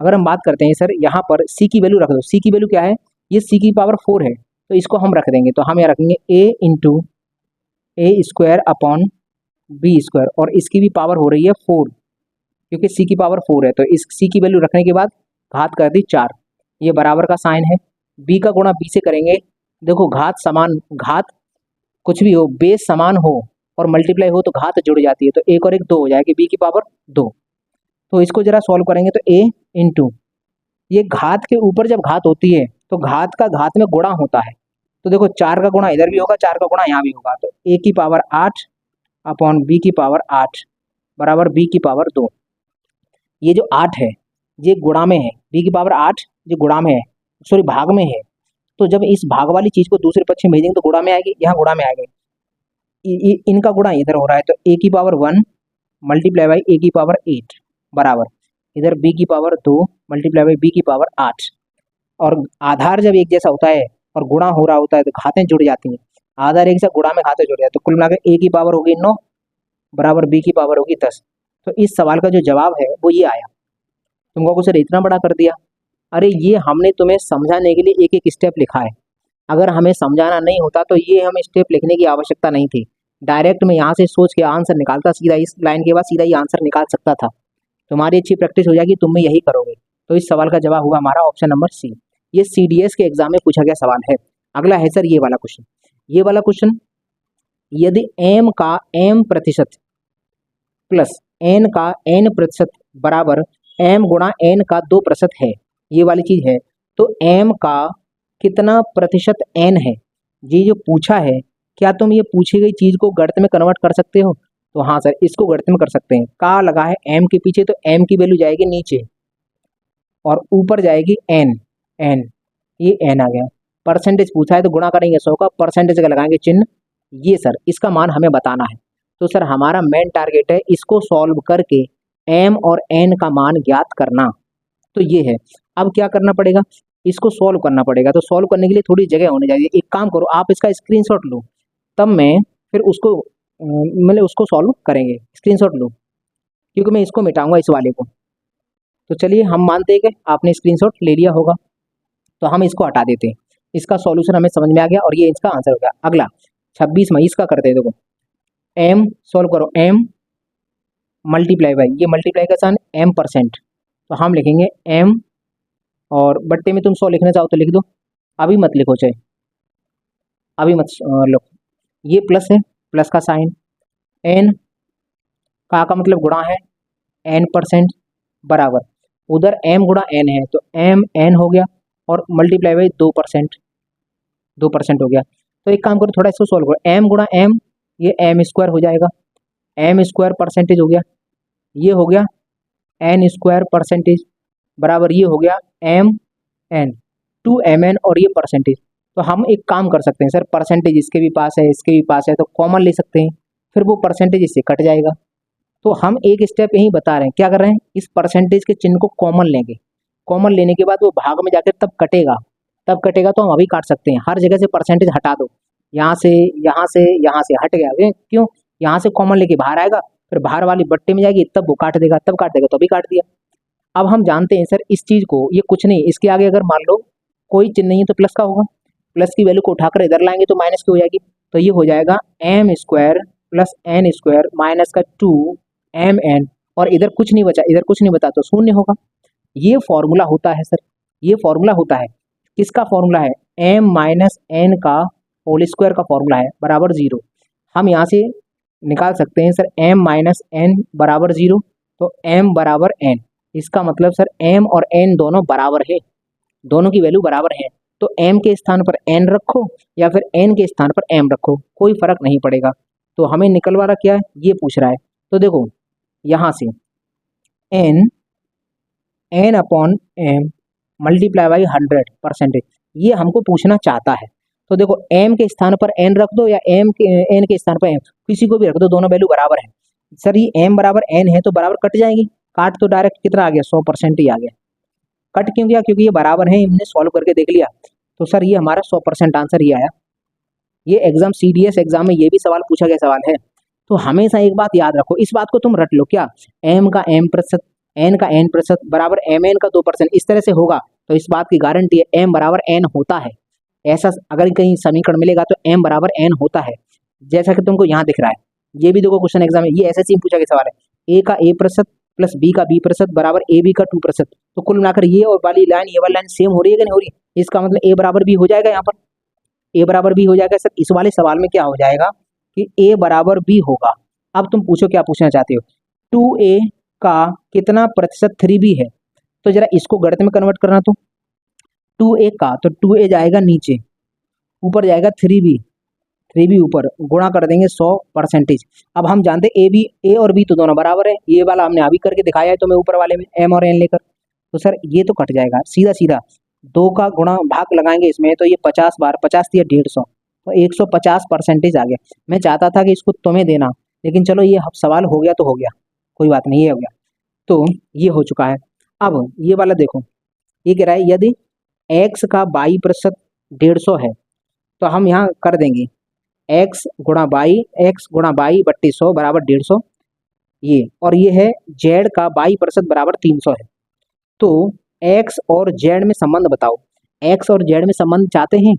अगर हम बात करते हैं सर यहाँ पर c की वैल्यू रख दो, c की वैल्यू क्या है, ये c⁴ है, तो इसको हम रख देंगे, तो हम यहाँ रखेंगे a × a² अपॉन b², और इसकी भी पावर हो रही है 4, क्योंकि c⁴ है, तो इस c की वैल्यू रखने के बाद घात कर दी 4, ये बराबर का साइन है, b का गुणा b से करेंगे। देखो घात समान, घात कुछ भी हो, बेस समान हो और मल्टीप्लाई हो तो घात जुड़ जाती है, तो 1 और 1 2 हो जाएगी, b⁴ 2। तो इसको जरा सॉल्व करेंगे तो a × ये घात के ऊपर जब घात होती है तो घात का घात में गुणा होता है, तो देखो 4 का गुणा इधर भी होगा, 4 का गुणा यहाँ भी होगा, तो a⁴8 अपॉन b⁴8 बराबर b⁴2। ये जो 8 है ये गुणा में है, b⁴8 जो गुणा में है, सॉरी भाग में है, तो जब इस भाग वाली चीज को दूसरे पक्ष में भेजेंगे तो गुणा में आएगी, यहाँ गुणा में आएगी, इनका गुणा इधर हो रहा है, तो a⁴1 मल्टीप्लाई बाई a⁴8 बराबर इधर b⁴2 मल्टीप्लाई बाई b⁴8। और आधार जब एक जैसा होता है और गुणा हो रहा होता है तो घातें जुड़ जाती हैं, आधार एक से गुणा में घातें जुड़ जाती है, तो कुल मिलाकर a⁴ होगी 9 बराबर b⁴ होगी 10। तो इस सवाल का जो जवाब है वो ये आया। तुमको कुछ इतना बड़ा कर दिया, अरे ये हमने तुम्हें समझाने के लिए एक एक स्टेप लिखा है, अगर हमें समझाना नहीं होता तो ये हम स्टेप लिखने की आवश्यकता नहीं थी, डायरेक्ट मैं यहाँ से सोच के आंसर निकालता, सीधा इस लाइन के बाद सीधा ही आंसर निकाल सकता था। तुम्हारी अच्छी प्रैक्टिस हो जाएगी, तुम भी यही करोगे। तो इस सवाल का जवाब हुआ हमारा ऑप्शन नंबर सी। ये CDS के एग्जाम में पूछा गया सवाल है। अगला है सर ये वाला क्वेश्चन, ये वाला क्वेश्चन, यदि m का m% प्लस n का n% बराबर m गुणा n का 2% है, ये वाली चीज है, तो m का कितना प्रतिशत n है, ये जो पूछा है, क्या तुम ये पूछी गई चीज को गणित में कन्वर्ट कर सकते हो? तो हाँ सर, इसको गणित में कर सकते हैं। का लगा है m के पीछे, तो m की वैल्यू जाएगी नीचे और ऊपर जाएगी n, ये n आ गया। परसेंटेज पूछा है तो गुणा करेंगे 100 का, परसेंटेज का लगाएंगे चिन्ह, ये सर इसका मान हमें बताना है। तो सर हमारा मेन टारगेट है इसको सॉल्व करके m और n का मान ज्ञात करना, तो ये है। अब क्या करना पड़ेगा, इसको सॉल्व करना पड़ेगा, तो सॉल्व करने के लिए थोड़ी जगह होनी चाहिए। एक काम करो, आप इसका स्क्रीनशॉट लो, तब मैं फिर उसको मतलब उसको सॉल्व करेंगे। स्क्रीनशॉट लो, क्योंकि मैं इसको मिटाऊंगा इस वाले को। तो चलिए हम मानते हैं कि आपने स्क्रीनशॉट ले लिया होगा, तो हम इसको हटा देते हैं। इसका सॉल्यूशन हमें समझ में आ गया और ये इसका आंसर हो गया। अगला 26 में इसका करते हैं। देखो m सॉल्व करो, m मल्टीप्लाई बाई, ये मल्टीप्लाई का साइन m%, तो हम लिखेंगे m, और बट्टे में तुम 100 लिखना चाहो तो लिख दो, अभी मत लिखो, चाहे अभी मत लो। ये प्लस है, प्लस का साइन, n का मतलब गुणा है n% बराबर, उधर m गुणा n है तो m n हो गया और मल्टीप्लाई बाई 2% हो गया। तो एक काम करो, थोड़ा इसको सॉल्व करो, m गुणा m, ये m स्क्वायर हो जाएगा, m स्क्वायर परसेंटेज हो गया, ये हो गया n स्क्वायर परसेंटेज बराबर, ये हो गया m n 2mn और ये परसेंटेज। तो हम एक काम कर सकते हैं सर, परसेंटेज इसके भी पास है इसके भी पास है तो कॉमन ले सकते हैं, फिर वो परसेंटेज इससे कट जाएगा। तो हम एक स्टेप यही बता रहे हैं, क्या कर रहे हैं, इस परसेंटेज के चिन्ह को कॉमन लेंगे, कॉमन लेने के बाद वो भाग में जाकर तब कटेगा, तो हम अभी काट सकते हैं। हर जगह से परसेंटेज हटा दो, यहाँ से यहाँ से यहाँ से हट गया, क्यों, यहाँ से कॉमन लेके बाहर आएगा, फिर बाहर वाली बट्टे में जाएगी तब वो काट देगा, तब काट देगा तो अभी काट दिया। अब हम जानते हैं सर इस चीज़ को, ये कुछ नहीं, इसके आगे अगर मान लो कोई चिन्ह नहीं है तो प्लस का होगा, प्लस की वैल्यू को उठाकर इधर लाएंगे तो माइनस की हो जाएगी, तो ये हो जाएगा m square plus n square minus का 2mn, और इधर कुछ नहीं बचा, इधर कुछ नहीं बचा तो शून्य होगा। ये फॉर्मूला होता है सर, ये फॉर्मूला होता है, किसका फॉर्मूला है, m माइनस n का होल स्क्वायर का फॉर्मूला है बराबर 0। हम यहाँ से निकाल सकते हैं सर m माइनस n बराबर 0, तो m बराबर n, इसका मतलब सर m और n दोनों बराबर है, दोनों की वैल्यू बराबर है, तो m के स्थान पर n रखो या फिर n के स्थान पर m रखो, कोई फर्क नहीं पड़ेगा। तो हमें निकलवा रहा क्या है, ये पूछ रहा है, तो देखो यहाँ से n upon m multiply by 100%, ये हमको पूछना चाहता है। तो देखो m के स्थान पर n रख दो या n के स्थान पर m, किसी को भी रख दो, दोनों वैल्यू बराबर है। सर ये m बराबर n है तो बराबर कट जाएंगी, काट तो डायरेक्ट कितना आ गया, 100% ही आ गया। कट क्यों गया, क्योंकि ये बराबर है, हमने सॉल्व करके देख लिया, तो सर ये हमारा 100% आंसर ही आया। ये एग्जाम CDS एग्जाम में ये भी सवाल पूछा गया सवाल है। तो हमेशा एक बात याद रखो, इस बात को तुम रट लो, क्या m का m%, n का n% बराबर mn का 2%, इस तरह से होगा तो इस बात की गारंटी है m बराबर n होता है। ऐसा अगर कहीं समीकरण मिलेगा तो m बराबर n होता है, जैसा कि तुमको यहाँ दिख रहा है। ये भी देखो क्वेश्चन एग्जाम में, ये SSC में पूछा गया सवाल है, a का a% प्लस b का b% बराबर ab का 2%। तो कुल मिलाकर ये और वाली लाइन, ये वाली लाइन सेम हो रही है कि नहीं हो रही, इसका मतलब a बराबर b हो जाएगा, यहाँ पर a बराबर b हो जाएगा। सर इस वाले सवाल में क्या हो जाएगा कि a बराबर b होगा। अब तुम पूछो क्या पूछना चाहते हो, 2a का कितना प्रतिशत 3b है, तो जरा इसको गणित में कन्वर्ट करना, तो 2a का, तो 2a जाएगा नीचे, ऊपर जाएगा 3b ऊपर, गुणा कर देंगे 100%। अब हम जानते हैं a और b तो दोनों बराबर है, ये वाला हमने अभी करके दिखाया है तो मैं ऊपर वाले में m और n लेकर, तो सर ये तो कट जाएगा, सीधा सीधा 2 का गुणा भाग लगाएंगे इसमें, तो ये 50 बार 50 दिया 150, तो 150% आ गया। मैं चाहता था कि इसको तुम्हें देना, लेकिन चलो ये सवाल हो गया तो हो गया, कोई बात नहीं, ये हो गया, तो ये हो चुका है। अब ये वाला देखो, ये कह रहा है यदि x का 22% 150 है, तो हम यहाँ कर देंगे x गुणा बाई बट्टी 100 बराबर 150, ये, और ये है z का 22% बराबर 300 है। तो x और z में संबंध बताओ, x और z में संबंध चाहते हैं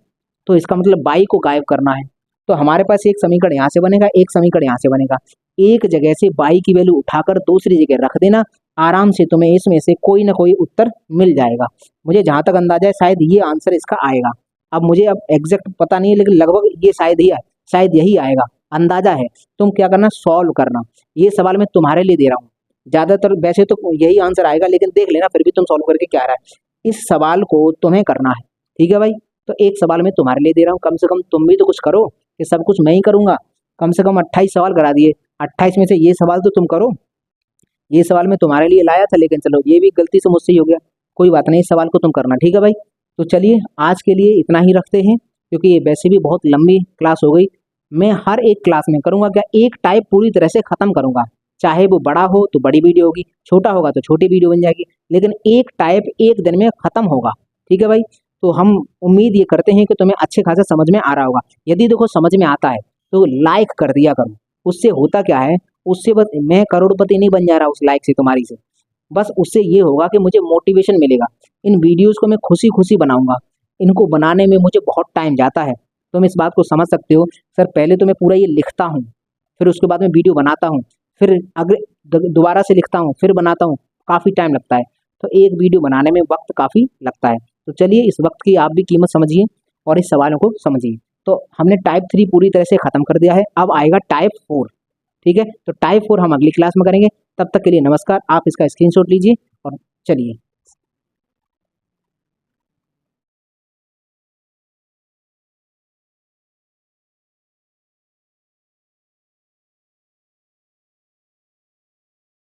तो इसका मतलब बाई को गायब करना है, तो हमारे पास एक समीकरण यहाँ से बनेगा, एक समीकरण यहाँ से बनेगा, एक जगह से बाई की वैल्यू उठाकर दूसरी जगह रख देना, आराम से तुम्हें इसमें से कोई ना कोई उत्तर मिल जाएगा। मुझे जहाँ तक अंदाजा है शायद ये आंसर इसका आएगा, अब मुझे अब एग्जैक्ट पता नहीं है लेकिन लगभग ये शायद यही आएगा, अंदाजा है। तुम क्या करना, सॉल्व करना, ये सवाल मैं तुम्हारे लिए दे रहा हूँ, ज़्यादातर वैसे तो यही आंसर आएगा, लेकिन देख लेना फिर भी तुम सॉल्व करके क्या आ रहा है। इस सवाल को तुम्हें करना है, ठीक है भाई, तो एक सवाल मैं तुम्हारे लिए दे रहा हूँ, कम से कम तुम भी तो कुछ करो, ये सब कुछ मैं ही करूँगा। कम से कम 28 सवाल करा दिए, 28 में से ये सवाल तो तुम करो, ये सवाल मैं तुम्हारे लिए लाया था लेकिन चलो ये भी गलती से मुझसे ही हो गया, कोई बात नहीं, इस सवाल को तुम करना, ठीक है भाई। तो चलिए आज के लिए इतना ही रखते हैं, क्योंकि ये वैसे भी बहुत लंबी क्लास हो गई। मैं हर एक क्लास में करूँगा क्या, एक टाइप पूरी तरह से ख़त्म करूँगा, चाहे वो बड़ा हो तो बड़ी वीडियो होगी, छोटा होगा तो छोटी वीडियो बन जाएगी, लेकिन एक टाइप एक दिन में ख़त्म होगा, ठीक है भाई। तो हम उम्मीद ये करते हैं कि तुम्हें अच्छे खासा समझ में आ रहा होगा। यदि देखो समझ में आता है तो लाइक कर दिया करो, उससे होता क्या है, उससे बस मैं करोड़पति नहीं बन जा रहा उस लाइक से तुम्हारी से, बस उससे ये होगा कि मुझे मोटिवेशन मिलेगा, इन वीडियोस को मैं खुशी खुशी बनाऊंगा, इनको बनाने में मुझे बहुत टाइम जाता है। तुम इस बात को समझ सकते हो। सर पहले तो मैं पूरा ये लिखता हूँ, फिर उसके बाद में वीडियो बनाता हूँ, फिर अगर दोबारा से लिखता हूँ, फिर बनाता हूँ, काफ़ी टाइम लगता है। तो एक वीडियो बनाने में वक्त काफ़ी लगता है। तो चलिए इस वक्त की आप भी कीमत समझिए और इस सवालों को समझिए। तो हमने टाइप 3 पूरी तरह से ख़त्म कर दिया है, अब आएगा टाइप 4। ठीक है, तो टाइप 4 हम अगली क्लास में करेंगे। तब तक के लिए नमस्कार। आप इसका स्क्रीनशॉट लीजिए और चलिए।